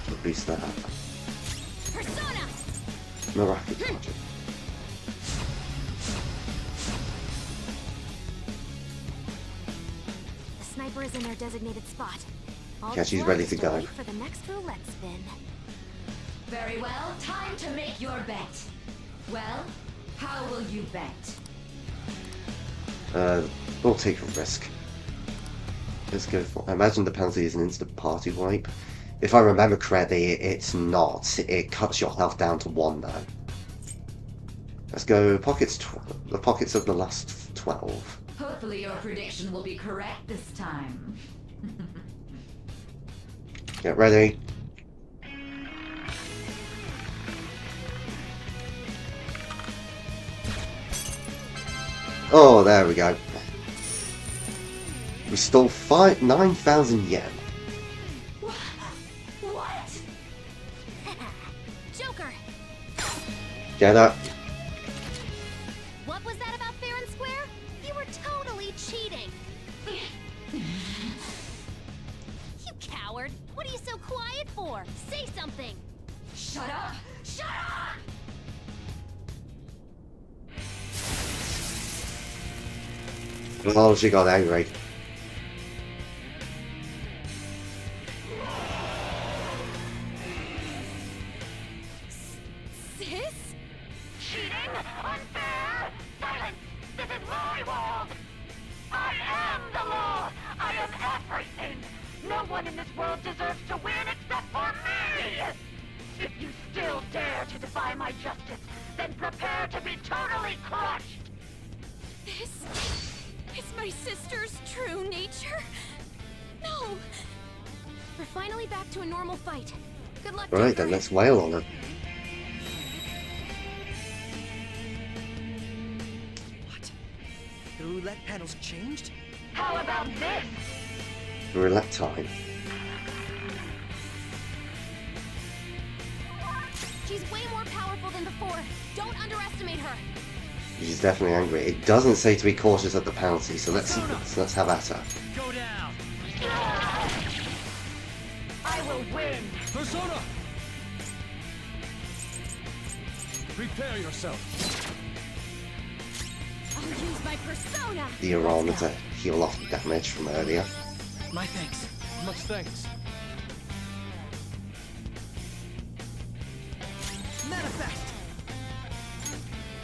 We'll boost that up. Persona! No rocket charge. The sniper is in their designated spot. All Okay, she's that's ready left to is go. wait for the next roulette spin. Very well, time to make your bet. Well, how will you bet? We'll take a risk. Let's go for... I imagine the penalty is an instant party wipe. If I remember correctly, it's not. It cuts your health down to 1 though. Let's go pockets. The pockets of the last 12. Hopefully your prediction will be correct this time. Get ready. Oh, there we go. We stole 9,000 yen. What? Joker! Get up. What was that about fair and square? You were Shut up! Shut up! Oh, she got angry. Sis? Cheating? Unfair? Silence! This is my world! I am the law! I am everything! No one in this world deserves to win except for me! If you still dare to defy my justice, then prepare to be totally crushed! This is my sister's true nature? No! We're finally back to a normal fight. Good luck, Right then, let's wail on her. What? The roulette panel's changed? How about this? Roulette time. She's way more powerful than before. Don't underestimate her. She's definitely angry. It doesn't say to be cautious at the penalty, so let's have at her. Go down! I will win! Persona! Prepare yourself. I'll use my persona. The Arana to heal off the damage from earlier. My thanks. Much thanks. Manifest!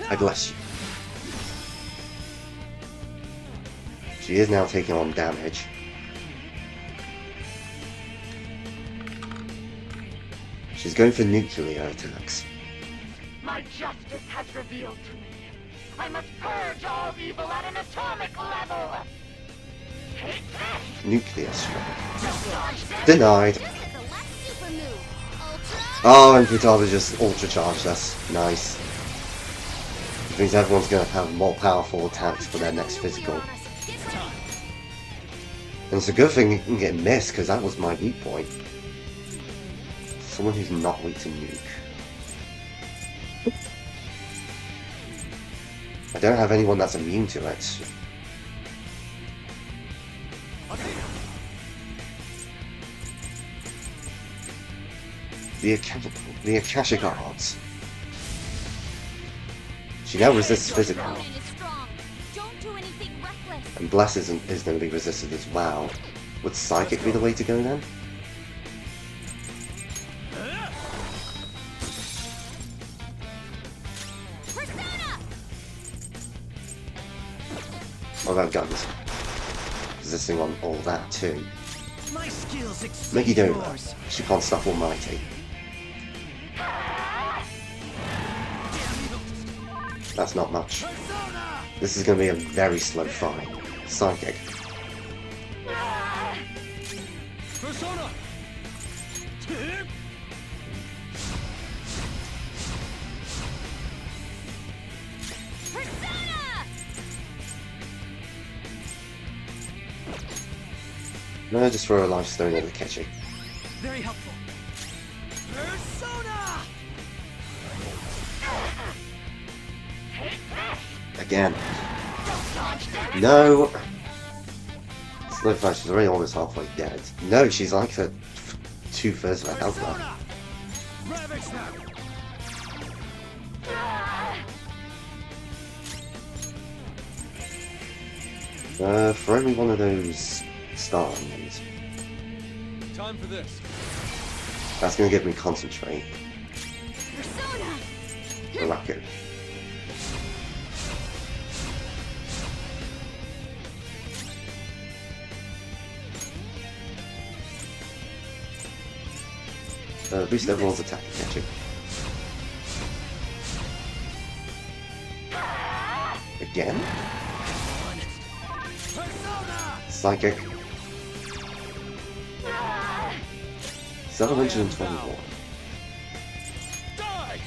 I bless you. She is now taking on damage. She's going for nuclear attacks. My justice has revealed to me. I must purge all evil at an atomic level! Take this! Nuclear strike. Denied. Just like the last super move. Ultra. Oh, and Futaba just ultra charged us. Nice. Which means everyone's going to have more powerful attacks for their next physical. And it's a good thing you can get missed, because that was my weak point. Someone who's not weak to nuke. I don't have anyone that's immune to it. The Akashic Arts. She now resists physical. Ronin is strong. Don't do anything reckless. And Bless is going to be resisted as well. Would Psychic be the way to go then? Persona! What about guns? Resisting on all that too. My skills Megiddo, exceed yours. she can't stop Almighty. That's not much. This is going to be a very slow fight. Psychic. Persona! Persona! No, just throw a life stone at Akechi. Very helpful. Persona! Again. No! Slow fight, she's already almost halfway dead. No, she's like the 2/3 of her health left. Ravage them! Throw me one of those star onions. Time for this. That's going to give me concentrate. Persona! Raku. Boost everyone's attack catching. Again? Psychic. 721. Die!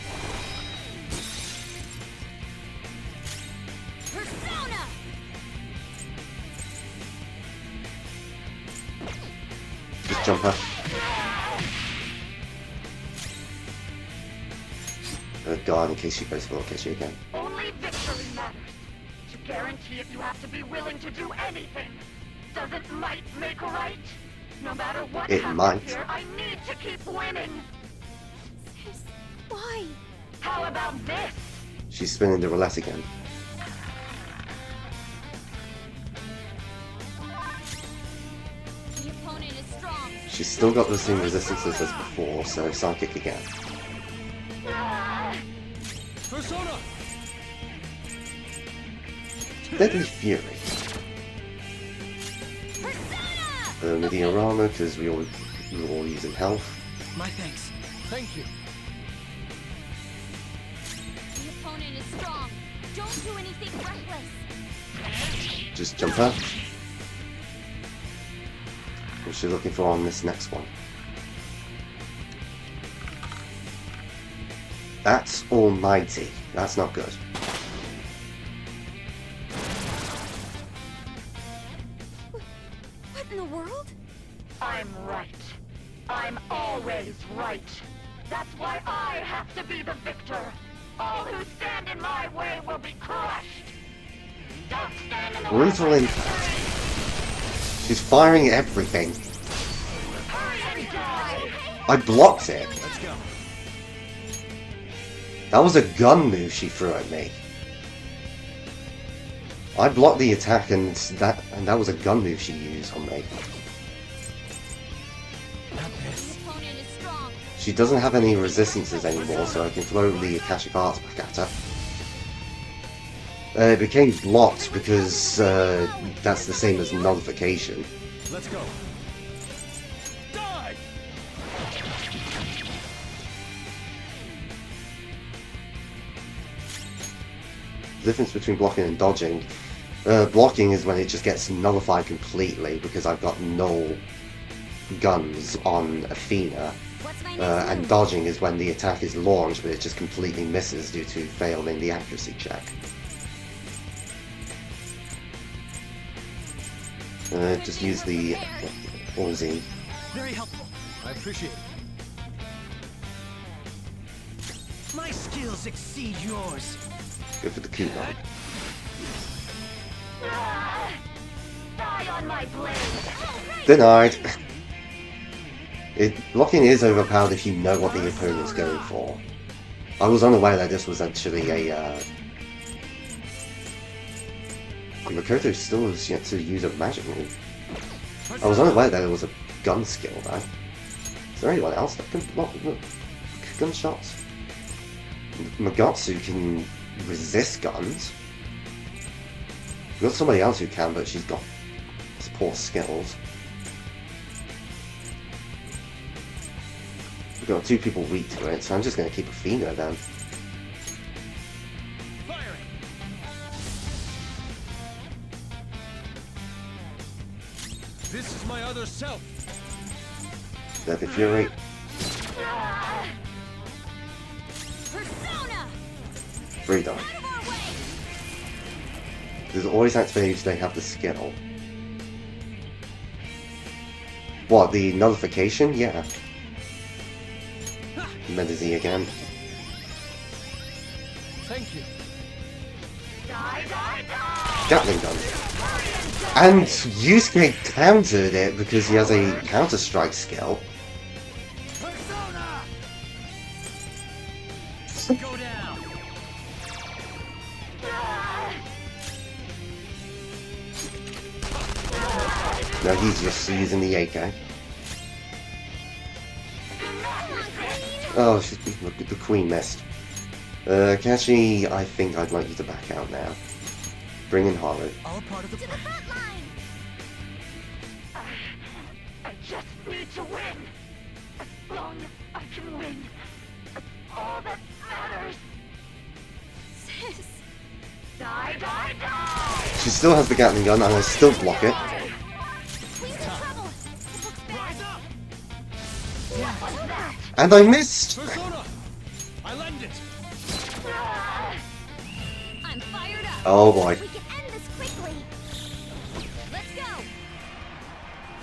Persona! Just jump up. God, in case she goes for Akechi again. Only victory matters. To guarantee it, you have to be willing to do anything. Doesn't might make right? No matter what It happens might. here, I need to keep winning. Sis. about this? She's spinning the roulette again. The opponent is strong. She's still got the same resistances as before, so psychic again. Persona! Deadly Fury. Meteorama, because we were all using health. My thanks. Thank you. The opponent is strong. Don't do anything reckless. Just jump up. What's she looking for on this next one? That's almighty. That's not good. What in the world? I'm right. I'm always right. That's why I have to be the victor. All who stand in my way will be crushed. Don't stand in the way. Brutal impact. She's firing everything. Hurry and die. I blocked it. Let's go. That was a gun move she threw at me. I blocked the attack and that was a gun move she used on me. The opponent is strong. She doesn't have any resistances anymore, so I can throw the Akashic Arts back at her. It became blocked because that's the same as nullification. Let's go. Die! The difference between blocking and dodging. Blocking is when it just gets nullified completely because I've got no guns on Athena. What's my next And move? dodging is when the attack is launched but it just completely misses due to failing the accuracy check. Just use the Uzi. Very helpful. I appreciate it. My skills exceed yours. Go for the cooldown. Die on my blade. Denied. Blocking is overpowered if you know what the opponent's going for. I was unaware that this was actually a Makoto still has yet to use a magic move. I was unaware that it was a gun skill though. Is there anyone else that can block gunshots? Magatsu can resist guns. We've got somebody else who can, but she's got poor skills. We've got two people weak to it, so I'm just going to keep Athena then. This is my other self. Deadly Fury. Persona! Freedom. There's always activated if they have the skill. What, the nullification? Yeah. Medici again. Thank you. Gatling gun. And Yusuke countered it because he has a counter-strike skill. Go down. No, he's just using the AK. Oh, the Queen missed. Kashi, I think I'd like you to back out now. Bring in Haru. All part of the plan. I just need to win. As long as I can win. That's all that matters. Sis. Die, die, die! She still has the Gatling gun, and I still block it. Queen's in trouble. Rise up. What was that? And I missed! Persona. I lend it. I'm fired up. Oh boy. We can end this quickly. Let's go.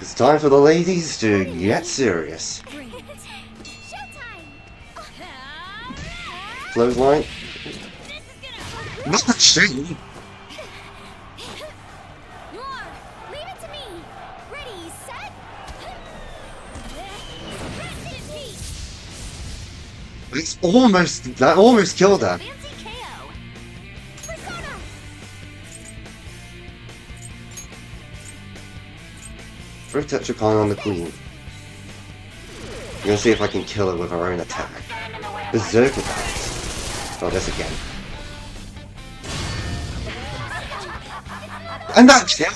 It's time for the ladies to get serious. Showtime. Clothesline. This is Not shame. Noir, leave it to me. Ready, set. Rest in peace. That almost killed her. Fancy KO. Persona! Throw Tetracon on the queen. I'm gonna see if I can kill her with her own attack. Berserker attacks. Oh, this again. And that killed.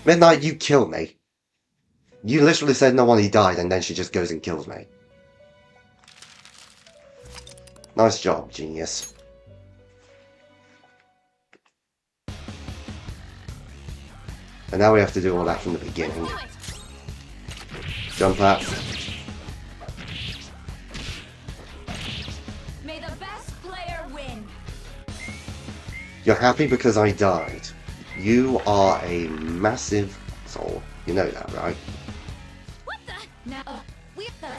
Midnight, you killed me. You literally said no one, he died, and then she just goes and kills me. Nice job, genius. And now we have to do all that from the beginning. Jump up. May the best player win. You're happy because I died. You are a massive soul. You know that, right? What the? No. We're the...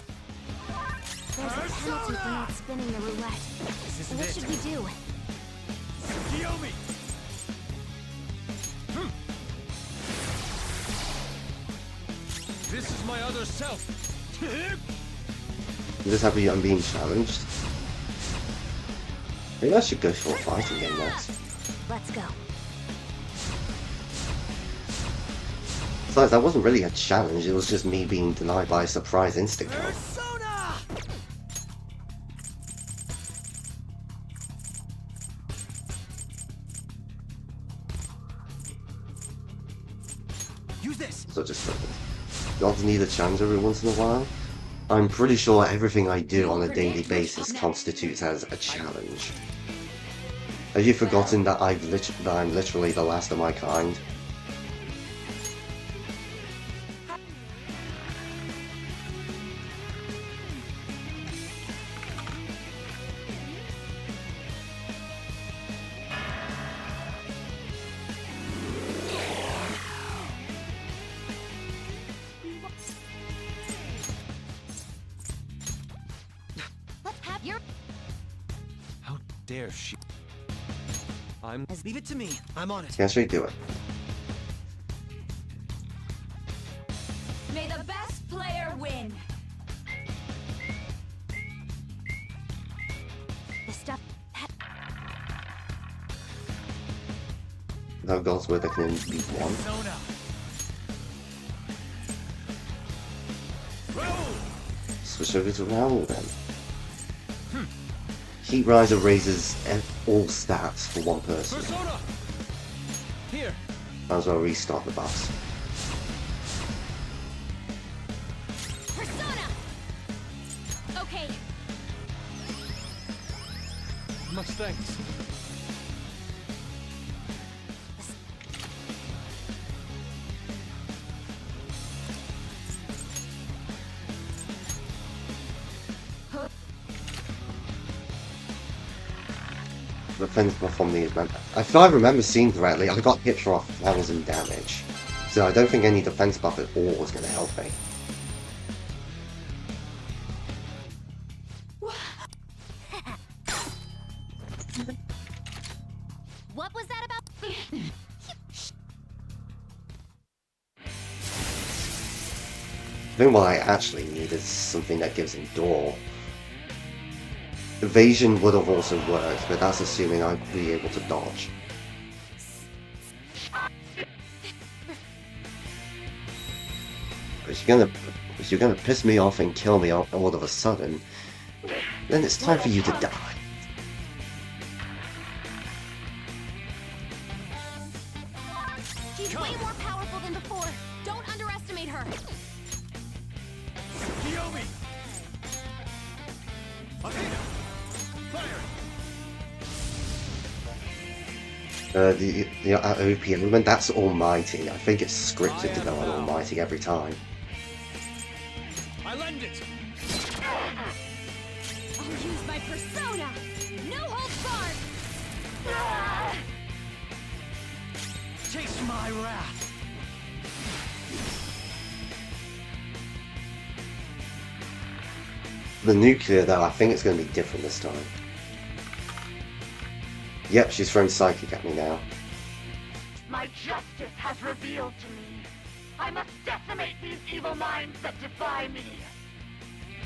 There's a penalty for not spinning the roulette. What should we do? Kiyomi! This is my other self. I'm just happy I'm being challenged. Maybe I should go for a fighting game next. Let's go. Besides, that wasn't really a challenge, it was just me being denied by a surprise instant kill. Persona! Use this. So just gods need a challenge every once in a while. I'm pretty sure everything I do on a daily basis constitutes as a challenge. Have you forgotten that I'm literally the last of my kind? How dare she? Leave it to me. I'm on it. Can't she do it? May the best player win. The stuff. No gods where there can only be one. Switch over to Raoul then. Heat Riser raises all stats for one person. Persona! Here. Might as well restart the buffs. Persona! Okay. Much thanks. The defense buff on me is meant. If I remember seeing correctly, I got hit for 1,000 damage. So I don't think any defense buff at all is going to help me. What was that about? I think what I actually need is something that gives Endure. Evasion would have also worked, but that's assuming I'd be able to dodge. If you're gonna piss me off and kill me all of a sudden, then it's time for you to die. She's way more powerful than before. Don't underestimate her. Kiyomi! Athena! Fire! The OP element, that's Almighty. I think it's scripted to go on Almighty every time. I lend it! I'll use my persona. No holds barred. Taste my wrath. The nuclear, though, I think it's going to be different this time. Yep, she's throwing Psychic at me now. My justice has revealed to me. I must decimate these evil minds that defy me.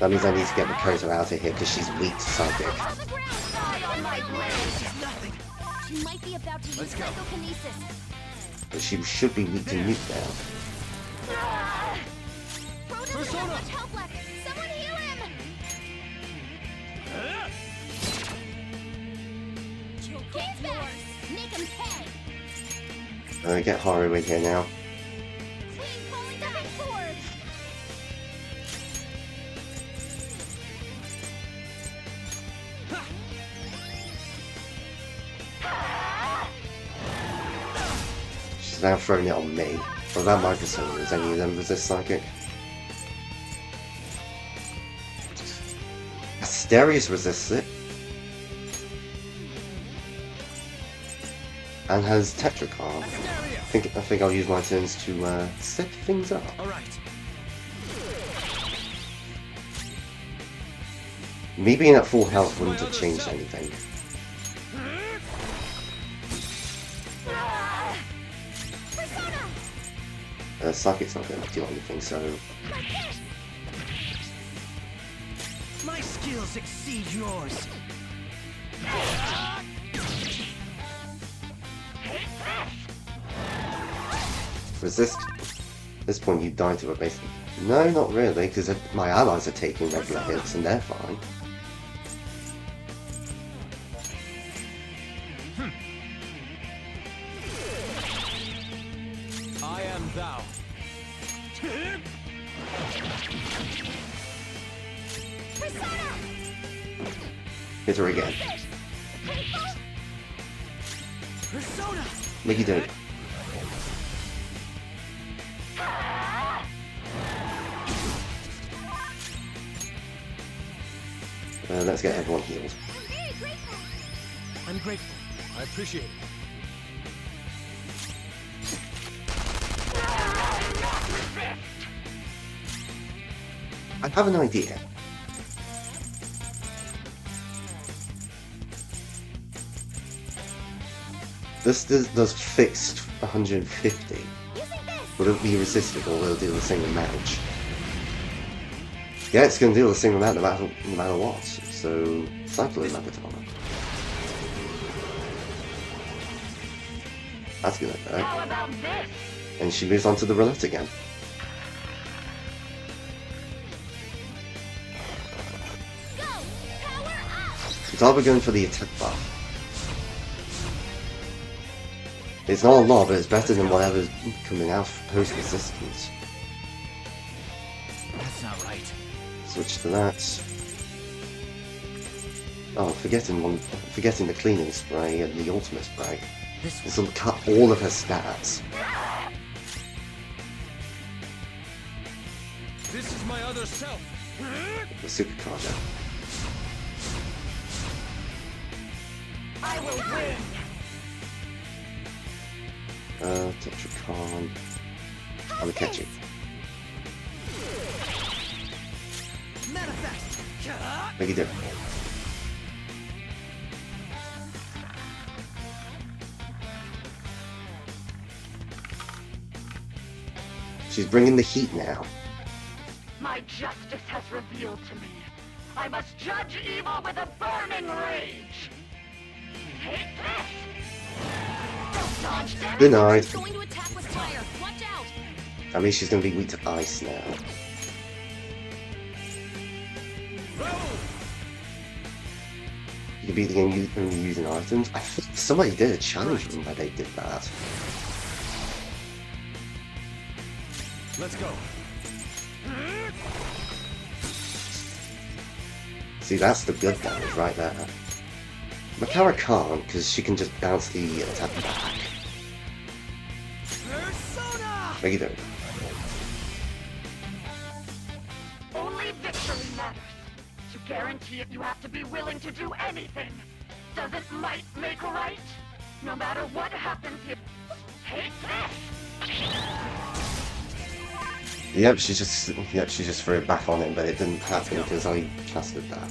That means I need to get Makoto out of here because she's weak to psychic. She might be about to use psychokinesis. But she should be weak to nuke now. Frodo doesn't have much health left. Someone heal him! King's back! Make him pay! Get Haru in here now. Queen calling Divine Sword! She's now throwing it on me. What about my persona? Does any of them resist psychic? Asterius resists it. And has Tetracar. I think I'll use my turns to set things up. Alright. Me being at full health wouldn't have changed anything. Psychic's not going to do anything, so... My skills exceed yours. Resist. At this point you die to a base. No, not really, because my allies are taking regular hits and they're fine. I am thou. Hit her again. Persona! Mickey do. Let's get everyone healed. I'm grateful. I appreciate it. I have an idea. This does fixed 150. Will it be resisted or will it do the same amount? Yeah, it's going to do the same amount no matter what. So, Cyclone Magatama. That's going to hurt. And she moves on to the roulette again. It's either going for the attack buff. It's not a lot, but it's better than whatever's coming out post-resistance. That's not right. Switch to that. Oh, forgetting the cleaning spray and the ultimate spray. This will cut all of her stats. This is my other self. The supercargo. I will win. Tetracon. I'm catch it. Manifest. Make it do. She's bringing the heat now. My justice has revealed to me. I must judge evil with a burning rage. Take this! Don't dodge that. Good night. Going to attack with fire. Watch out! I mean, she's going to be weak to ice now. You can beat the game only using items. I think somebody did a challenge room where they did that. Let's go. See, that's the good damage right there. Makara can't, because she can just bounce the attack back. Make it do. Only victory matters. To guarantee it, you have to be willing to do anything. Doesn't might make right? No matter what happens, you take this! Yep, she just threw it back on him, but it didn't happen because I casted that.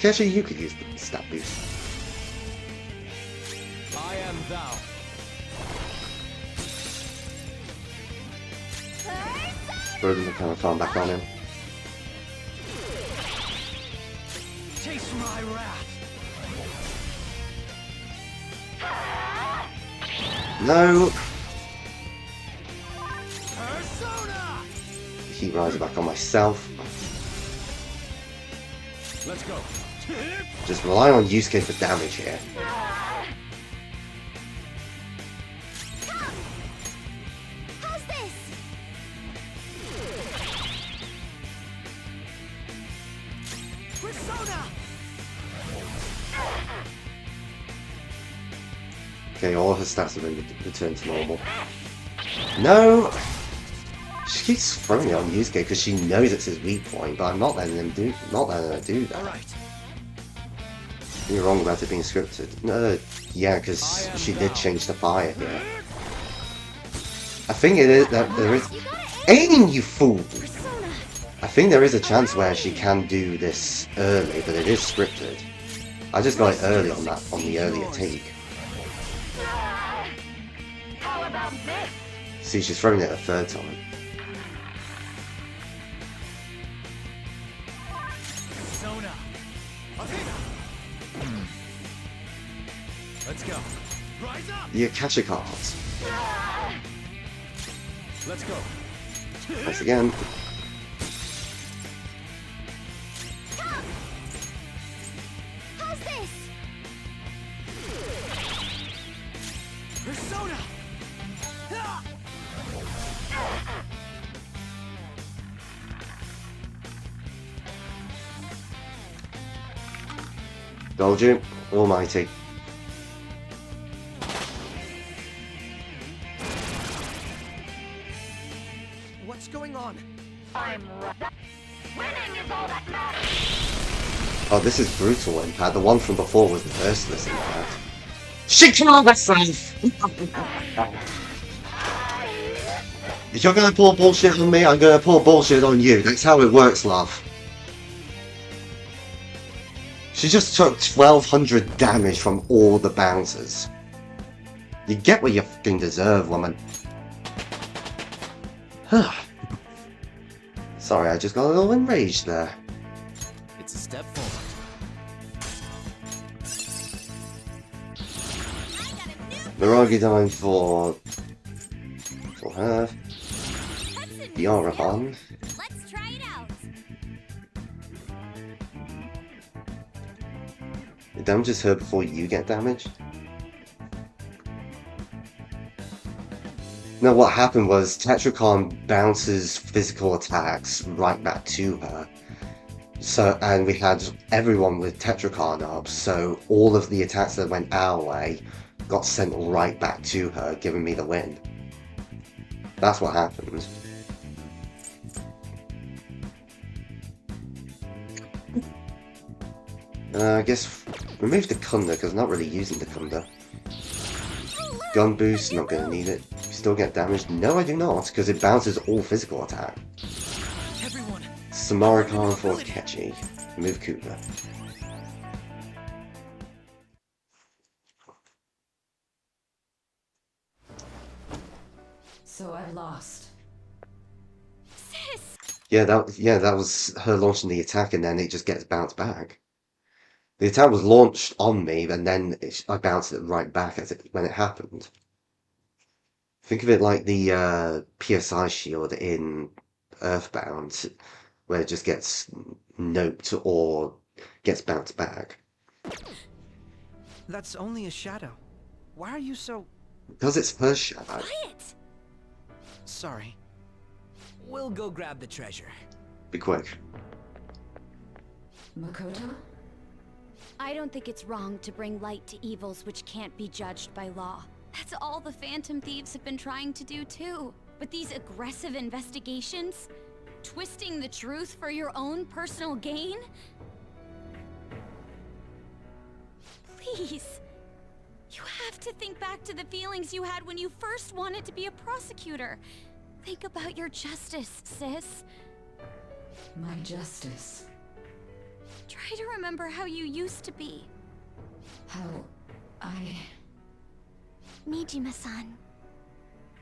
Actually, you could use the stat boost. I am thou. Persona! throw the Mechanicon back on him. Taste my wrath. No! Persona! Heat Riser back on myself. Let's go. Just rely on Yusuke for damage here. How's this? Persona! Okay, all her stats have been returned to normal. No! She keeps throwing it on Yusuke because she knows it's his weak point, but I'm not letting her do that. Alright. You're wrong about it being scripted. No, yeah, because she did change the fire here. I think it is that there is aim, you fool! I think there is a chance where she can do this early, but it is scripted. I just got it early on the earlier take. How about this? See, she's throwing it a third time. Persona! Let's go. Rise up! The Akasha cards. Let's go. Once again. How's this? Persona! Told you. Almighty. What's going on? I'm right. Winning is all that matters. Oh, this is brutal impact. The one from before was the merciless impact. She killed herself! If you're gonna pull bullshit on me, I'm gonna pull bullshit on you. That's how it works, love. She just took 1200 damage from all the bouncers. You get what you fucking deserve, woman. Sorry, I just got a little enraged there. It's a step forward. Miragi dying for her. Yarahan. Let's try it out. It damages her before you get damaged. No, what happened was Tetracon bounces physical attacks right back to her. So, and we had everyone with Tetracon up, so all of the attacks that went our way got sent right back to her, giving me the win. That's what happened. I guess remove the Kunda, because I'm not really using the Kunda. Gun boost, not going to need it. Still get damaged? No, I do not, because it bounces all physical attack. Samarikan for Kechi. Remove Kuba. So I lost. Yeah, that was her launching the attack, and then it just gets bounced back. The attack was launched on me, and then I bounced it right back when it happened. Think of it like the PSI shield in Earthbound, where it just gets noped or gets bounced back. That's only a shadow. Why are you so... Because it's her shadow. Quiet! Sorry. We'll go grab the treasure. Be quick. Makoto? I don't think it's wrong to bring light to evils which can't be judged by law. That's all the Phantom Thieves have been trying to do too. But these aggressive investigations? Twisting the truth for your own personal gain? Please. You have to think back to the feelings you had when you first wanted to be a prosecutor. Think about your justice, sis. My justice. Try to remember how you used to be. How I... Nijima-san.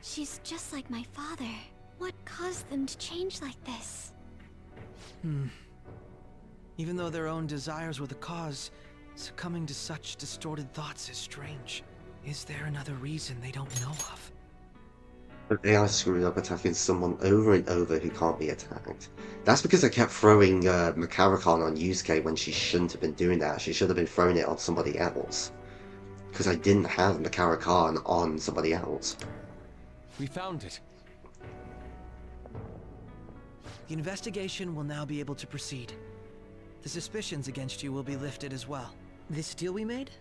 She's just like my father. What caused them to change like this? Even though their own desires were the cause, succumbing to such distorted thoughts is strange. Is there another reason they don't know of? But they are screwed up attacking someone over and over who can't be attacked. That's because I kept throwing Macaracon on Yusuke when she shouldn't have been doing that. She should have been throwing it on somebody else. Because I didn't have Macaracon on somebody else. We found it. The investigation will now be able to proceed. The suspicions against you will be lifted as well. This deal we made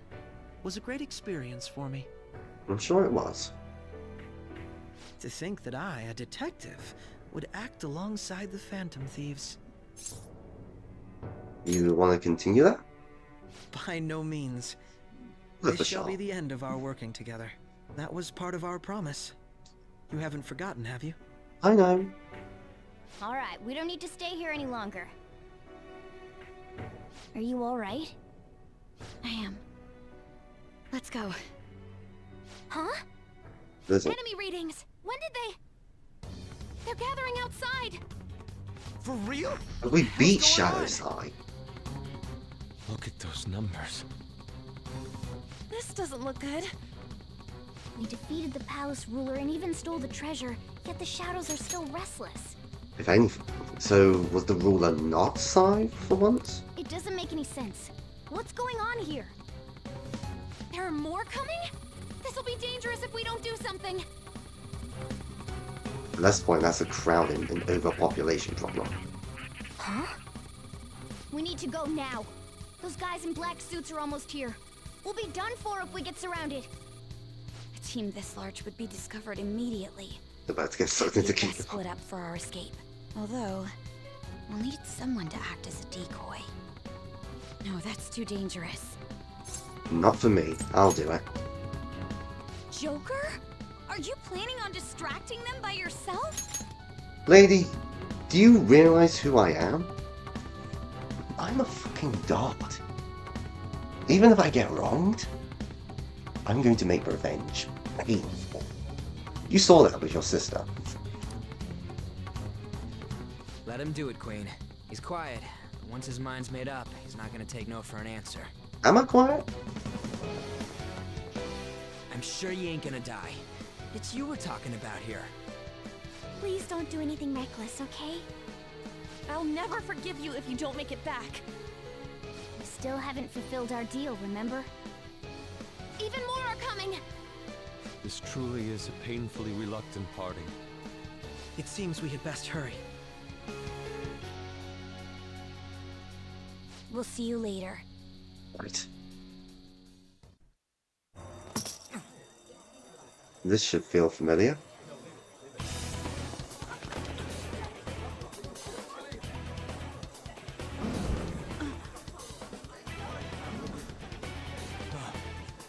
was a great experience for me. I'm sure it was. To think that I, a detective, would act alongside the Phantom Thieves. You want to continue that? By no means. With This a shall be shot. the end of our working together. That was part of our promise. You haven't forgotten, have you? I know. Alright, we don't need to stay here any longer. Are you alright? I am. Let's go. Huh? Listen, Enemy readings! When did they... They're gathering outside! For real? we beat Shadowside. Look at those numbers. This doesn't look good. We defeated the palace ruler and even stole the treasure, yet the shadows are still restless. If anything, so was the ruler not Scythe for once? It doesn't make any sense. What's going on here? There are more coming? This'll be dangerous if we don't do something. At this point, that's a crowding and overpopulation problem. Huh? We need to go now. Those guys in black suits are almost here. We'll be done for if we get surrounded. A team this large would be discovered immediately. They're about to get sucked into We'd best Kingdom. split up for our escape. Although, we'll need someone to act as a decoy. No, that's too dangerous. Not for me. I'll do it. Joker? Are you planning on distracting them by yourself? Lady, do you realize who I am? I'm a fucking god. Even if I get wronged, I'm going to make revenge painful. You saw that with your sister. Let him do it, Queen. He's quiet. Once his mind's made up, he's not gonna take no for an answer. Am I quiet? I'm sure you ain't gonna die. It's you we're talking about here. Please don't do anything reckless, okay? I'll never forgive you if you don't make it back. We still haven't fulfilled our deal, remember? Even more are coming! This truly is a painfully reluctant parting. It seems we had best hurry. We'll see you later. Right. This should feel familiar.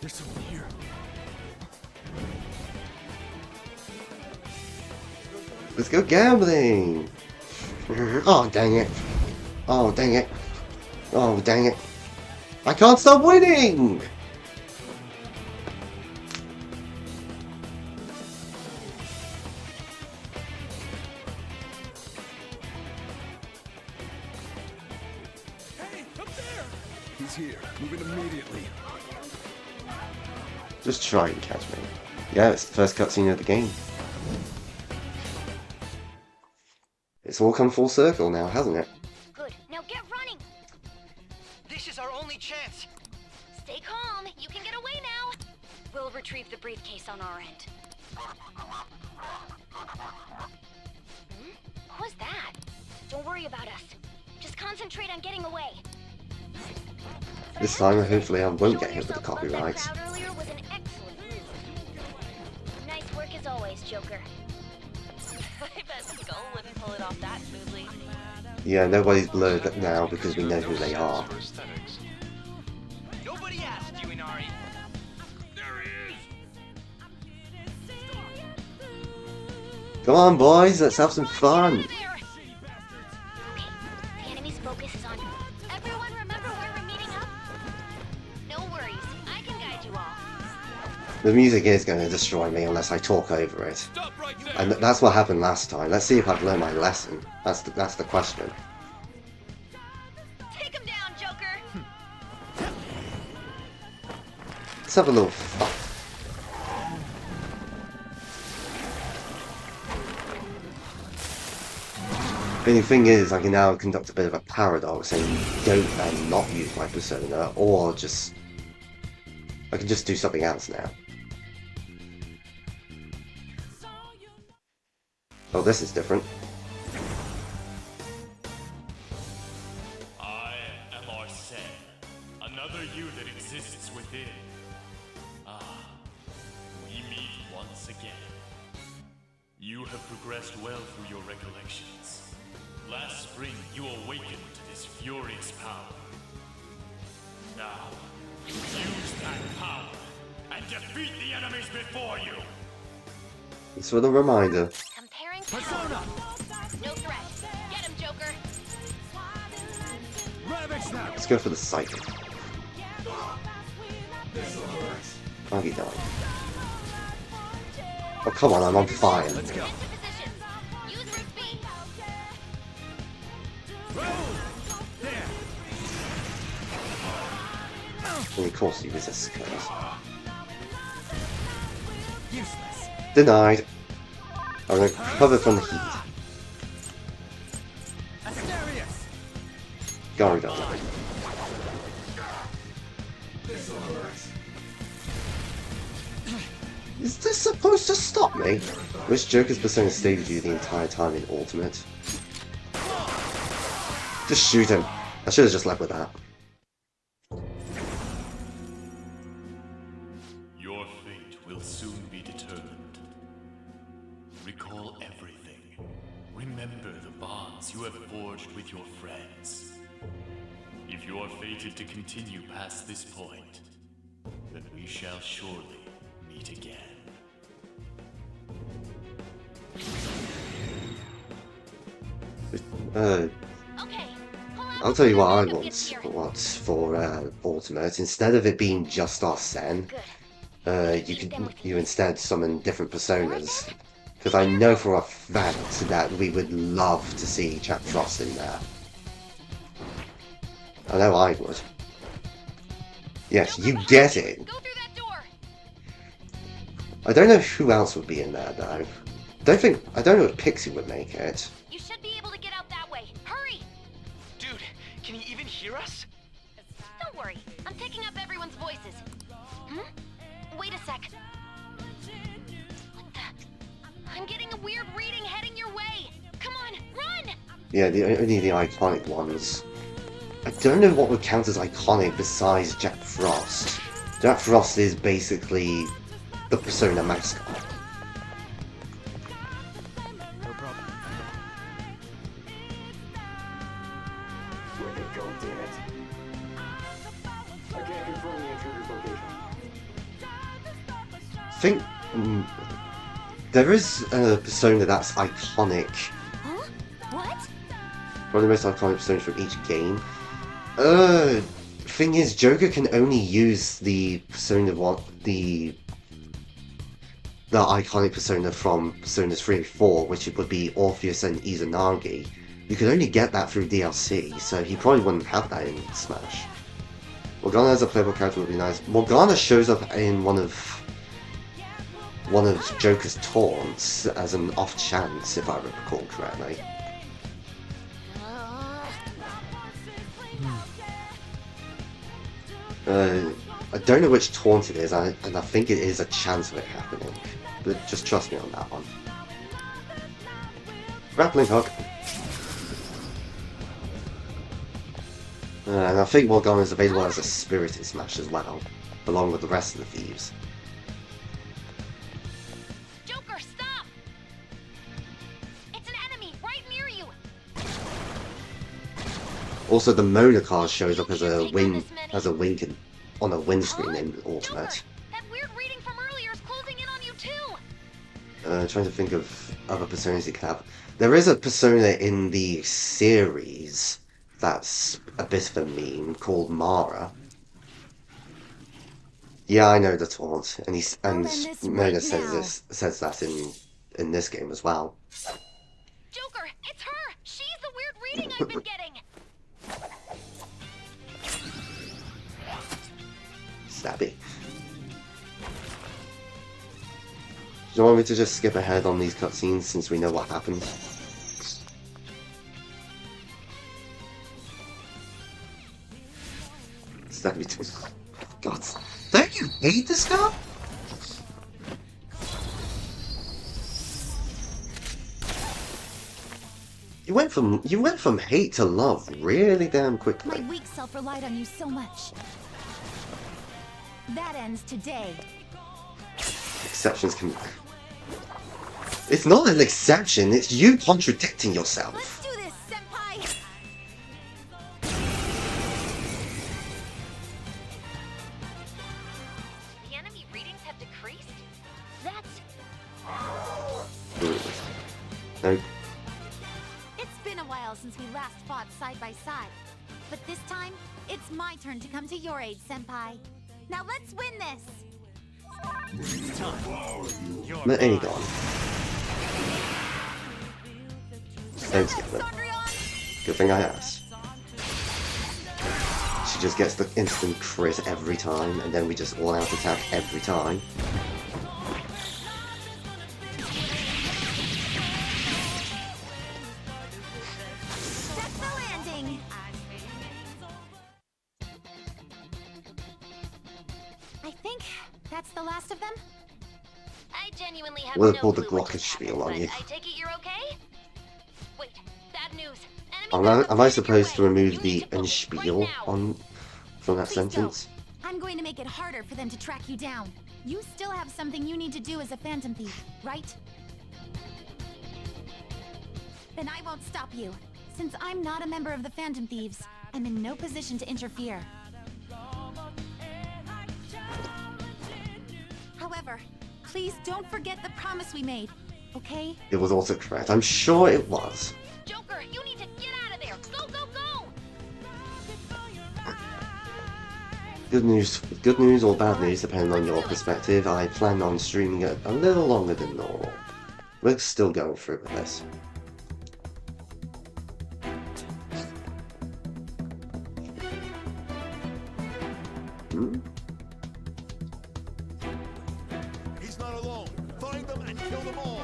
There's someone here. Let's go gambling! Oh, dang it. Oh, dang it. Oh, dang it. I can't stop winning! Hey, up there! He's here. Moving immediately. Just try and catch me. Yeah, it's the first cutscene of the game. It's all come full circle now, hasn't it? Good. Now get running! This is our only chance. Stay calm. You can get away now. We'll retrieve the briefcase on our end. What was that? Don't worry about us. Just concentrate on getting away. This time, hopefully, I won't get Showing hit with the yourself above that copyrights. crowd earlier was an excellent move. Nice work as always, Joker. I bet Skull wouldn't pull it off that smoothly. Yeah, nobody's blurred now because we know who they are. Nobody asked you, Inari. There he is! Come on, boys, let's have some fun. Okay, the enemy's focus is on you. Everyone remember where we're meeting up? No worries, I can guide you all. The music is going to destroy me unless I talk over it. And that's what happened last time. Let's see if I've learned my lesson. That's the question. Take him down, Joker! Let's have a little fun. The only thing is, I can now conduct a bit of a paradox and don't not use my persona, or just... I can just do something else now. Oh, this is different. I am Arsene, another you that exists within. Ah, we meet once again. You have progressed well through your recollections. Last spring, you awakened to this furious power. Now, use that power and defeat the enemies before you! It's for the reminder. Comparing Persona! No threat. Get him, Joker! Let's go for the psychic. Oh, he died. Oh, come on, I'm on fire. Let's go. Use Root B. And of course he resists curse. Useless. Denied. I'm going to recover from the heat. Asterius. Gyarados. Is this supposed to stop me? Which Joker's persona stayed with you the entire time in Ultimate? Just shoot him. I should have just left with that. Your fate will soon be determined. Recall everything. Remember the bonds you have forged with your friends. If you are fated to continue past this point, then we shall surely meet again. I'll tell you what I want for Ultimate. Instead of it being just Arsene, you instead summon different personas. Because I know for a fact that we would love to see Jack Frost in there. I know I would. Yes, you get it. I don't know who else would be in there though. I don't know if Pixie would make it. You should be able to get out that way. Hurry! Dude, can you even hear us? Don't worry. I'm picking up everyone's voices. Hmm? Wait a sec. What the? I'm getting a weird reading heading your way. Come on, run! Yeah, only the iconic ones. I don't know what would count as iconic besides Jack Frost. Jack Frost is basically the Persona mascot. No problem. Where'd it go, damn it? I can't confirm the intruder's location. I think there is a Persona that's iconic. Huh? What? One of the most iconic personas from each game. Thing is, Joker can only use the Persona the iconic Persona from Personas 3 and 4, which would be Orpheus and Izanagi. You could only get that through DLC, so he probably wouldn't have that in Smash. Morgana as a playable character would be nice. Morgana shows up in one of Joker's taunts as an off chance, if I recall correctly. I don't know which taunt it is, and I think it is a chance of it happening. But just trust me on that one. Grappling hook. And I think Morgana is available as a Spirited Smash as well, along with the rest of the thieves. Joker, stop! It's an enemy right near you. Also, the Mona card shows up as a wing on a windscreen in Ultimate. That weird reading from earlier is closing in on you too. Trying to think of other personas you can have. There is a persona in the series that's a bit of a meme called Mara. Yeah, I know the taunt, and end this Mona right says that in this game as well. Joker, it's her! She's the weird reading I've been getting! Stabby. Do you want me to just skip ahead on these cutscenes since we know what happens? Stabby too. God, don't you hate this guy? You went from hate to love really damn quickly. My weak self relied on you so much. That ends today. Exceptions can... It's not an exception, it's you contradicting yourself. Let's do this, Senpai! The enemy readings have decreased? That's... No. It's been a while since we last fought side by side. But this time, it's my turn to come to your aid, Senpai. Now let's win this! Aegon. Stay together. Good thing I asked. She just gets the instant crit every time, and then we just all-out attack every time. That's the landing! I think that's the last of them. I genuinely have We'll no pull the clue what just glockenspiel happened, on but you. I take it you're okay? Wait, bad news. Am I supposed to remove the Endspiel from that sentence? I'm going to make it harder for them to track you down. You still have something you need to do as a Phantom Thief, right? Then I won't stop you. Since I'm not a member of the Phantom Thieves, I'm in no position to interfere. However, please don't forget the promise we made, okay? It was also correct. I'm sure it was. Joker, you need to get out of there! Go, go, go! Good news or bad news, depending on your perspective. I plan on streaming it a little longer than normal. We're still going through with this. He's not alone. Find them and kill them all.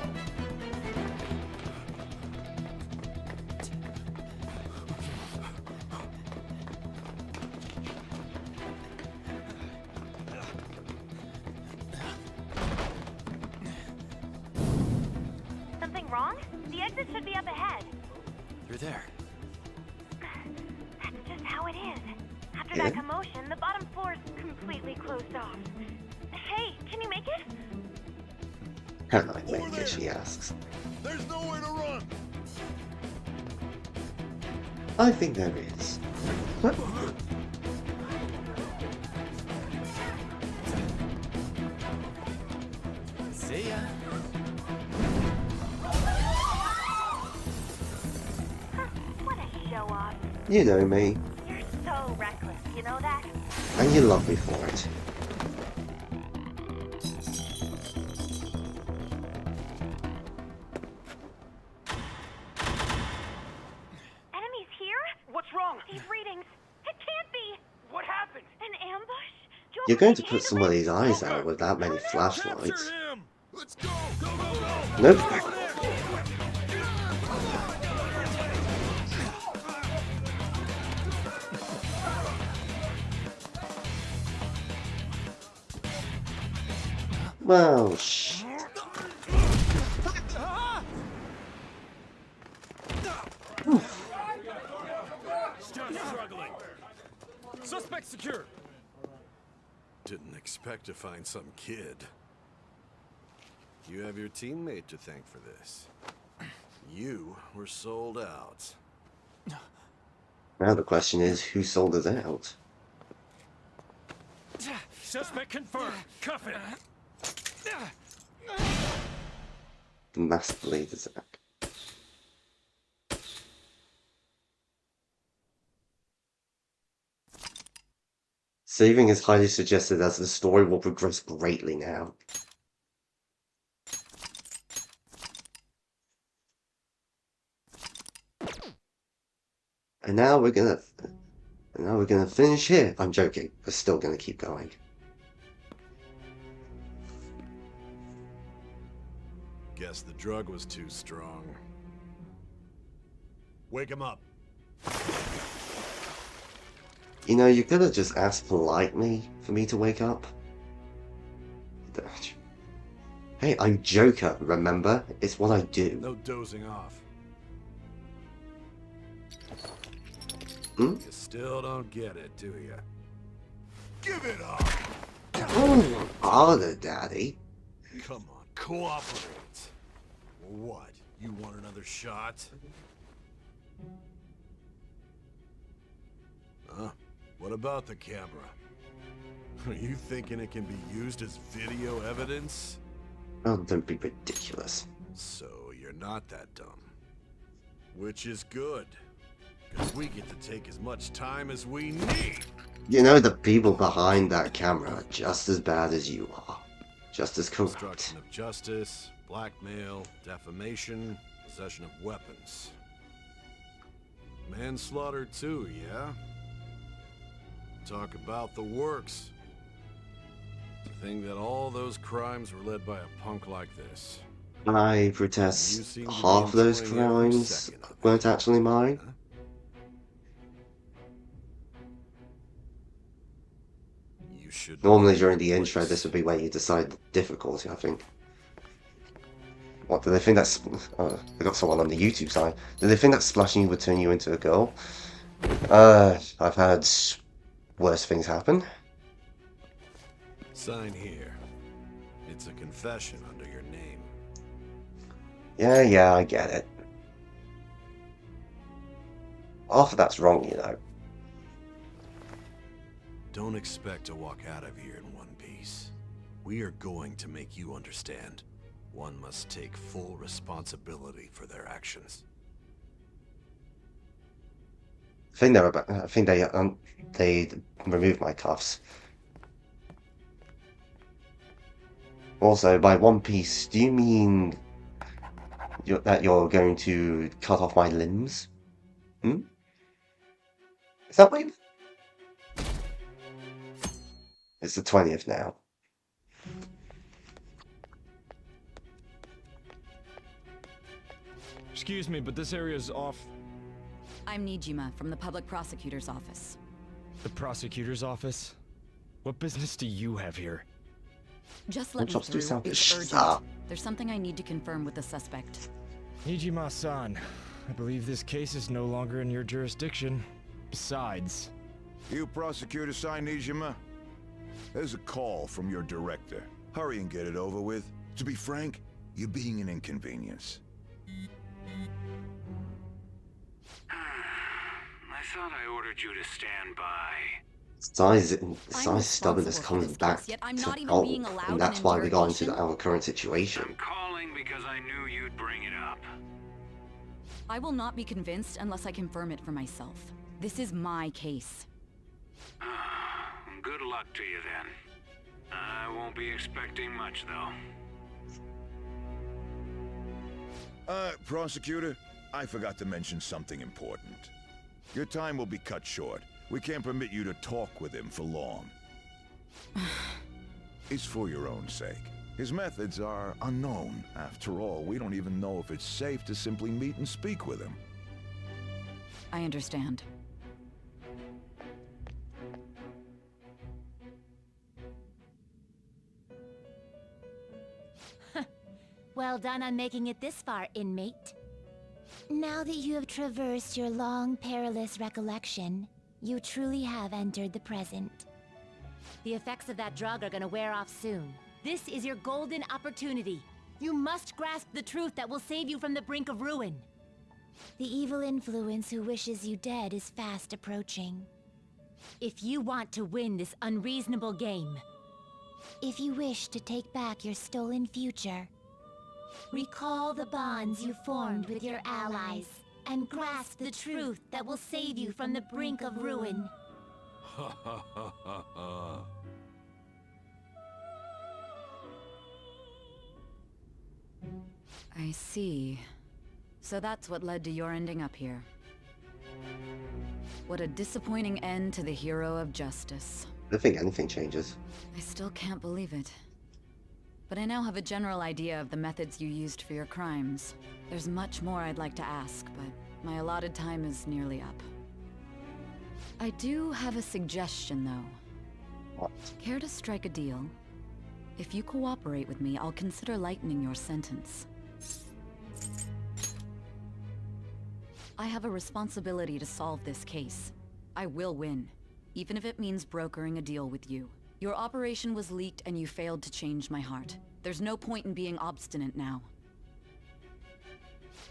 Something wrong? The exit should be up ahead. You're there. That's just how it is. After Yeah? that commotion, the bottom floor is completely closed off. Hey, can you make it? Can I make it, she asks. There's nowhere to run. I think there is. What? See ya. What a show off. You know me, You're so reckless, you know that? and you love me for it. Enemies here? What's wrong? These readings. It can't be. What happened? An ambush? You're going to put somebody's eyes out with that many flashlights. Let's go. Go, go, go. Nope. Well, shit. Still struggling. Suspect secure. Didn't expect to find some kid. You have your teammate to thank for this. You were sold out. Now the question is, who sold us out? Suspect confirmed. Cuff it. The Master Blade attack. Saving is highly suggested as the story will progress greatly now. And now we're gonna finish here. I'm joking. We're still gonna keep going. Guess the drug was too strong. Wake him up. You know, you could have just asked politely for me to wake up. Hey, I'm Joker, remember? It's what I do. No dozing off. Hmm? You still don't get it, do you? Give it up! Oh, harder, Daddy. Come on, cooperate. What? You want another shot? Huh? What about the camera? Are you thinking it can be used as video evidence? Oh, don't be ridiculous. So you're not that dumb. Which is good. Because we get to take as much time as we need. You know, the people behind that camera are just as bad as you are. Just as corrupt. Obstruction of justice, blackmail, defamation, possession of weapons. Manslaughter too, yeah? Talk about the works. To think that all those crimes were led by a punk like this. I protest half of those crimes weren't actually mine. Huh? You should Normally during the intro, this would be where you decide the difficulty, I think. What, do they think that's... Oh, I got someone on the YouTube side. Do they think that splashing would turn you into a girl? I've had worse things happen. Sign here. It's a confession under your name. Yeah, I get it. Half of that's wrong, you know. Don't expect to walk out of here in one piece. We are going to make you understand. One must take full responsibility for their actions. I think they removed my cuffs. Also, by one piece, do you mean that you're going to cut off my limbs? Hmm? Is that what you... It's the 20th now. Excuse me, but this area's off. I'm Nijima from the public prosecutor's office. The prosecutor's office? What business do you have here? Just let me Just do through. something. It's Shut urgent. up. There's something I need to confirm with the suspect. Nijima-san, I believe this case is no longer in your jurisdiction. Besides... You prosecutor, sign Nijima? There's a call from your director. Hurry and get it over with. To be frank, you're being an inconvenience. I thought I ordered you to stand by. Size stubbornness comes back yet I'm to not even gold, being allowed and that's an why we got into interrogation? our current situation. I'm calling because I knew you'd bring it up. I will not be convinced unless I confirm it for myself. This is my case. Good luck to you then. I won't be expecting much, though. Prosecutor, I forgot to mention something important. Your time will be cut short. We can't permit you to talk with him for long. It's for your own sake. His methods are unknown. After all, we don't even know if it's safe to simply meet and speak with him. I understand. Well done on making it this far, inmate. Now that you have traversed your long, perilous recollection, you truly have entered the present. The effects of that drug are gonna wear off soon. This is your golden opportunity. You must grasp the truth that will save you from the brink of ruin. The evil influence who wishes you dead is fast approaching. If you want to win this unreasonable game, if you wish to take back your stolen future, recall the bonds you formed with your allies, and grasp the truth that will save you from the brink of ruin. I see. So that's what led to your ending up here. What a disappointing end to the hero of justice. I don't think anything changes. I still can't believe it. But I now have a general idea of the methods you used for your crimes. There's much more I'd like to ask, but my allotted time is nearly up. I do have a suggestion, though. What? Care to strike a deal? If you cooperate with me, I'll consider lightening your sentence. I have a responsibility to solve this case. I will win, even if it means brokering a deal with you. Your operation was leaked and you failed to change my heart. There's no point in being obstinate now.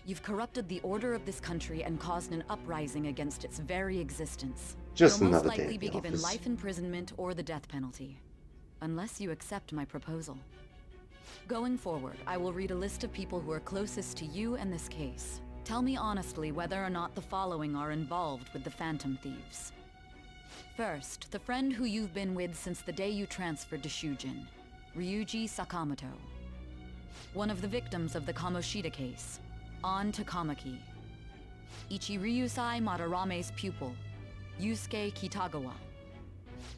You've corrupted the order of this country and caused an uprising against its very existence. Just You'll most another day likely at be the given office. life imprisonment or the death penalty. Unless you accept my proposal. Going forward, I will read a list of people who are closest to you and this case. Tell me honestly whether or not the following are involved with the Phantom Thieves. First, the friend who you've been with since the day you transferred to Shujin, Ryuji Sakamoto. One of the victims of the Kamoshida case, An Takamaki. Ichiryusai Madarame's pupil, Yusuke Kitagawa.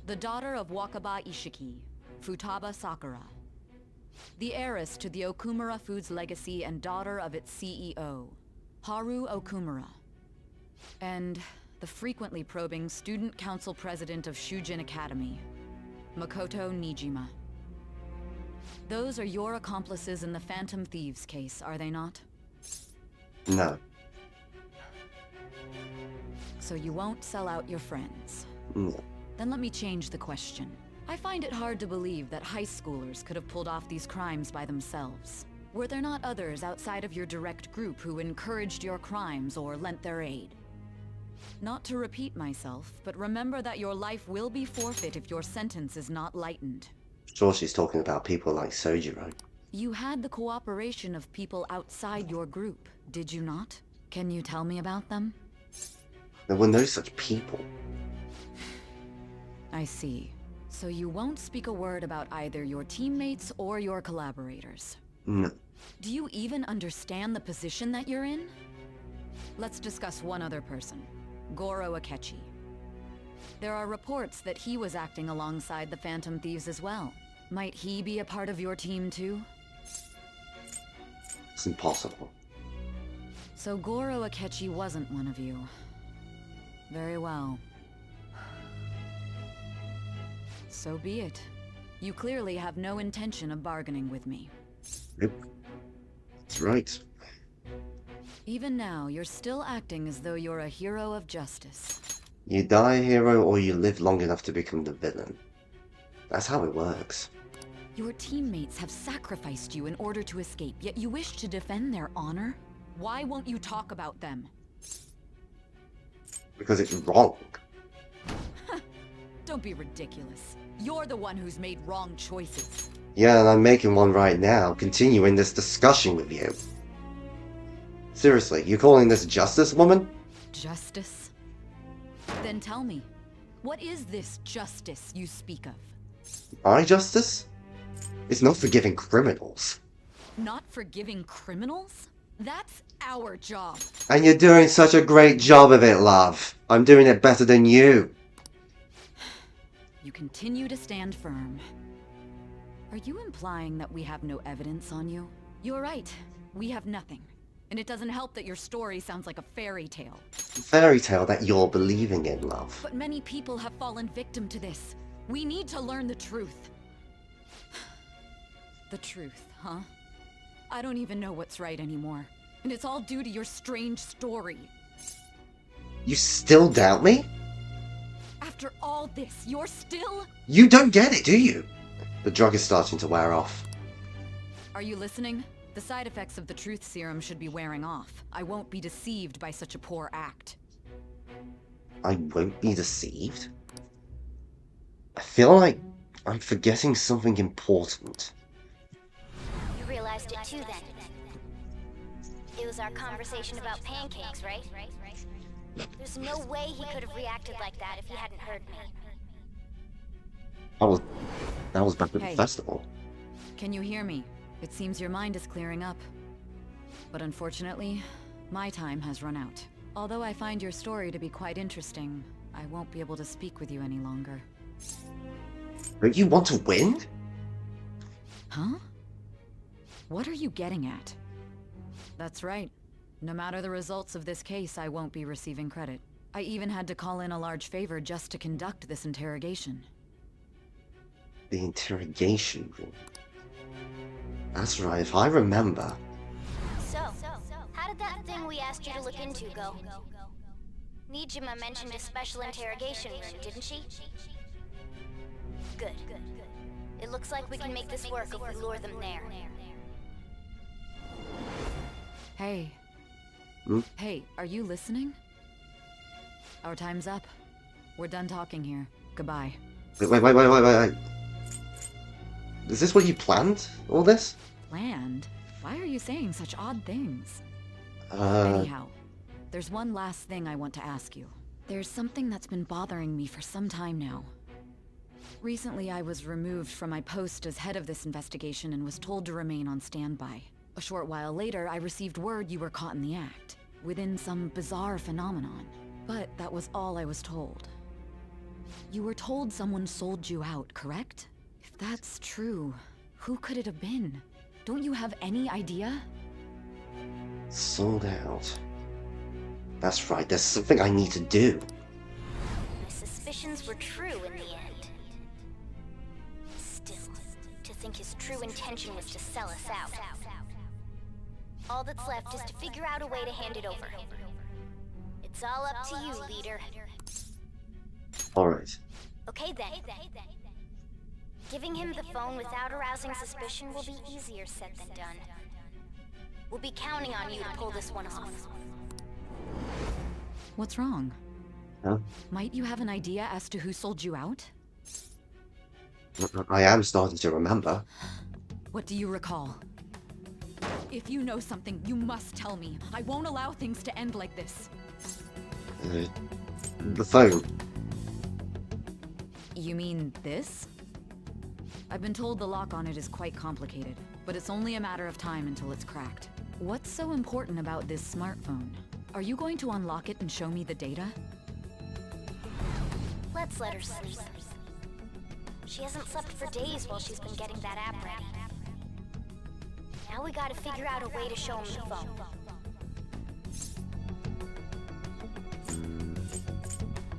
The daughter of Wakaba Ishiki, Futaba Sakura. The heiress to the Okumura Foods legacy and daughter of its CEO, Haru Okumura. And the frequently probing student council president of Shujin Academy, Makoto Nijima. Those are your accomplices in the Phantom Thieves case, are they not? No. So you won't sell out your friends? No. Then let me change the question. I find it hard to believe that high schoolers could have pulled off these crimes by themselves. Were there not others outside of your direct group who encouraged your crimes or lent their aid? Not to repeat myself, but remember that your life will be forfeit if your sentence is not lightened. Sure, she's talking about people like Sojiro. You had the cooperation of people outside your group, did you not? Can you tell me about them? There were no such people. I see. So you won't speak a word about either your teammates or your collaborators? No. Do you even understand the position that you're in? Let's discuss one other person, Goro Akechi. There are reports that he was acting alongside the Phantom Thieves as well. Might he be a part of your team too? It's impossible. So Goro Akechi wasn't one of you. Very well. So be it. You clearly have no intention of bargaining with me. Yep. That's right. Even now, you're still acting as though you're a hero of justice. You die a hero or you live long enough to become the villain. That's how it works. Your teammates have sacrificed you in order to escape, yet you wish to defend their honor? Why won't you talk about them? Because it's wrong. Don't be ridiculous. You're the one who's made wrong choices. Yeah, and I'm making one right now, continuing this discussion with you. Seriously, you calling this justice, woman? Justice? Then tell me, what is this justice you speak of? My justice? It's not forgiving criminals. Not forgiving criminals? That's our job. And you're doing such a great job of it, love. I'm doing it better than you. You continue to stand firm. Are you implying that we have no evidence on you? You're right. We have nothing. And it doesn't help that your story sounds like a fairy tale. Fairy tale that you're believing in, love. But many people have fallen victim to this. We need to learn the truth. The truth, huh? I don't even know what's right anymore. And it's all due to your strange story. You still doubt me? After all this, you're still... You don't get it, do you? The drug is starting to wear off. Are you listening? The side effects of the truth serum should be wearing off. I won't be deceived by such a poor act. I won't be deceived? I feel like I'm forgetting something important. You realized it too then. It was our conversation about pancakes, right? There's no way he could have reacted like that if he hadn't heard me. That was back at the Hey. festival. Can you hear me? It seems your mind is clearing up. But unfortunately, my time has run out. Although I find your story to be quite interesting, I won't be able to speak with you any longer. Don't you want to win? Huh? What are you getting at? That's right. No matter the results of this case, I won't be receiving credit. I even had to call in a large favor just to conduct this interrogation. The interrogation room. That's right, if I remember. So, how did that thing we asked you to look into go? Nijima mentioned a special interrogation room, didn't she? Good. It looks like we can make this work if we lure them there. Hey. Hmm? Hey, are you listening? Our time's up. We're done talking here. Goodbye. Wait. Is this what you planned? All this? Planned? Why are you saying such odd things? Uh... Anyhow, there's one last thing I want to ask you. There's something that's been bothering me for some time now. Recently, I was removed from my post as head of this investigation and was told to remain on standby. A short while later, I received word you were caught in the act, within some bizarre phenomenon. But that was all I was told. You were told someone sold you out, correct? If that's true, who could it have been? Don't you have any idea? Sold out. That's right, there's something I need to do. My suspicions were true in the end. Still, to think his true intention was to sell us out. All that's left is to figure out a way to hand it over. It's all up to you, leader. Alright. Okay then. Giving him the phone without arousing suspicion will be easier said than done. We'll be counting on you to pull this one off. What's wrong? Huh? Might you have an idea as to who sold you out? I am starting to remember. What do you recall? If you know something, you must tell me. I won't allow things to end like this. The phone. You mean this? I've been told the lock on it is quite complicated, but it's only a matter of time until it's cracked. What's so important about this smartphone? Are you going to unlock it and show me the data? Let's let her sleep. She hasn't slept for days while she's been getting that app ready. Now we gotta figure out a way to show him the phone.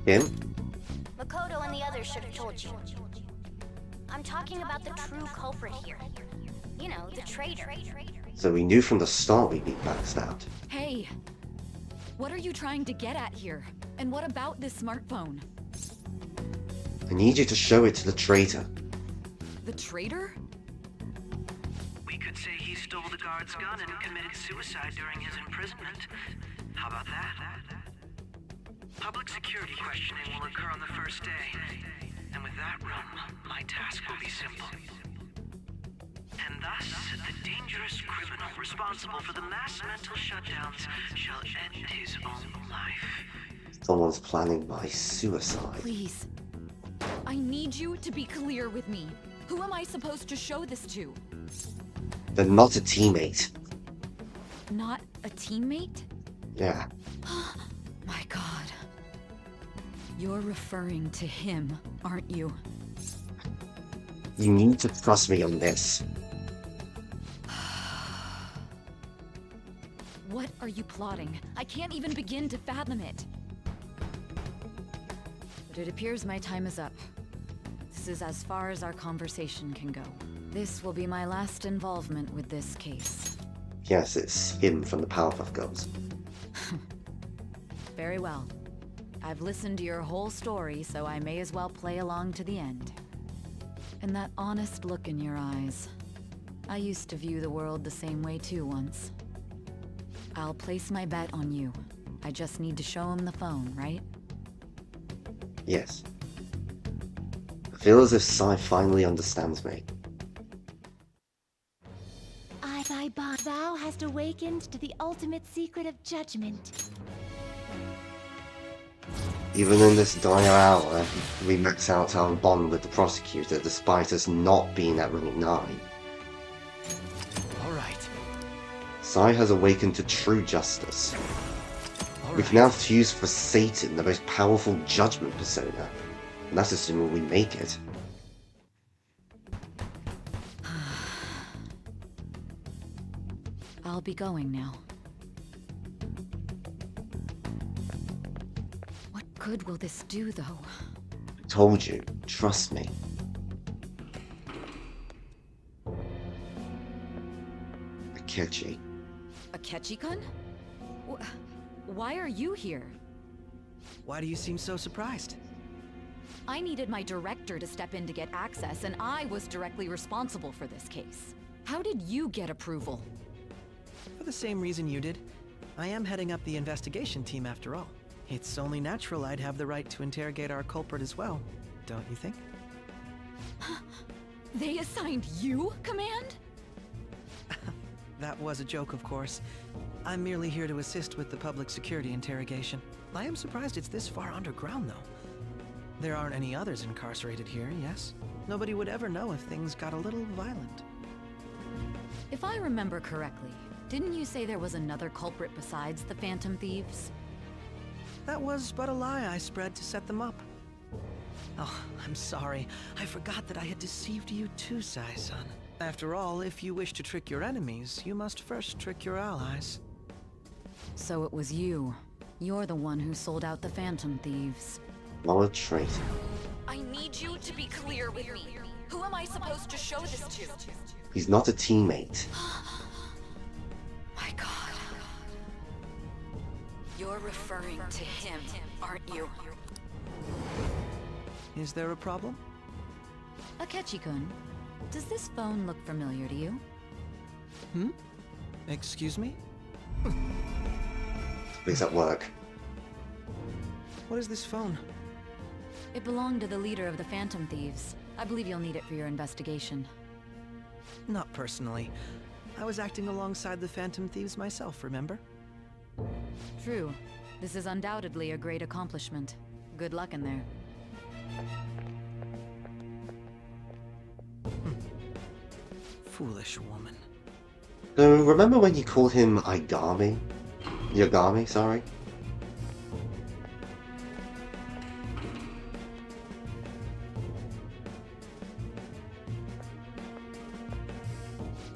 Him? Makoto and the others should have told you. I'm talking about the true culprit here. You know, the traitor. So we knew from the start we'd be backstabbed. Hey! What are you trying to get at here? And what about this smartphone? I need you to show it to the traitor. The traitor? We could say he stole the guard's gun and committed suicide during his imprisonment. How about that? Public security questioning will occur on the first day. And with that room, my task will be simple. And thus, the dangerous criminal responsible for the mass mental shutdowns shall end his own life. Someone's planning my suicide. Please. I need you to be clear with me. Who am I supposed to show this to? They're not a teammate. Not a teammate? Yeah. My god. You're referring to him, aren't you? You need to trust me on this. What are you plotting? I can't even begin to fathom it. But it appears my time is up. This is as far as our conversation can go. This will be my last involvement with this case. Yes, it's him from the Powerpuff Girls. Very well. I've listened to your whole story, so I may as well play along to the end. And that honest look in your eyes. I used to view the world the same way too once. I'll place my bet on you. I just need to show him the phone, right? Yes. I feel as if Sai finally understands me. Thou hast awakened to the ultimate secret of judgment. Even in this dire hour, we max out our bond with the prosecutor despite us not being at Ring 9. Alright. Sai has awakened to true justice. We can now fuse for Satan, the most powerful judgment persona. And that's assuming we make it. I'll be going now. What good will this do, though? I told you, trust me. Akechi. Akechi-kun? Why are you here? Why do you seem so surprised? I needed my director to step in to get access, and I was directly responsible for this case. How did you get approval? For the same reason you did. I am heading up the investigation team after all. It's only natural I'd have the right to interrogate our culprit as well, don't you think? They assigned you command? That was a joke, of course. I'm merely here to assist with the public security interrogation. I am surprised it's this far underground, though. There aren't any others incarcerated here, yes? Nobody would ever know if things got a little violent. If I remember correctly, didn't you say there was another culprit besides the Phantom Thieves? That was but a lie I spread to set them up. Oh, I'm sorry. I forgot that I had deceived you too, Sai-san. After all, if you wish to trick your enemies, you must first trick your allies. So it was you. You're the one who sold out the Phantom Thieves. Well, a traitor. I need you to be clear with me. Who am I supposed to show this to? He's not a teammate. My God. You're referring to him, aren't you? Is there a problem? Akechi-kun, does this phone look familiar to you? Hmm? Excuse me? He's at work. What is this phone? It belonged to the leader of the Phantom Thieves. I believe you'll need it for your investigation. Not personally. I was acting alongside the Phantom Thieves myself, remember? True. This is undoubtedly a great accomplishment. Good luck in there. Foolish woman. So, remember when you called him Igami? Yagami, sorry?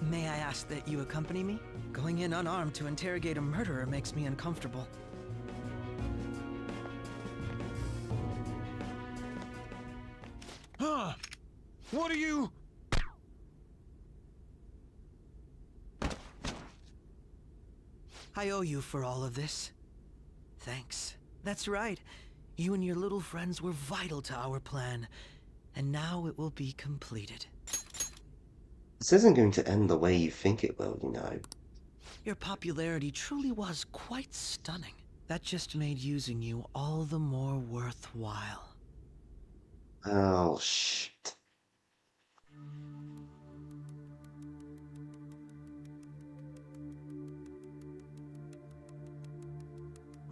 May I ask that you accompany me? Going in unarmed to interrogate a murderer makes me uncomfortable. Huh? What are you... I owe you for all of this. Thanks. That's right. You and your little friends were vital to our plan. And now it will be completed. This isn't going to end the way you think it will, you know. Your popularity truly was quite stunning. That just made using you all the more worthwhile. Oh, shit.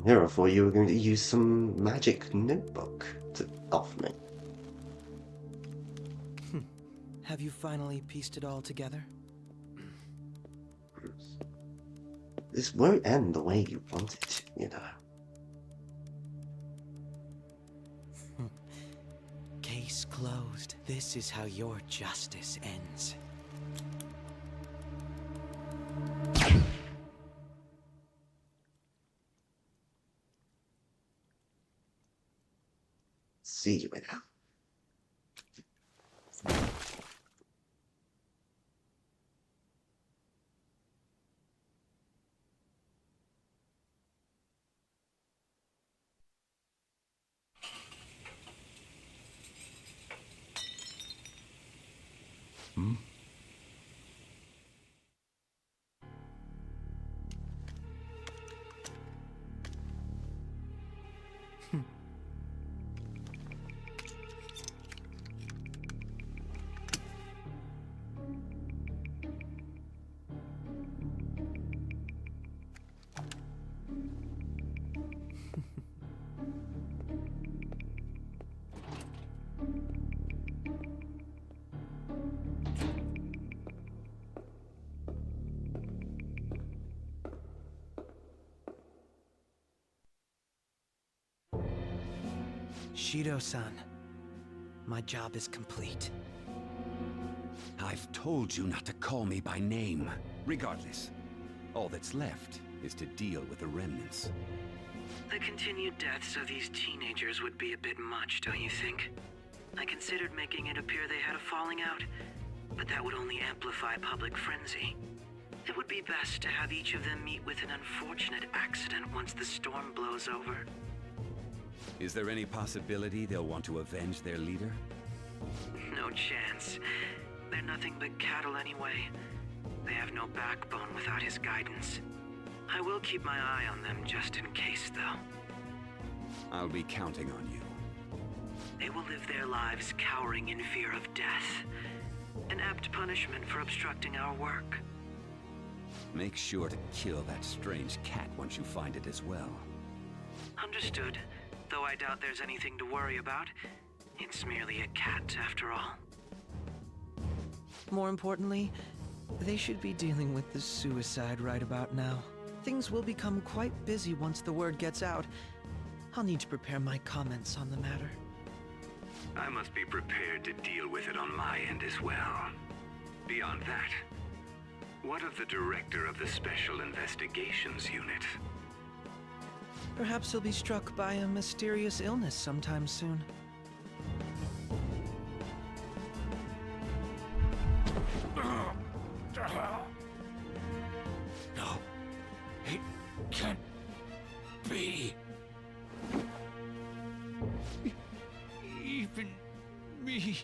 Here, I thought you were going to use some magic notebook to off me. Have you finally pieced it all together? This won't end the way you want it, you know. Case closed. This is how your justice ends. See you now. Hmm? Shido-san, my job is complete. I've told you not to call me by name. Regardless, all that's left is to deal with the remnants. The continued deaths of these teenagers would be a bit much, don't you think? I considered making it appear they had a falling out, but that would only amplify public frenzy. It would be best to have each of them meet with an unfortunate accident once the storm blows over. Is there any possibility they'll want to avenge their leader? No chance. They're nothing but cattle anyway. They have no backbone without his guidance. I will keep my eye on them just in case, though. I'll be counting on you. They will live their lives cowering in fear of death. An apt punishment for obstructing our work. Make sure to kill that strange cat once you find it as well. Understood. Though I doubt there's anything to worry about. It's merely a cat, after all. More importantly, they should be dealing with the suicide right about now. Things will become quite busy once the word gets out. I'll need to prepare my comments on the matter. I must be prepared to deal with it on my end as well. Beyond that, what of the director of the Special Investigations Unit? Perhaps he'll be struck by a mysterious illness sometime soon. No, it can't be. Even me.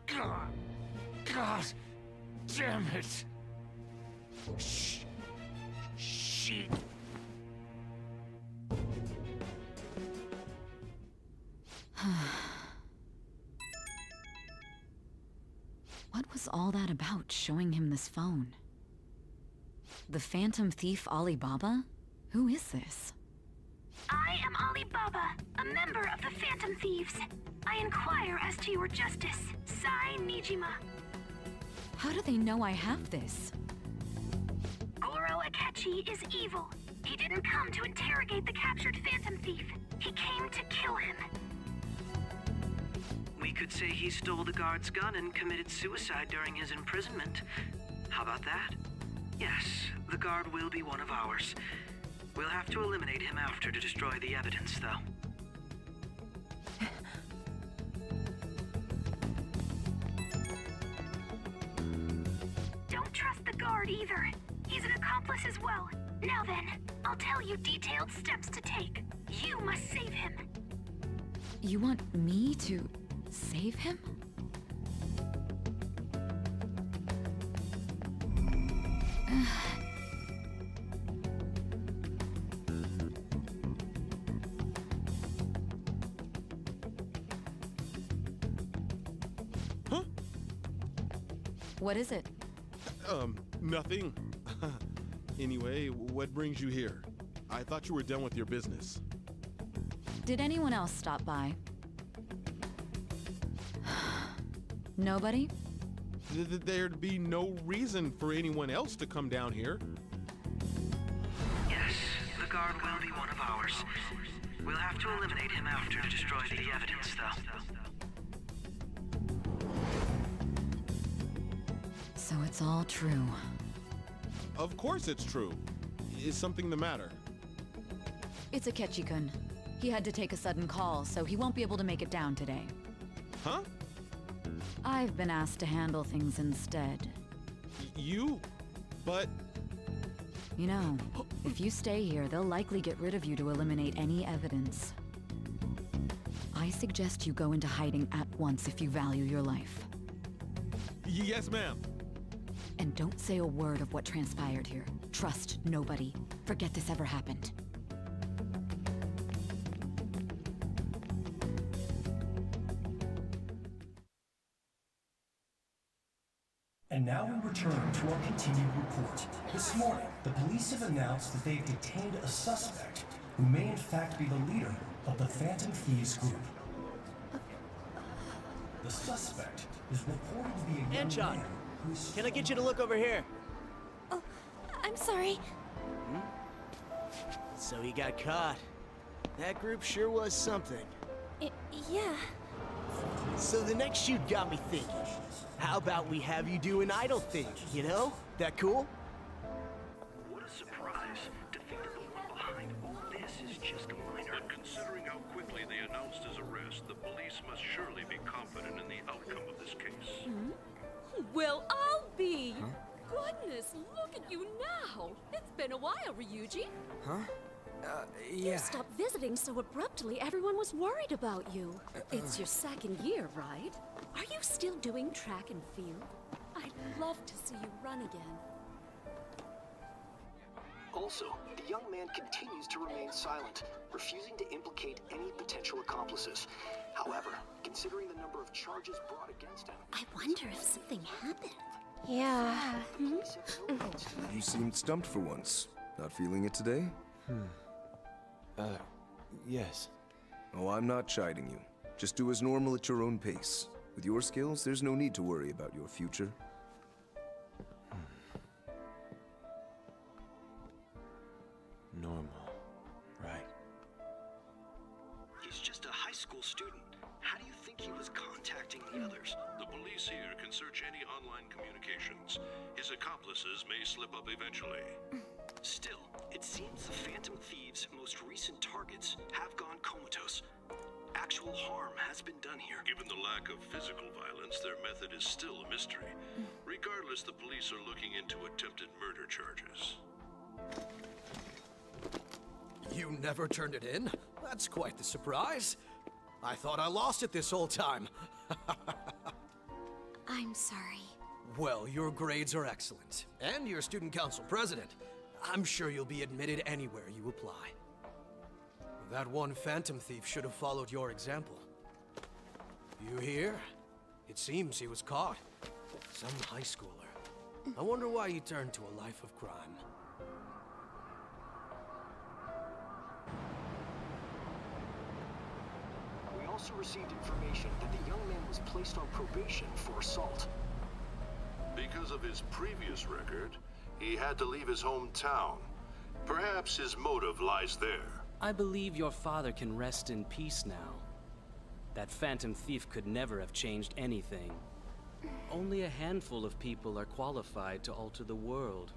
God damn it. She. What was all that about, showing him this phone? The Phantom Thief Alibaba? Who is this? I am Alibaba, a member of the Phantom Thieves. I inquire as to your justice, Sai Nijima. How do they know I have this? Goro Akechi is evil. He didn't come to interrogate the captured Phantom Thief. He came to kill him. We could say he stole the guard's gun and committed suicide during his imprisonment. How about that? Yes, the guard will be one of ours. We'll have to eliminate him after to destroy the evidence, though. Don't trust the guard either. He's an accomplice as well. Now then, I'll tell you detailed steps to take. You must save him. You want me to save him? Huh? What is it? Nothing. Anyway, what brings you here? I thought you were done with your business. Did anyone else stop by? Nobody? There'd be no reason for anyone else to come down here. Yes, the guard will be one of ours. We'll have to eliminate him after to destroy the evidence, though. So it's all true. Of course it's true. Is something the matter? It's Akechi-kun. He had to take a sudden call, so he won't be able to make it down today. Huh? I've been asked to handle things instead. You? But... You know, if you stay here, they'll likely get rid of you to eliminate any evidence. I suggest you go into hiding at once if you value your life. Yes, ma'am. And don't say a word of what transpired here. Trust nobody. Forget this ever happened. And now we return to our continued report. This morning, the police have announced that they've detained a suspect who may in fact be the leader of the Phantom Thieves group. The suspect is reported to be a young Anchon, man who's... can I get you to look over here? Oh, I'm sorry. So he got caught. That group sure was something. Yeah. So the next shoot got me thinking. How about we have you do an idol thing, you know? That cool? What a surprise to think that the one behind all this is just a minor. But considering how quickly they announced his arrest, the police must surely be confident in the outcome of this case. Well, I'll be. Goodness, look at you now. It's been a while, Ryuji. Huh? You Yeah. stopped visiting so abruptly, everyone was worried about you. It's your second year, right? Are you still doing track and field? I'd love to see you run again. Also, the young man continues to remain silent, refusing to implicate any potential accomplices. However, considering the number of charges brought against him, I wonder if something happened. Yeah. You seemed stumped for once. Not feeling it today? Yes. Oh, I'm not chiding you. Just do as normal at your own pace. With your skills, there's no need to worry about your future. Normal. Right. he's just a high school student. How do you think he was contacting the others? The police here can search any online communications. His accomplices may slip up eventually. Still, it seems the Phantom Thieves' most recent targets have gone comatose. Actual harm has been done here. Given the lack of physical violence, their method is still a mystery. Regardless, the police are looking into attempted murder charges. You never turned it in? That's quite the surprise. I thought I lost it this whole time. I'm sorry. Well, your grades are excellent. And you're student council president. I'm sure you'll be admitted anywhere you apply. That one Phantom Thief should have followed your example. You hear? It seems he was caught. Some high schooler. I wonder why he turned to a life of crime. We also received information that the young man was placed on probation for assault. Because of his previous record, he had to leave his hometown. Perhaps his motive lies there. I believe your father can rest in peace now. That Phantom Thief could never have changed anything. Only a handful of people are qualified to alter the world.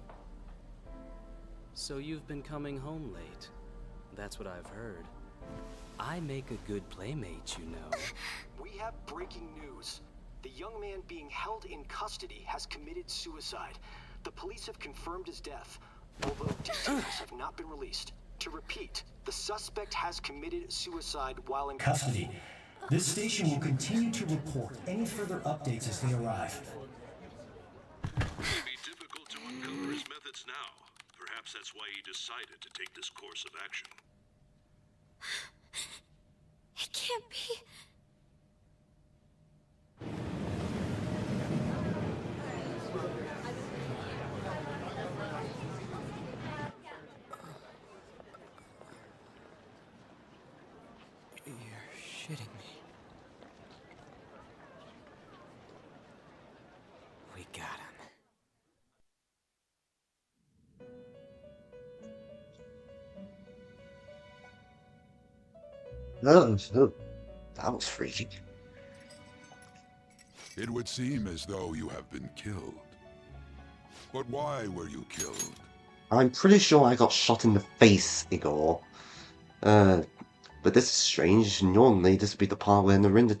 So you've been coming home late. That's what I've heard. I make a good playmate, you know. We have breaking news. The young man being held in custody has committed suicide. The police have confirmed his death, although details have not been released. To repeat, the suspect has committed suicide while in Custody. This station will continue to report any further updates as they arrive. It may be difficult to uncover his methods now. Perhaps that's why he decided to take this course of action. It can't be. You're shitting me. We got him. Oh, that was freaky. It would seem as though you have been killed. But why were you killed? I'm pretty sure I got shot in the face, Igor. But this is strange. Normally, this would be the part where Narinda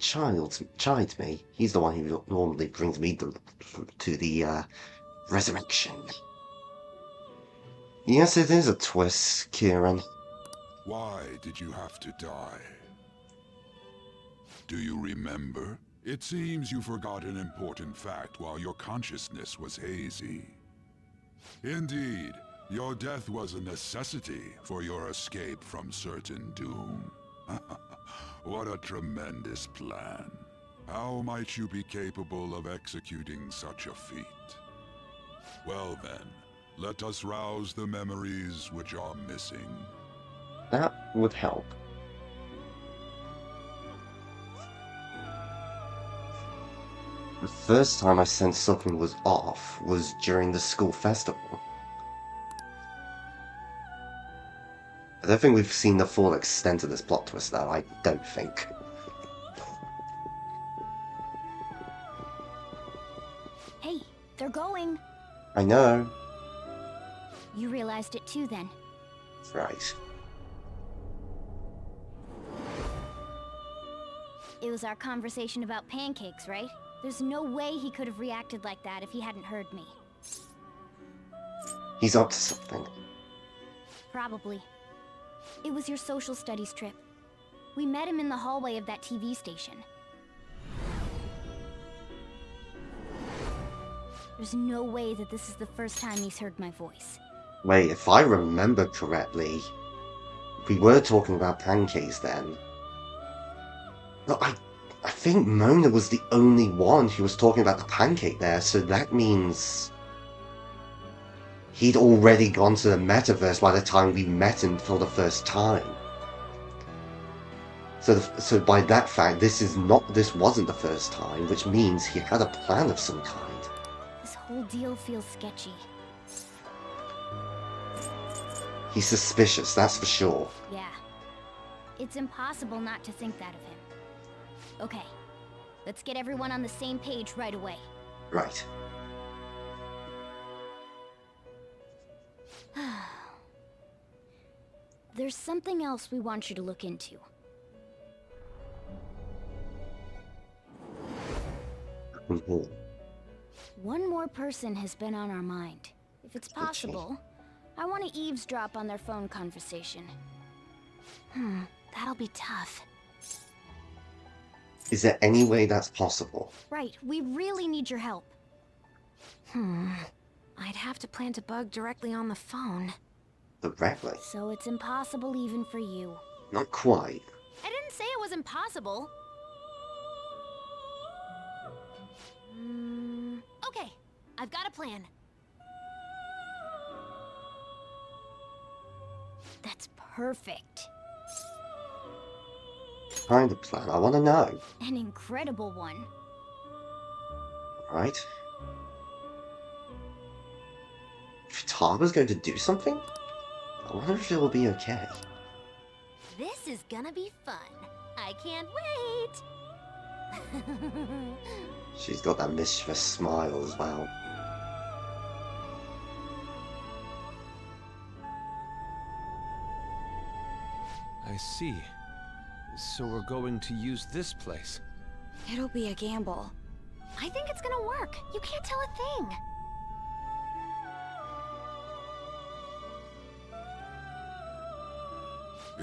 chides me. He's the one who normally brings me to the resurrection. Yes, it is a twist, Kieran. Why did you have to die? Do you remember? It seems you forgot an important fact while your consciousness was hazy. Indeed, your death was a necessity for your escape from certain doom. What a tremendous plan. How might you be capable of executing such a feat? Well then, let us rouse the memories which are missing. That would help. The first time I sensed something was off was during the school festival. I don't think we've seen the full extent of this plot twist, though. I don't think. They're going. I know. You realized it too, then. Right. It was our conversation about pancakes, right? There's no way he could have reacted like that if he hadn't heard me. He's up to something. Probably. It was your social studies trip. We met him in the hallway of that TV station. There's no way that this is the first time he's heard my voice. Wait, if I remember correctly, we were talking about pancakes then. No, I think Mona was the only one who was talking about the pancake there, so that means he'd already gone to the metaverse by the time we met him for the first time. So by that fact, this wasn't the first time, which means he had a plan of some kind. This whole deal feels sketchy. He's suspicious, that's for sure. Yeah. It's impossible not to think that of him. Okay. Let's get everyone on the same page right away. Right. There's something else we want you to look into. One more person has been on our mind. If it's possible, I want to eavesdrop on their phone conversation. That'll be tough. Is there any way that's possible? Right, we really need your help. I'd have to plant a bug directly on the phone. Directly? So it's impossible even for you. Not quite. I didn't say it was impossible. Okay, I've got a plan. That's perfect. Kind of plan, I want to know. An incredible one. Right. If Tama's going to do something? I wonder if it will be okay. This is gonna be fun. I can't wait. She's got that mischievous smile as well. I see. So we're going to use this place. It'll be a gamble. I think it's gonna work. You can't tell a thing.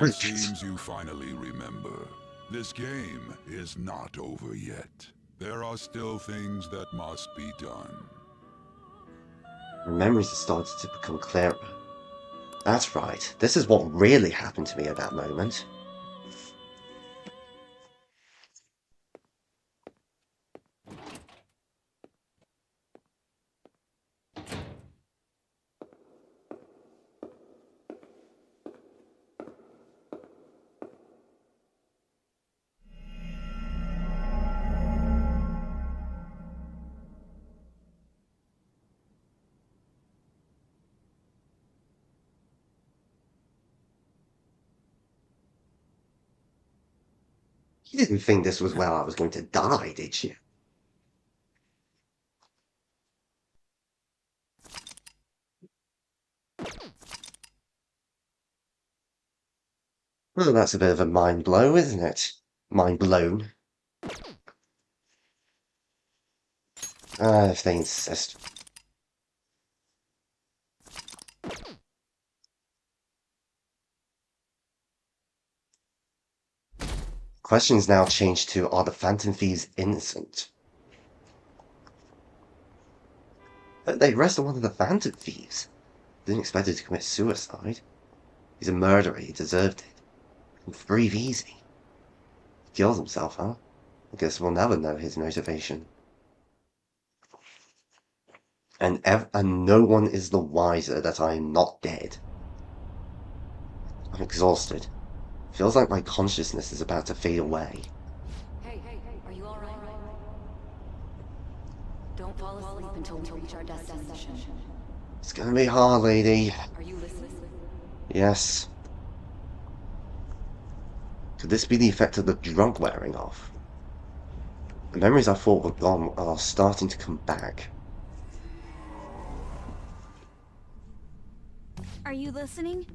It seems you finally remember. This game is not over yet. There are still things that must be done. My memories have started to become clearer. That's right. This is what really happened to me at that moment. You didn't think this was where I was going to die, did you? Well, that's a bit of a mind blow, isn't it? Mind blown. If they insist. Questions now changed to, are the Phantom Thieves innocent? But they arrested one of the Phantom Thieves. Didn't expect him to commit suicide. He's a murderer, he deserved it. He'll breathe easy. He kills himself, huh? I guess we'll never know his motivation. And no one is the wiser that I am not dead. I'm exhausted. Feels like my consciousness is about to fade away. Hey, are you alright? Don't fall asleep until we reach our destination. It's gonna be hard, lady. Are you listening? Yes. Could this be the effect of the drug wearing off? The memories I thought were gone are starting to come back. Are you listening?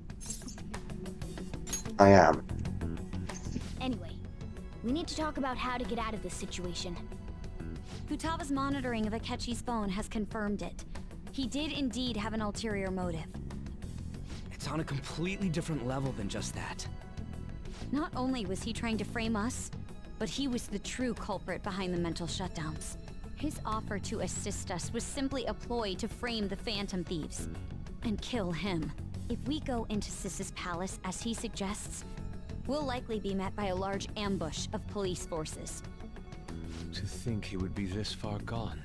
I am. Anyway, we need to talk about how to get out of this situation. Futaba's monitoring of Akechi's phone has confirmed it. He did indeed have an ulterior motive. It's on a completely different level than just that. Not only was he trying to frame us, but he was the true culprit behind the mental shutdowns. His offer to assist us was simply a ploy to frame the Phantom Thieves and kill him. If we go into Sis's palace as he suggests, we'll likely be met by a large ambush of police forces. To think he would be this far gone.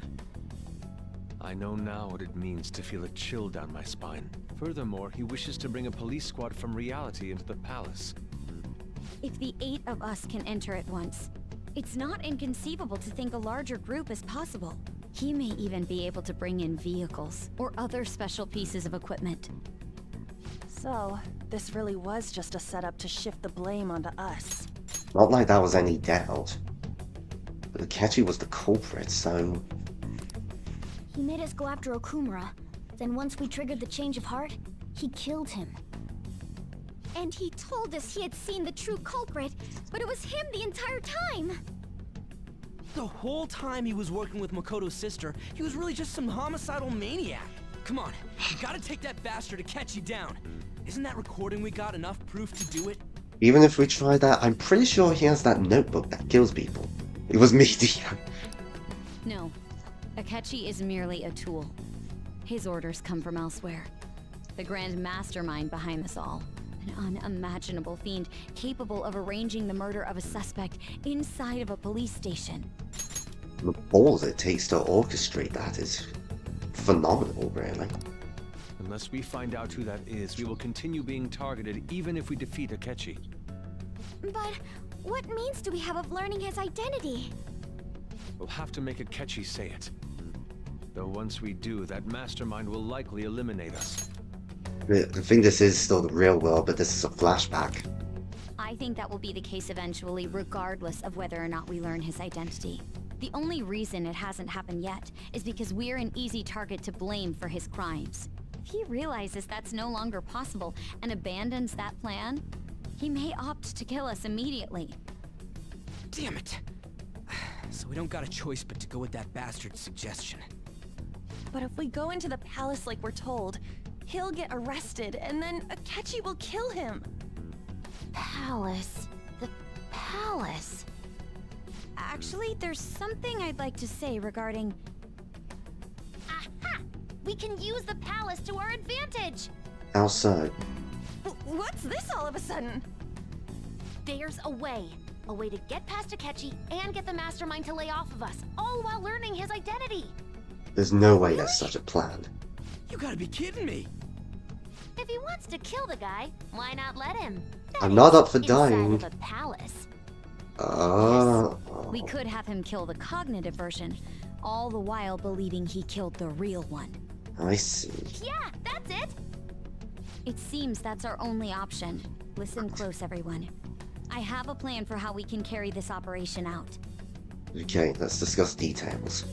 I know now what it means to feel a chill down my spine. Furthermore, he wishes to bring a police squad from reality into the palace. If the 8 of us can enter at once, it's not inconceivable to think a larger group is possible. He may even be able to bring in vehicles or other special pieces of equipment. So, this really was just a setup to shift the blame onto us. Not like that was any doubt. But Akechi was the culprit, so... He made us go after Okumura. Then once we triggered the change of heart, he killed him. And he told us he had seen the true culprit, but it was him the entire time! The whole time he was working with Makoto's sister, he was really just some homicidal maniac. Come on, you gotta take that bastard Akechi down. Isn't that recording we got enough proof to do it? Even if we try that, I'm pretty sure he has that notebook that kills people. It was me, Dio. No. Akechi is merely a tool. His orders come from elsewhere. The grand mastermind behind this all. An unimaginable fiend capable of arranging the murder of a suspect inside of a police station. The balls it takes to orchestrate that is phenomenal, really. Unless we find out who that is, we will continue being targeted even if we defeat Akechi. But what means do we have of learning his identity? We'll have to make Akechi say it. Though once we do, that mastermind will likely eliminate us. I think this is still the real world, but this is a flashback. I think that will be the case eventually, regardless of whether or not we learn his identity. The only reason it hasn't happened yet is because we're an easy target to blame for his crimes. If he realizes that's no longer possible and abandons that plan, he may opt to kill us immediately. Damn it! So we don't got a choice but to go with that bastard's suggestion. But if we go into the palace like we're told, he'll get arrested, and then Akechi will kill him. Palace. The palace. Actually, there's something I'd like to say regarding... Aha! We can use the palace to our advantage! How so? What's this all of a sudden? There's a way. A way to get past Akechi and get the mastermind to lay off of us, all while learning his identity. There's no way there's such a plan. You gotta be kidding me! If he wants to kill the guy, why not let him? I'm not up for Inside dying. of a palace. We could have him kill the cognitive version, all the while believing he killed the real one. I see. Yeah, that's it! It seems that's our only option. Listen close, everyone. I have a plan for how we can carry this operation out. Okay, let's discuss details.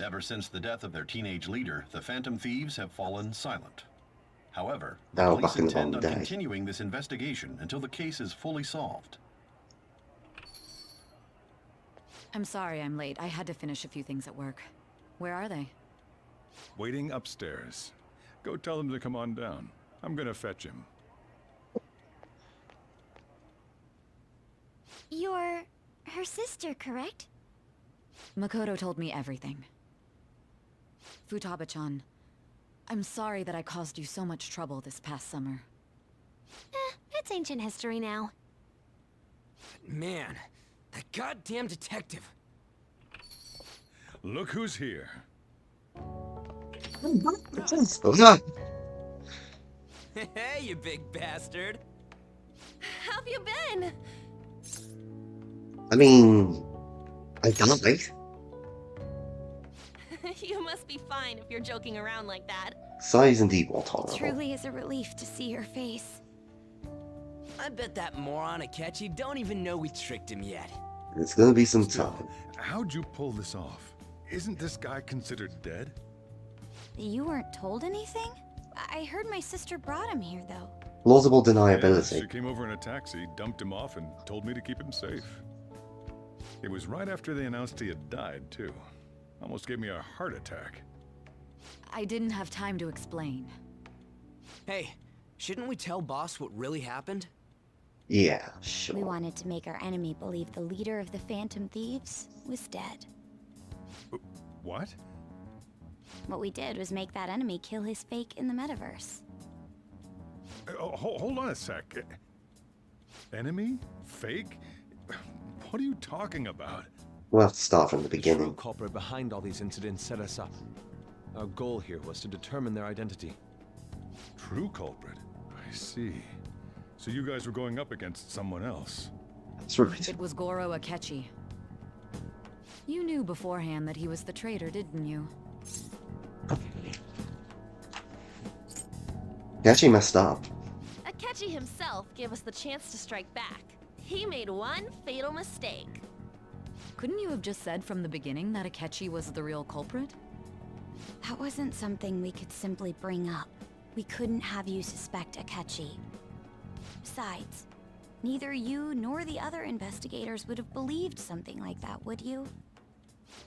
Ever since the death of their teenage leader, the Phantom Thieves have fallen silent. However, the Now police back in the intend wrong on day. continuing this investigation until the case is fully solved. I'm sorry I'm late. I had to finish a few things at work. Where are they? Waiting upstairs. Go tell them to come on down. I'm gonna fetch him. You're her sister, correct? Makoto told me everything. Futaba-chan, I'm sorry that I caused you so much trouble this past summer. It's ancient history now. Man, that goddamn detective. Look who's here. Hey, you big bastard. How've you been? I mean, I died. You must be fine if you're joking around like that. Size indeed more tolerable. Truly is a relief to see your face. I bet that moron Akechi don't even know we tricked him yet. It's gonna be some time. How'd you pull this off? Isn't this guy considered dead? You weren't told anything? I heard my sister brought him here, though. Plausible Yeah, deniability. she came over in a taxi, dumped him off, and told me to keep him safe. It was right after they announced he had died, too. Almost gave me a heart attack. I didn't have time to explain. Hey, shouldn't we tell Boss what really happened? Yeah, We sure. wanted to make our enemy believe the leader of the Phantom Thieves was dead. What? What we did was make that enemy kill his fake in the metaverse. Hold on a sec. Enemy? Fake? What are you talking about? We'll have to start from the The true beginning. culprit behind all these incidents set us up. Our goal here was to determine their identity. True culprit? I see. So you guys were going up against someone else? That's right. It was Goro Akechi. You knew beforehand that he was the traitor, didn't you? He actually messed up. Akechi himself gave us the chance to strike back. He made one fatal mistake. Couldn't you have just said from the beginning that Akechi was the real culprit? That wasn't something we could simply bring up. We couldn't have you suspect Akechi. Besides, neither you nor the other investigators would have believed something like that, would you?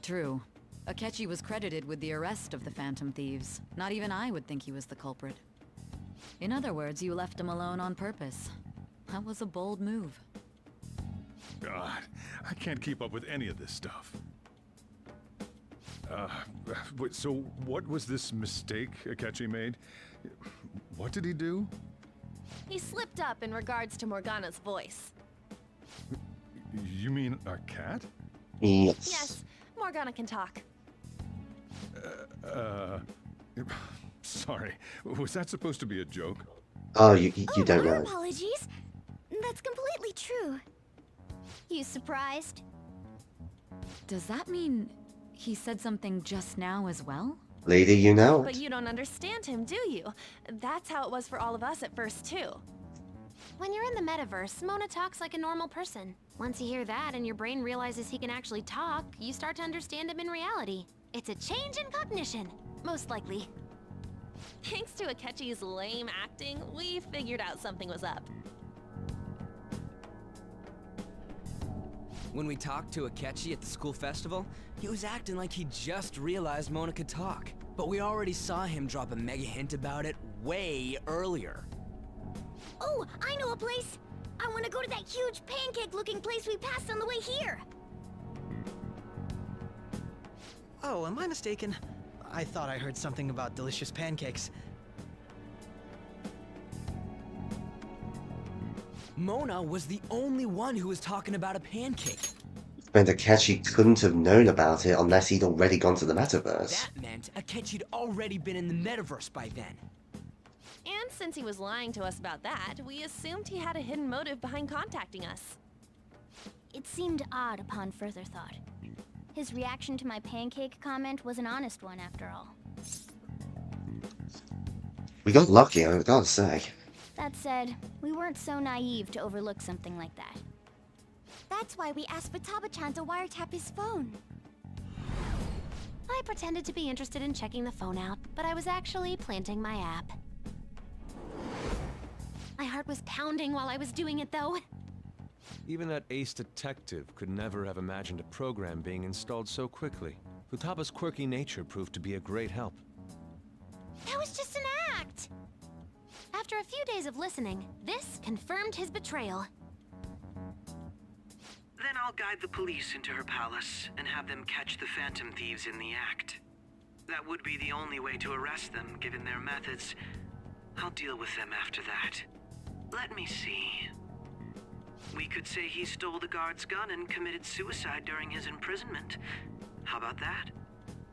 True. Akechi was credited with the arrest of the Phantom Thieves. Not even I would think he was the culprit. In other words, you left him alone on purpose. That was a bold move. God, I can't keep up with any of this stuff. So what was this mistake Akechi made? What did he do? He slipped up in regards to Morgana's voice. You mean a cat? Yes. Yes, Morgana can talk. Sorry. Was that supposed to be a joke? Oh, you don't know. Apologies. That's completely true. You surprised? Does that mean he said something just now as well? Lady, you know But it. you don't understand him, do you? That's how it was for all of us at first, too. When you're in the metaverse, Mona talks like a normal person. Once you hear that and your brain realizes he can actually talk, you start to understand him in reality. It's a change in cognition, most likely. Thanks to Akechi's lame acting, we figured out something was up. When we talked to Akechi at the school festival, he was acting like he just realized Mona could talk. But we already saw him drop a mega hint about it way earlier. Oh, I know a place! I want to go to that huge pancake-looking place we passed on the way here! Oh, am I mistaken? I thought I heard something about delicious pancakes. Mona was the only one who was talking about a pancake. And Akechi couldn't have known about it unless he'd already gone to the metaverse. That meant Akechi'd already been in the metaverse by then. And since he was lying to us about that, we assumed he had a hidden motive behind contacting us. It seemed odd upon further thought. His reaction to my pancake comment was an honest one, after all. We got lucky, I gotta say. That said, we weren't so naive to overlook something like that. That's why we asked Futaba-chan to wiretap his phone. I pretended to be interested in checking the phone out, but I was actually planting my app. My heart was pounding while I was doing it, though. Even that ace detective could never have imagined a program being installed so quickly. Futaba's quirky nature proved to be a great help. That was just an act! After a few days of listening, this confirmed his betrayal. Then I'll guide the police into her palace and have them catch the Phantom Thieves in the act. That would be the only way to arrest them, given their methods. I'll deal with them after that. Let me see. We could say he stole the guard's gun and committed suicide during his imprisonment. How about that?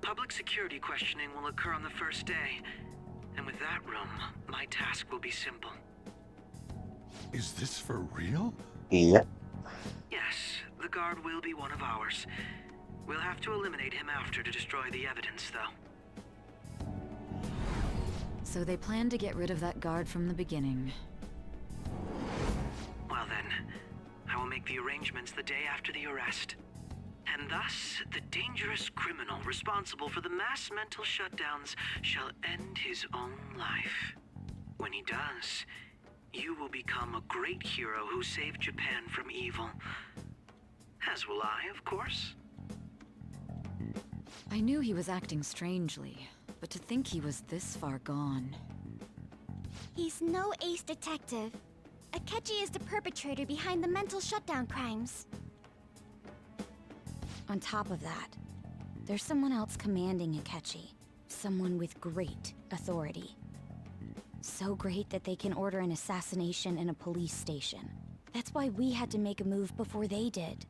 Public security questioning will occur on the first day. And with that room, my task will be simple. Is this for real? Yep. Yes, the guard will be one of ours. We'll have to eliminate him after to destroy the evidence, though. So they planned to get rid of that guard from the beginning. Well then, I will make the arrangements the day after the arrest. And thus, the dangerous criminal responsible for the mass mental shutdowns shall end his own life. When he does, you will become a great hero who saved Japan from evil. As will I, of course. I knew he was acting strangely, but to think he was this far gone. He's no ace detective. Akechi is the perpetrator behind the mental shutdown crimes. On top of that, there's someone else commanding Akechi. Someone with great authority. So great that they can order an assassination in a police station. That's why we had to make a move before they did.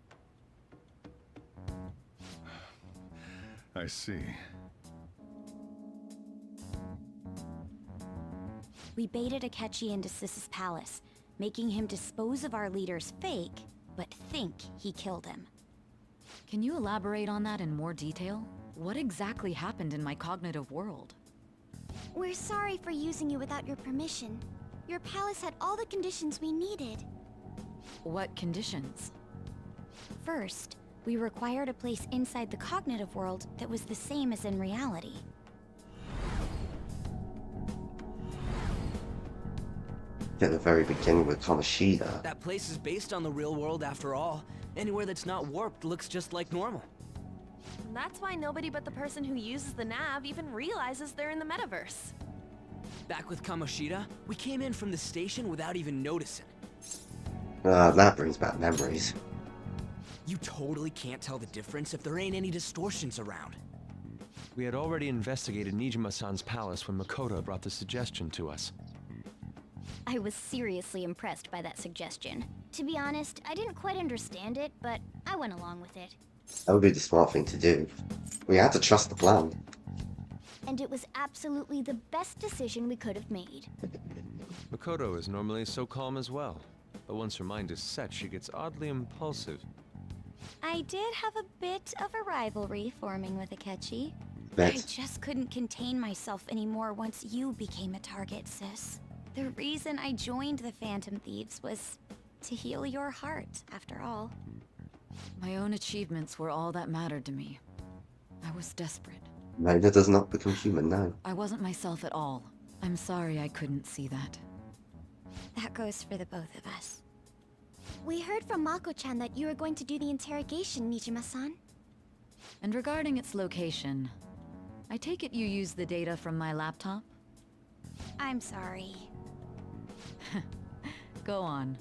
I see. We baited Akechi into Sis's palace, making him dispose of our leader's fake, but think he killed him. Can you elaborate on that in more detail? What exactly happened in my cognitive world? We're sorry for using you without your permission. Your palace had all the conditions we needed. What conditions? First, we required a place inside the cognitive world that was the same as in reality. At the very beginning with Kamoshida. That place is based on the real world after all. Anywhere that's not warped looks just like normal. And that's why nobody but the person who uses the nav even realizes they're in the metaverse. Back with Kamoshida, we came in from the station without even noticing. That brings back memories. You totally can't tell the difference if there ain't any distortions around. We had already investigated Nijima-san's palace when Makoto brought the suggestion to us. I was seriously impressed by that suggestion. To be honest, I didn't quite understand it, but I went along with it. That would be the smart thing to do. We had to trust the plan. And it was absolutely the best decision we could have made. Makoto is normally so calm as well, but once her mind is set, she gets oddly impulsive. I did have a bit of a rivalry forming with Akechi. Bet. I just couldn't contain myself anymore once you became a target, sis. The reason I joined the Phantom Thieves was to heal your heart, after all. My own achievements were all that mattered to me. I was desperate. Reina does not become human now. I wasn't myself at all. I'm sorry I couldn't see that. That goes for the both of us. We heard from Mako-chan that you were going to do the interrogation, Nijima-san. And regarding its location, I take it you used the data from my laptop? I'm sorry. Go on.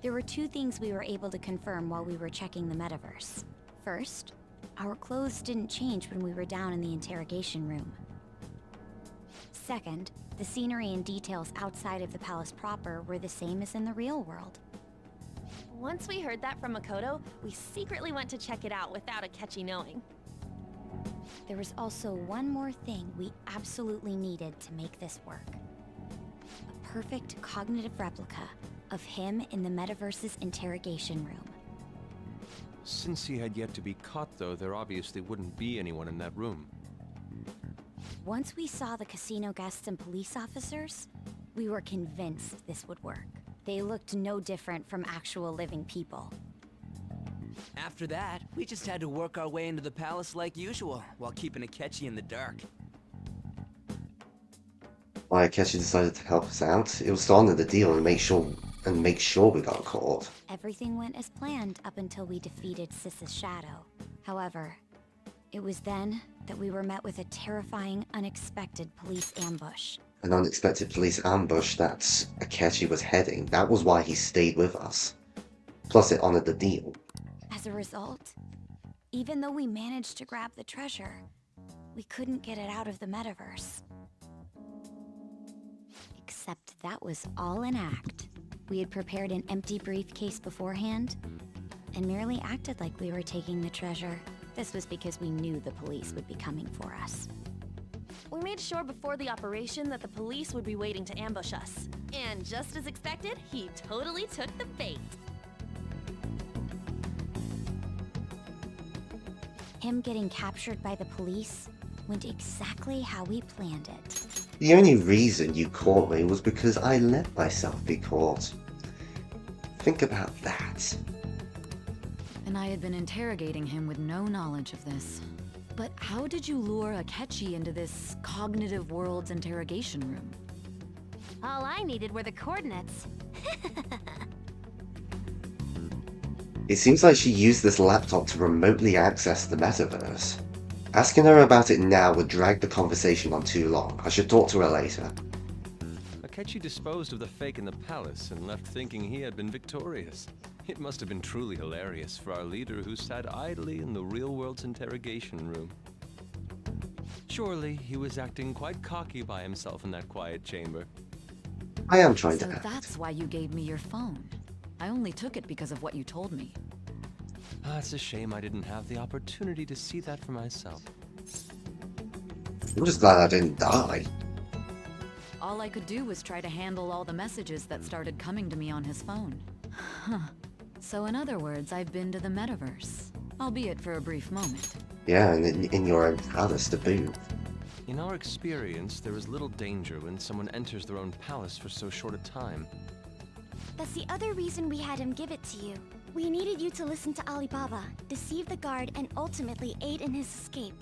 There were two things we were able to confirm while we were checking the metaverse. First, our clothes didn't change when we were down in the interrogation room. Second, the scenery and details outside of the palace proper were the same as in the real world. Once we heard that from Makoto, we secretly went to check it out without Akechi knowing. There was also one more thing we absolutely needed to make this work. A perfect cognitive replica of him in the metaverse's interrogation room. Since he had yet to be caught, though, there obviously wouldn't be anyone in that room. Once we saw the casino guests and police officers, we were convinced this would work. They looked no different from actual living people. After that, we just had to work our way into the palace like usual, while keeping Akechi in the dark. Why Akechi decided to help us out. It was to honor the deal and make sure we got caught. Everything went as planned up until we defeated Sis's shadow. However, it was then that we were met with a terrifying, unexpected police ambush. An unexpected police ambush that Akechi was heading. That was why he stayed with us. Plus it honored the deal. As a result, even though we managed to grab the treasure, we couldn't get it out of the metaverse. Except that was all an act. We had prepared an empty briefcase beforehand, and merely acted like we were taking the treasure. This was because we knew the police would be coming for us. We made sure before the operation that the police would be waiting to ambush us. And just as expected, he totally took the bait. Him getting captured by the police went exactly how we planned it. The only reason you caught me was because I let myself be caught. Think about that. And I had been interrogating him with no knowledge of this. But how did you lure Akechi into this cognitive world's interrogation room? All I needed were the coordinates. It seems like she used this laptop to remotely access the metaverse. Asking her about it now would drag the conversation on too long. I should talk to her later. Akechi disposed of the fake in the palace and left thinking he had been victorious. It must have been truly hilarious for our leader who sat idly in the real world's interrogation room. Surely he was acting quite cocky by himself in that quiet chamber. I am trying So to act. that's why you gave me your phone. I only took it because of what you told me. It's a shame I didn't have the opportunity to see that for myself. I'm just glad I didn't die. All I could do was try to handle all the messages that started coming to me on his phone. Huh. So in other words, I've been to the metaverse. Albeit for a brief moment. Yeah, and in your own palace to boot. In our experience, there is little danger when someone enters their own palace for so short a time. That's the other reason we had him give it to you. We needed you to listen to Alibaba, deceive the guard, and ultimately aid in his escape.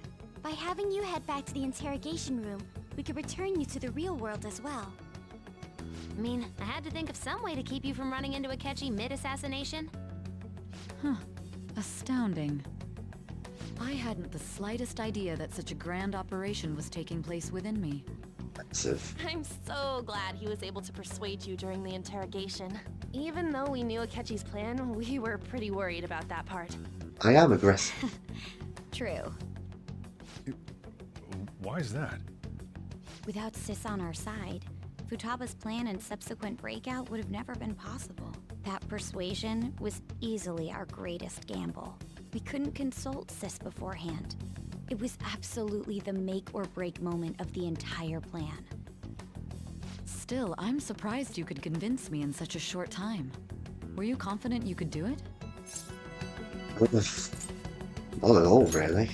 By having you head back to the interrogation room, we could return you to the real world as well. I mean, I had to think of some way to keep you from running into Akechi mid-assassination. Huh. Astounding. I hadn't the slightest idea that such a grand operation was taking place within me. I'm so glad he was able to persuade you during the interrogation. Even though we knew Akechi's plan, we were pretty worried about that part. I am aggressive. True. Why is that? Without Sis on our side, Futaba's plan and subsequent breakout would have never been possible. That persuasion was easily our greatest gamble. We couldn't consult Sis beforehand. It was absolutely the make or break moment of the entire plan. Still, I'm surprised you could convince me in such a short time. Were you confident you could do it? Not at all, really.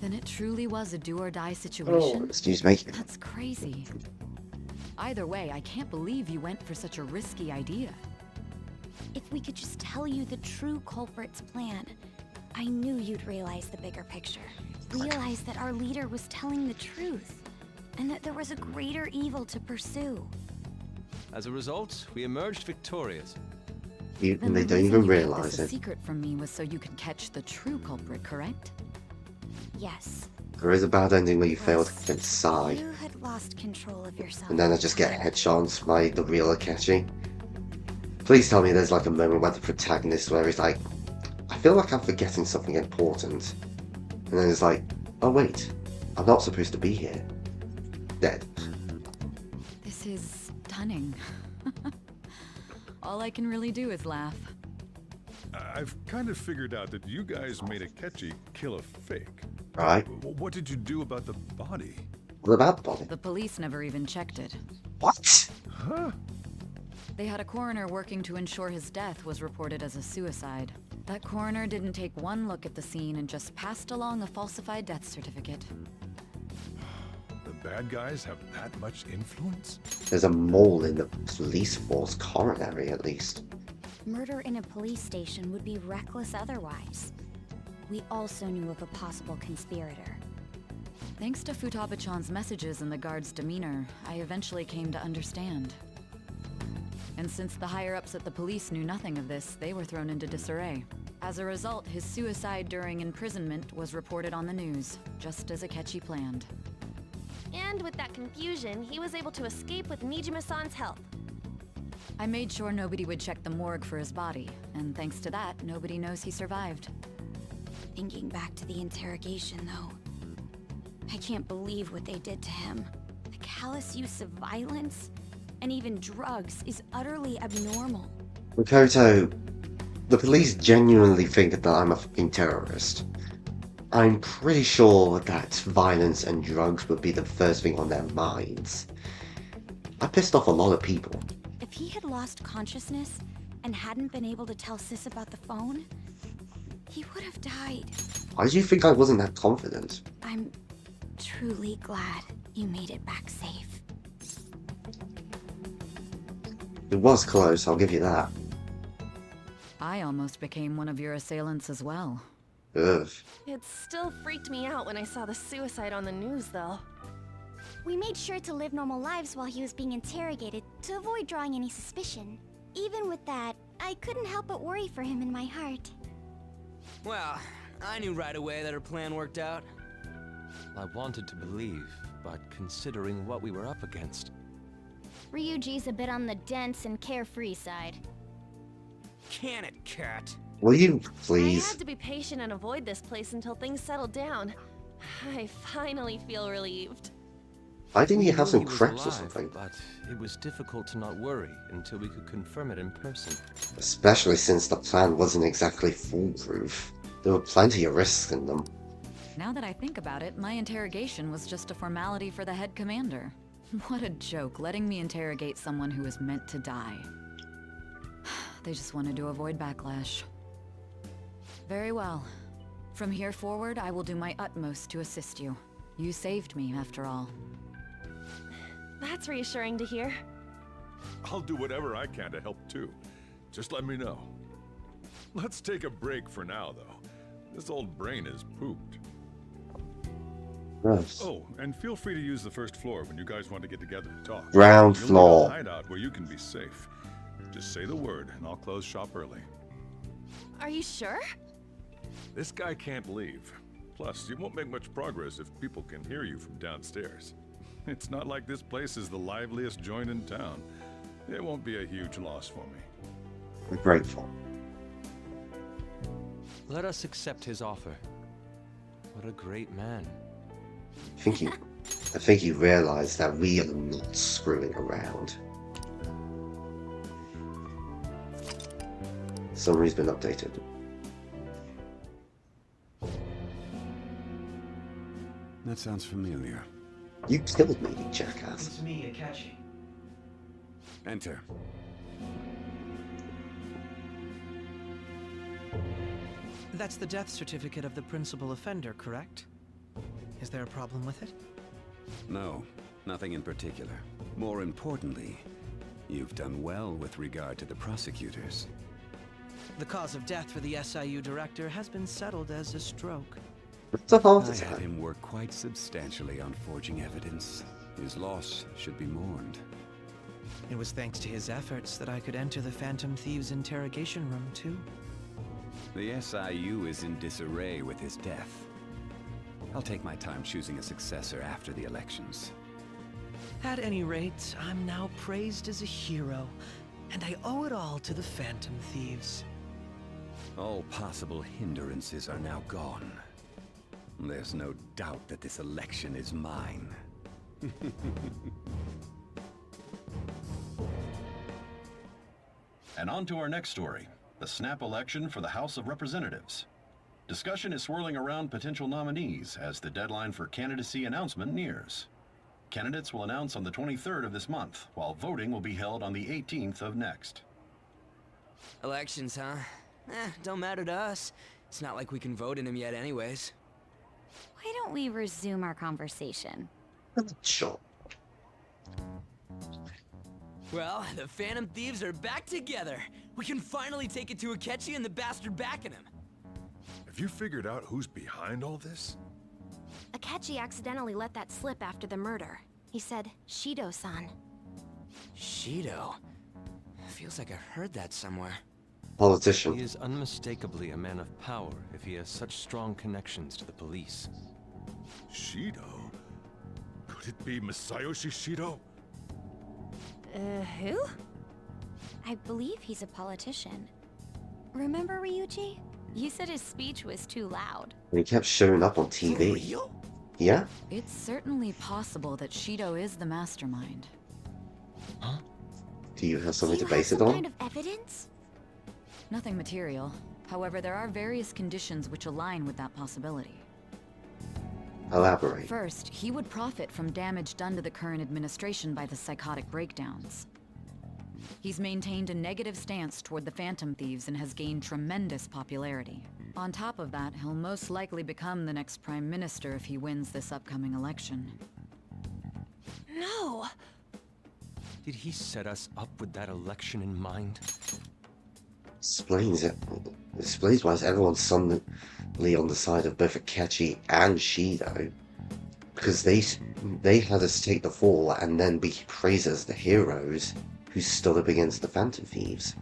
Then it truly was a do-or-die Oh, situation? excuse me. That's crazy. Either way, I can't believe you went for such a risky idea. If we could just tell you the true culprit's plan, I knew you'd realize the bigger picture. Realize that our leader was telling the truth, and that there was a greater evil to pursue. As a result, we emerged victorious. And they don't even realize The it. secret from me was so you could catch the true culprit, correct? Yes. There is a bad ending where you fail to convince Sai. You had lost control of yourself. And then I just get headshots by the real Akechi. Please tell me there's like a moment where the protagonist where he's like, I feel like I'm forgetting something important. And then it's like, oh wait, I'm not supposed to be here. Dead. This is stunning. All I can really do is laugh. I've kind of figured out that you guys made Akechi kill a fake. Right. What did you do about the body? What about the body? The police never even checked it. What? Huh? They had a coroner working to ensure his death was reported as a suicide. That coroner didn't take one look at the scene and just passed along a falsified death certificate. The bad guys have that much influence? There's a mole in the police force coronary at least. Murder in a police station would be reckless otherwise. We also knew of a possible conspirator. Thanks to Futaba-chan's messages and the guard's demeanor, I eventually came to understand. And since the higher-ups at the police knew nothing of this, they were thrown into disarray. As a result, his suicide during imprisonment was reported on the news, just as Akechi planned. And with that confusion, he was able to escape with Nijima-san's help. I made sure nobody would check the morgue for his body, and thanks to that, nobody knows he survived. Thinking back to the interrogation, though, I can't believe what they did to him. The callous use of violence and even drugs is utterly abnormal. Makoto, the police genuinely think that I'm a fucking terrorist. I'm pretty sure that violence and drugs would be the first thing on their minds. I pissed off a lot of people. If he had lost consciousness and hadn't been able to tell Sis about the phone, he would have died. Why do you think I wasn't that confident? I'm truly glad you made it back safe. It was close, I'll give you that. I almost became one of your assailants as well. Ugh. It still freaked me out when I saw the suicide on the news, though. We made sure to live normal lives while he was being interrogated to avoid drawing any suspicion. Even with that, I couldn't help but worry for him in my heart. Well, I knew right away that her plan worked out. I wanted to believe, but considering what we were up against... Ryuji's a bit on the dense and carefree side. Can it, cat? Will you I please? had to be patient and avoid this place until things settled down. I finally feel relieved. Why didn't you have We some knew he was cracks or alive, something? But it was difficult to not worry until we could confirm it in person. Especially since the plan wasn't exactly foolproof. There were plenty of risks in them. Now that I think about it, my interrogation was just a formality for the head commander. What a joke, letting me interrogate someone who was meant to die. They just wanted to avoid backlash. Very well. From here forward, I will do my utmost to assist you. You saved me, after all. That's reassuring to hear. I'll do whatever I can to help too. Just let me know. Let's take a break for now, though. This old brain is pooped. Gross. Oh, and feel free to use the first floor when you guys want to get together and talk. Ground You'll floor. need a hideout where you can be safe. Just say the word, and I'll close shop early. Are you sure? This guy can't leave. Plus, you won't make much progress if people can hear you from downstairs. It's not like this place is the liveliest joint in town. It won't be a huge loss for me. I'm grateful. Let us accept his offer. What a great man. I think you realize that we are not screwing around. Summary's been updated. That sounds familiar. You killed me, you jackass. It's me, Akechi. Enter. That's the death certificate of the principal offender, correct? Is there a problem with it? No, nothing in particular. More importantly, you've done well with regard to the prosecutors. The cause of death for the SIU director has been settled as a stroke. It's a heart I attack. had him work quite substantially on forging evidence. His loss should be mourned. It was thanks to his efforts that I could enter the Phantom Thieves' interrogation room, too. The SIU is in disarray with his death. I'll take my time choosing a successor after the elections. At any rate, I'm now praised as a hero, and I owe it all to the Phantom Thieves. All possible hindrances are now gone. There's no doubt that this election is mine. And on to our next story, the snap election for the House of Representatives. Discussion is swirling around potential nominees as the deadline for candidacy announcement nears. Candidates will announce on the 23rd of this month, while voting will be held on the 18th of next. Elections, huh? Don't matter to us. It's not like we can vote in them yet anyways. Why don't we resume our conversation? Sure. Well, the Phantom Thieves are back together. We can finally take it to Akechi and the bastard backing him. Have you figured out who's behind all this? Akechi accidentally let that slip after the murder. He said, Shido-san. Shido? Feels like I heard that somewhere. Politician. He is unmistakably a man of power if he has such strong connections to the police. Shido? Could it be Masayoshi Shido? Who? I believe he's a politician. Remember Ryuji? You said his speech was too loud. And he kept showing up on TV. Real? Yeah? It's certainly possible that Shido is the mastermind. Do you have something Do to you have base it some on? kind of evidence? Nothing material. However, there are various conditions which align with that possibility. Elaborate. First, he would profit from damage done to the current administration by the psychotic breakdowns. He's maintained a negative stance toward the Phantom Thieves and has gained tremendous popularity. On top of that, he'll most likely become the next Prime Minister if he wins this upcoming election. No! Did he set us up with that election in mind? explains it. It explains why everyone's suddenly on the side of both Akechi and Shido. Because they had us take the fall and then be praised as the heroes who stood up against the Phantom Thieves.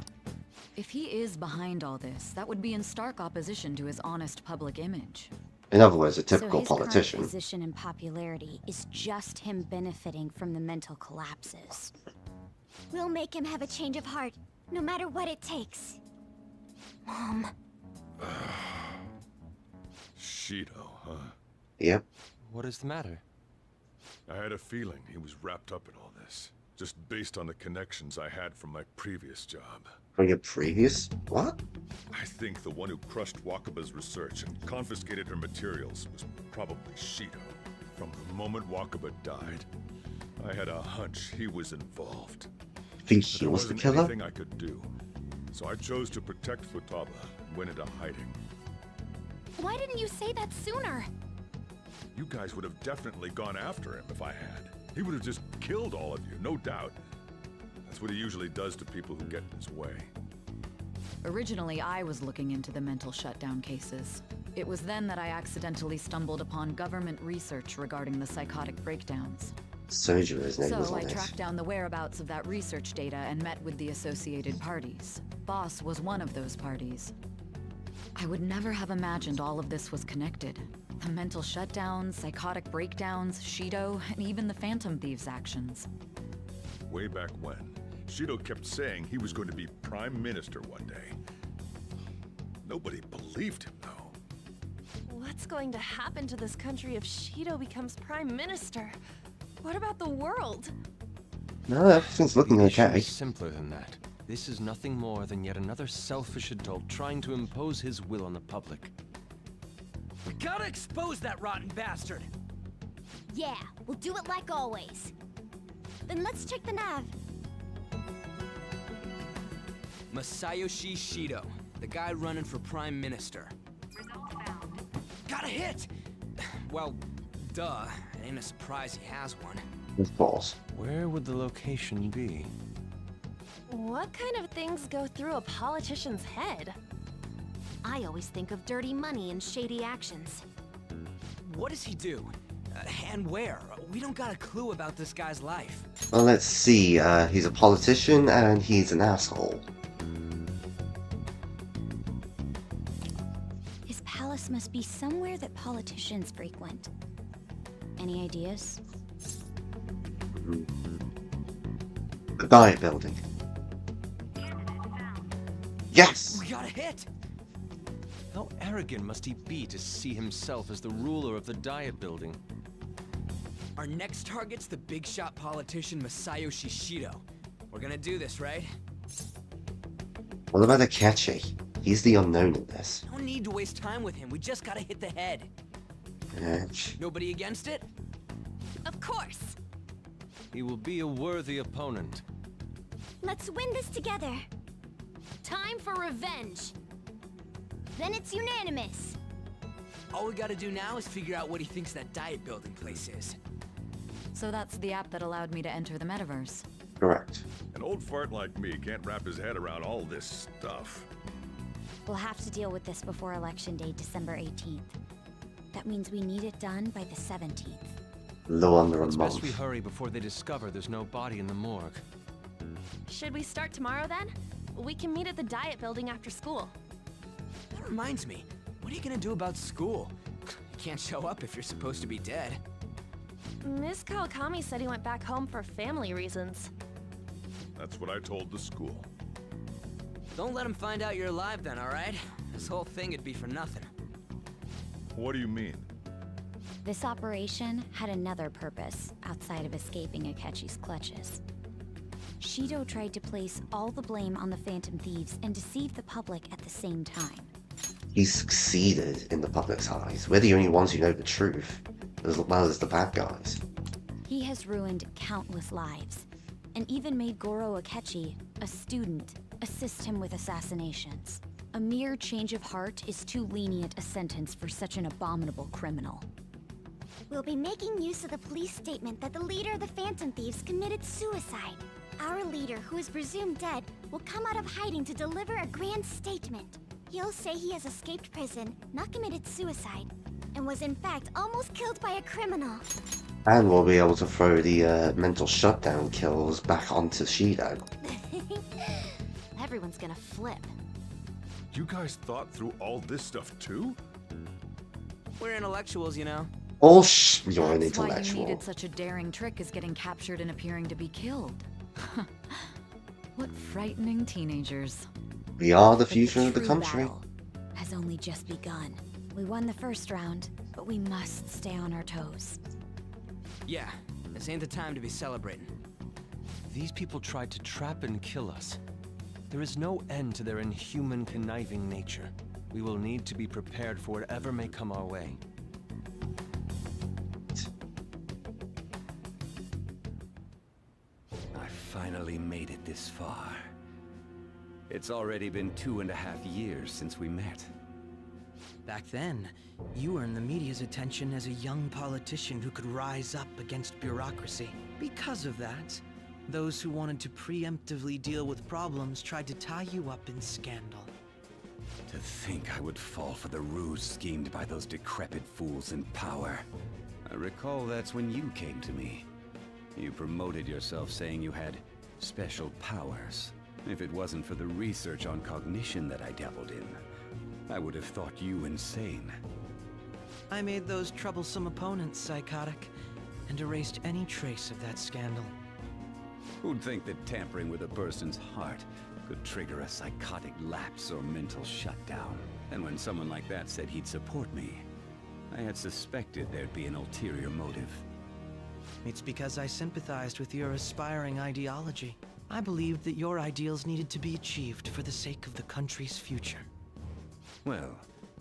If he is behind all this, that would be in stark opposition to his honest public image. In other words, a typical so his politician. Current position and popularity is just him benefiting from the mental collapses. We'll make him have a change of heart, no matter what it takes. Mom. Shido, huh? Yep. What is the matter? I had a feeling he was wrapped up in all this, just based on the connections I had from my previous job. From your previous? What? I think the one who crushed Wakaba's research and confiscated her materials was probably Shido. From the moment Wakaba died, I had a hunch he was involved. Think he was the killer? There wasn't anything I could do, so I chose to protect Futaba and went into hiding. Why didn't you say that sooner? You guys would have definitely gone after him if I had. He would have just killed all of you, no doubt. That's what he usually does to people who get in his way. Originally, I was looking into the mental shutdown cases. It was then that I accidentally stumbled upon government research regarding the psychotic breakdowns. Soju's name was So on I it. tracked down the whereabouts of that research data and met with the associated parties. Boss was one of those parties. I would never have imagined all of this was connected. The mental shutdowns, psychotic breakdowns, Shido, and even the Phantom Thieves' actions. Way back when, Shido kept saying he was going to be Prime Minister one day. Nobody believed him, though. What's going to happen to this country if Shido becomes Prime Minister? What about the world? No, everything's looking The issue okay. is simpler than that. This is nothing more than yet another selfish adult trying to impose his will on the public. We gotta expose that rotten bastard! Yeah, we'll do it like always. Then let's check the nav. Masayoshi Shido, the guy running for Prime Minister. Got a hit! Well, duh. It ain't a surprise he has one. Of course. Where would the location be? What kind of things go through a politician's head? I always think of dirty money and shady actions. What does he do? And where? We don't got a clue about this guy's life. Well, let's see. He's a politician and he's an asshole. His palace must be somewhere that politicians frequent. Any ideas? The Diet Building. Yes! We got a hit! How arrogant must he be to see himself as the ruler of the Diet Building? Our next target's the big shot politician Masayoshi Shido. We're gonna do this, right? What about Akechi? He's the unknown in this. No need to waste time with him. We just gotta hit the head. Nobody against it? Of course. He will be a worthy opponent. Let's win this together. Time for revenge. Then it's unanimous. All we gotta do now is figure out what he thinks that Diet Building place is. So that's the app that allowed me to enter the metaverse. Correct. An old fart like me can't wrap his head around all this stuff. We'll have to deal with this before Election Day, December 18th. That means we need it done by the 17th. Low under a It's best we month. hurry before they discover there's no body in the morgue. Should we start tomorrow then? We can meet at the Diet Building after school. That reminds me, what are you gonna do about school? You can't show up if you're supposed to be dead. Miss Kawakami said he went back home for family reasons. That's what I told the school. Don't let him find out you're alive then, alright? This whole thing would be for nothing. What do you mean? This operation had another purpose outside of escaping Akechi's clutches. Shido tried to place all the blame on the Phantom Thieves and deceive the public at the same time. He succeeded in the public's eyes. We're the only ones who know the truth, as well as the bad guys. He has ruined countless lives, and even made Goro Akechi, a student, assist him with assassinations. A mere change of heart is too lenient a sentence for such an abominable criminal. We'll be making use of the police statement that the leader of the Phantom Thieves committed suicide. Our leader, who is presumed dead, will come out of hiding to deliver a grand statement. He'll say he has escaped prison, not committed suicide, and was in fact almost killed by a criminal. And we'll be able to throw the mental shutdown kills back onto Shido. Everyone's gonna flip. You guys thought through all this stuff too? We're intellectuals, you know. You're an That's why you intellectual. needed such a daring trick as getting captured and appearing to be killed. What frightening teenagers. We are the But future of the true country. battle has only just begun. We won the first round, but we must stay on our toes. Yeah, this ain't the time to be celebrating. These people tried to trap and kill us. There is no end to their inhuman, conniving nature. We will need to be prepared for whatever may come our way. I finally made it this far. It's already been 2.5 years since we met. Back then, you earned the media's attention as a young politician who could rise up against bureaucracy. Because of that, those who wanted to preemptively deal with problems tried to tie you up in scandal. To think I would fall for the ruse schemed by those decrepit fools in power. I recall that's when you came to me. You promoted yourself saying you had special powers. If it wasn't for the research on cognition that I dabbled in, I would have thought you insane. I made those troublesome opponents psychotic, and erased any trace of that scandal. Who'd think that tampering with a person's heart could trigger a psychotic lapse or mental shutdown? And when someone like that said he'd support me, I had suspected there'd be an ulterior motive. It's because I sympathized with your aspiring ideology. I believed that your ideals needed to be achieved for the sake of the country's future. Well,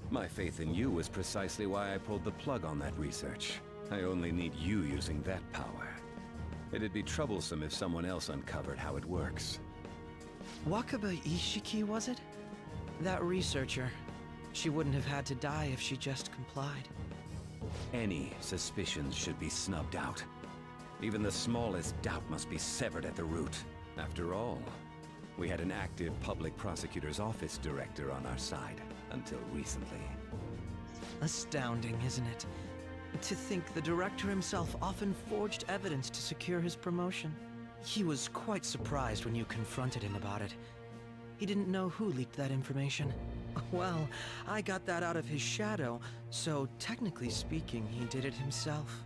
my faith in you was precisely why I pulled the plug on that research. I only need you using that power. It'd be troublesome if someone else uncovered how it works. Wakaba Ishiki, was it? That researcher. She wouldn't have had to die if she just complied. Any suspicions should be snubbed out. Even the smallest doubt must be severed at the root. After all, we had an active public prosecutor's office director on our side, until recently. Astounding, isn't it? To think the director himself often forged evidence to secure his promotion. He was quite surprised when you confronted him about it. He didn't know who leaked that information. Well, I got that out of his shadow, so technically speaking, he did it himself.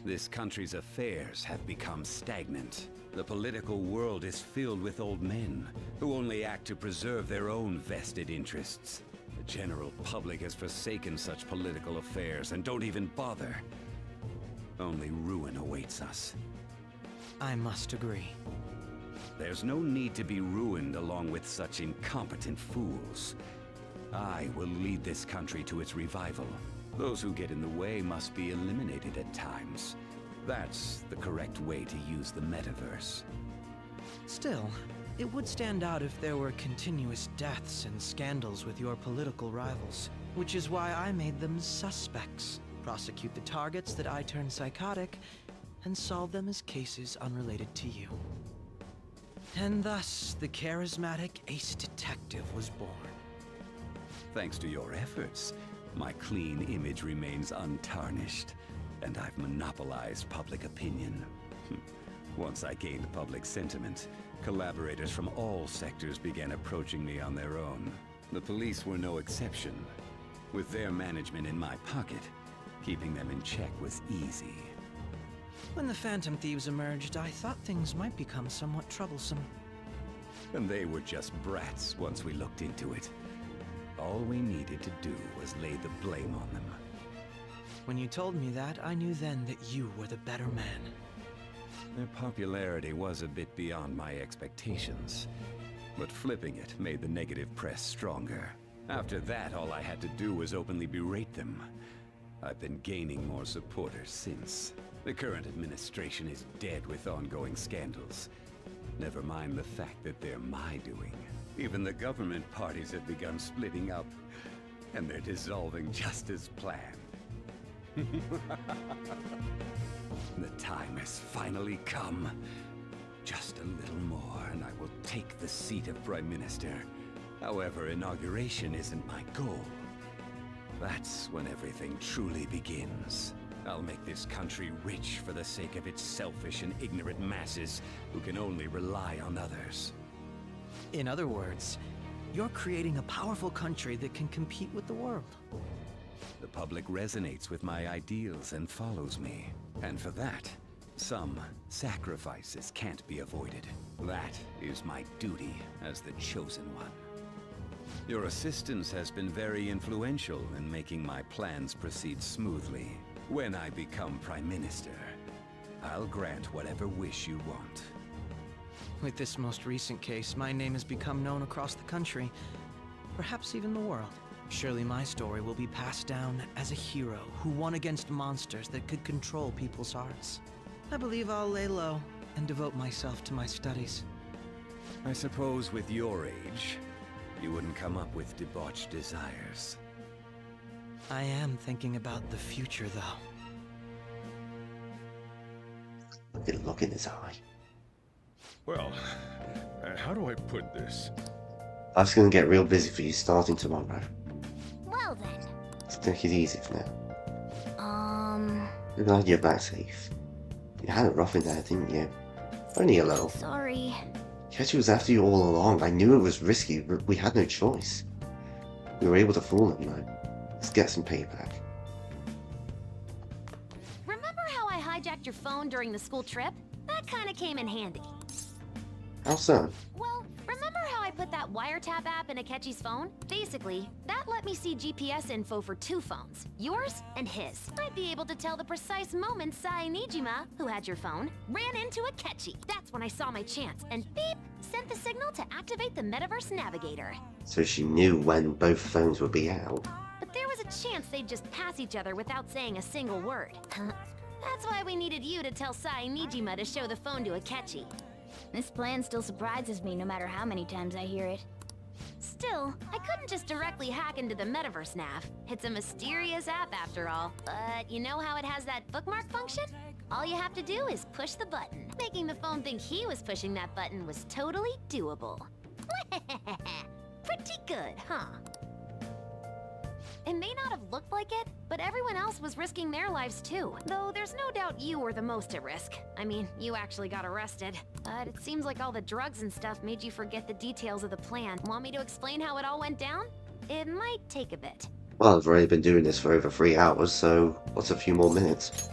This country's affairs have become stagnant. The political world is filled with old men who only act to preserve their own vested interests. The general public has forsaken such political affairs and don't even bother. Only ruin awaits us. I must agree. There's no need to be ruined along with such incompetent fools. I will lead this country to its revival. Those who get in the way must be eliminated at times. That's the correct way to use the metaverse. Still, it would stand out if there were continuous deaths and scandals with your political rivals, which is why I made them suspects. Prosecute the targets that I turned psychotic, and solve them as cases unrelated to you. And thus, the charismatic ace detective was born. Thanks to your efforts, my clean image remains untarnished, and I've monopolized public opinion. Once I gained public sentiment, collaborators from all sectors began approaching me on their own. The police were no exception. With their management in my pocket, keeping them in check was easy. When the Phantom Thieves emerged, I thought things might become somewhat troublesome. And they were just brats once we looked into it. All we needed to do was lay the blame on them. When you told me that, I knew then that you were the better man. Their popularity was a bit beyond my expectations, but flipping it made the negative press stronger. After that, all I had to do was openly berate them. I've been gaining more supporters since. The current administration is dead with ongoing scandals. Never mind the fact that they're my doing. Even the government parties have begun splitting up, and they're dissolving just as planned. The time has finally come. Just a little more, and I will take the seat of Prime Minister. However, inauguration isn't my goal. That's when everything truly begins. I'll make this country rich for the sake of its selfish and ignorant masses who can only rely on others. In other words, you're creating a powerful country that can compete with the world. The public resonates with my ideals and follows me. And for that, some sacrifices can't be avoided. That is my duty as the Chosen One. Your assistance has been very influential in making my plans proceed smoothly. When I become Prime Minister, I'll grant whatever wish you want. With this most recent case, my name has become known across the country, perhaps even the world. Surely my story will be passed down as a hero who won against monsters that could control people's hearts. I believe I'll lay low and devote myself to my studies. I suppose with your age, you wouldn't come up with debauched desires. I am thinking about the future, though. Look at the look in his eye. Well, how do I put this? Life's gonna get real busy for you starting tomorrow. Well then. Let's take it easy for now. I'm glad you're back safe. You had it rough in there, didn't you? Only a little. Sorry. Ketchy was after you all along. I knew it was risky, but we had no choice. We were able to fool him, though. Let's get some payback. Remember how I hijacked your phone during the school trip? That kinda came in handy. How so? Well, remember how I put that wiretap app in Akechi's phone? Basically, that let me see GPS info for 2 phones, yours and his. I'd be able to tell the precise moment Sae Nijima, who had your phone, ran into Akechi. That's when I saw my chance, and beep, sent the signal to activate the Metaverse Navigator. So she knew when both phones would be out. But there was a chance they'd just pass each other without saying a single word. That's why we needed you to tell Sae Nijima to show the phone to Akechi. This plan still surprises me no matter how many times I hear it. Still, I couldn't just directly hack into the Metaverse Nav. It's a mysterious app after all. But you know how it has that bookmark function? All you have to do is push the button. Making the phone think he was pushing that button was totally doable. Pretty good, huh? It may not have looked like it, but everyone else was risking their lives too. Though there's no doubt you were the most at risk. I mean, you actually got arrested. But it seems like all the drugs and stuff made you forget the details of the plan. Want me to explain how it all went down? It might take a bit. Well, I've already been doing this for over 3 hours, so what's a few more minutes?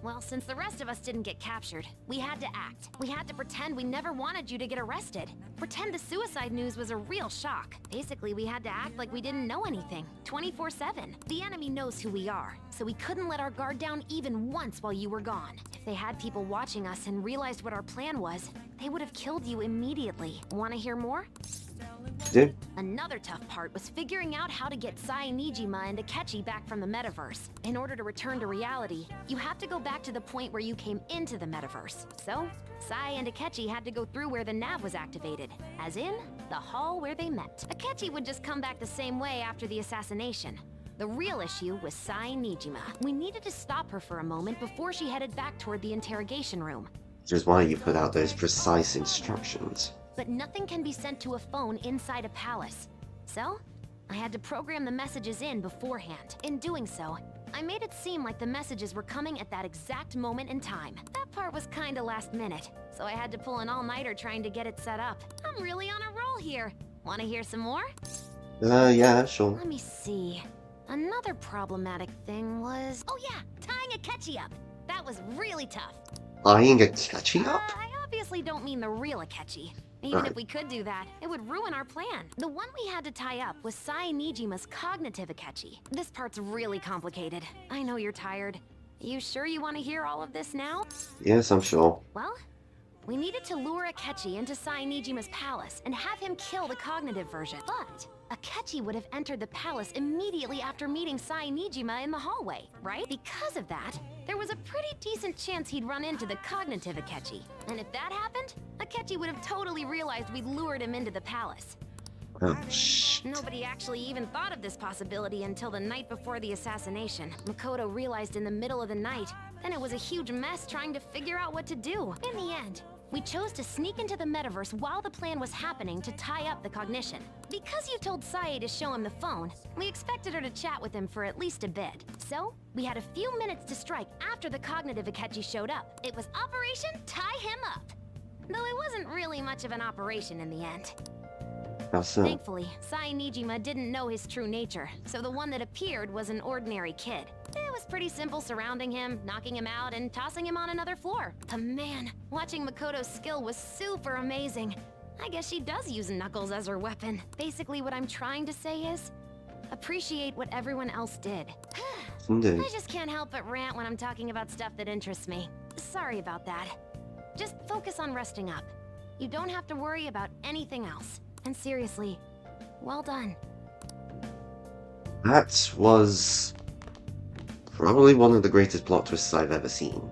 Well, since the rest of us didn't get captured, we had to act. We had to pretend we never wanted you to get arrested. Pretend the suicide news was a real shock. Basically, we had to act like we didn't know anything, 24/7. The enemy knows who we are, so we couldn't let our guard down even once while you were gone. If they had people watching us and realized what our plan was, they would have killed you immediately. Want to hear more? Do? Another tough part was figuring out how to get Sae Nijima and Akechi back from the metaverse. In order to return to reality, you have to go back to the point where you came into the metaverse. So, Sae and Akechi had to go through where the nav was activated, as in, the hall where they met. Akechi would just come back the same way after the assassination. The real issue was Sae Nijima. We needed to stop her for a moment before she headed back toward the interrogation room. Which is why you put out those precise instructions. But nothing can be sent to a phone inside a palace. So, I had to program the messages in beforehand. In doing so, I made it seem like the messages were coming at that exact moment in time. That part was kinda last minute, so I had to pull an all-nighter trying to get it set up. I'm really on a roll here. Wanna hear some more? Yeah, sure. Let me see. Another problematic thing was... Oh yeah, tying Akechi up. That was really tough. Tying Akechi up? I obviously don't mean the real Akechi. Even Right. if we could do that, it would ruin our plan. The one we had to tie up was Sae Nijima's cognitive Akechi. This part's really complicated. I know you're tired. You sure you want to hear all of this now? Yes, I'm sure. Well, we needed to lure Akechi into Sae Nijima's palace and have him kill the cognitive version. But Akechi would have entered the palace immediately after meeting Sae Nijima in the hallway, right? Because of that, there was a pretty decent chance he'd run into the cognitive Akechi. And if that happened, Akechi would have totally realized we'd lured him into the palace. Oh, shh. Nobody actually even thought of this possibility until the night before the assassination. Makoto realized in the middle of the night. Then it was a huge mess trying to figure out what to do. In the end, We chose to sneak into the metaverse while the plan was happening to tie up the cognition. Because you told Sae to show him the phone, we expected her to chat with him for at least a bit. So, we had a few minutes to strike after the cognitive Akechi showed up. It was Operation Tie Him Up. Though it wasn't really much of an operation in the end. How so? Thankfully, Sae Nijima didn't know his true nature, so the one that appeared was an ordinary kid. It was pretty simple surrounding him, knocking him out, and tossing him on another floor. But man, watching Makoto's skill was super amazing. I guess she does use Knuckles as her weapon. Basically, what I'm trying to say is, appreciate what everyone else did. Indeed. I just can't help but rant when I'm talking about stuff that interests me. Sorry about that. Just focus on resting up. You don't have to worry about anything else. And seriously, well done. That was probably one of the greatest plot twists I've ever seen.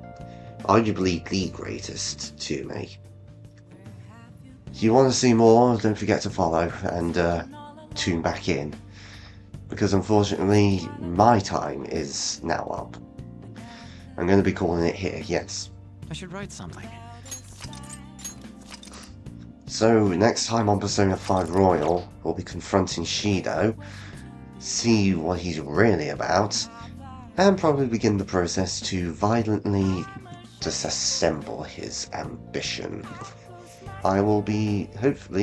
Arguably the greatest to me. If you want to see more, don't forget to follow and tune back in. Because unfortunately, my time is now up. I'm going to be calling it here, yes. I should write something. So, next time on Persona 5 Royal, we'll be confronting Shido, see what he's really about, and probably begin the process to violently disassemble his ambition. I will be, hopefully,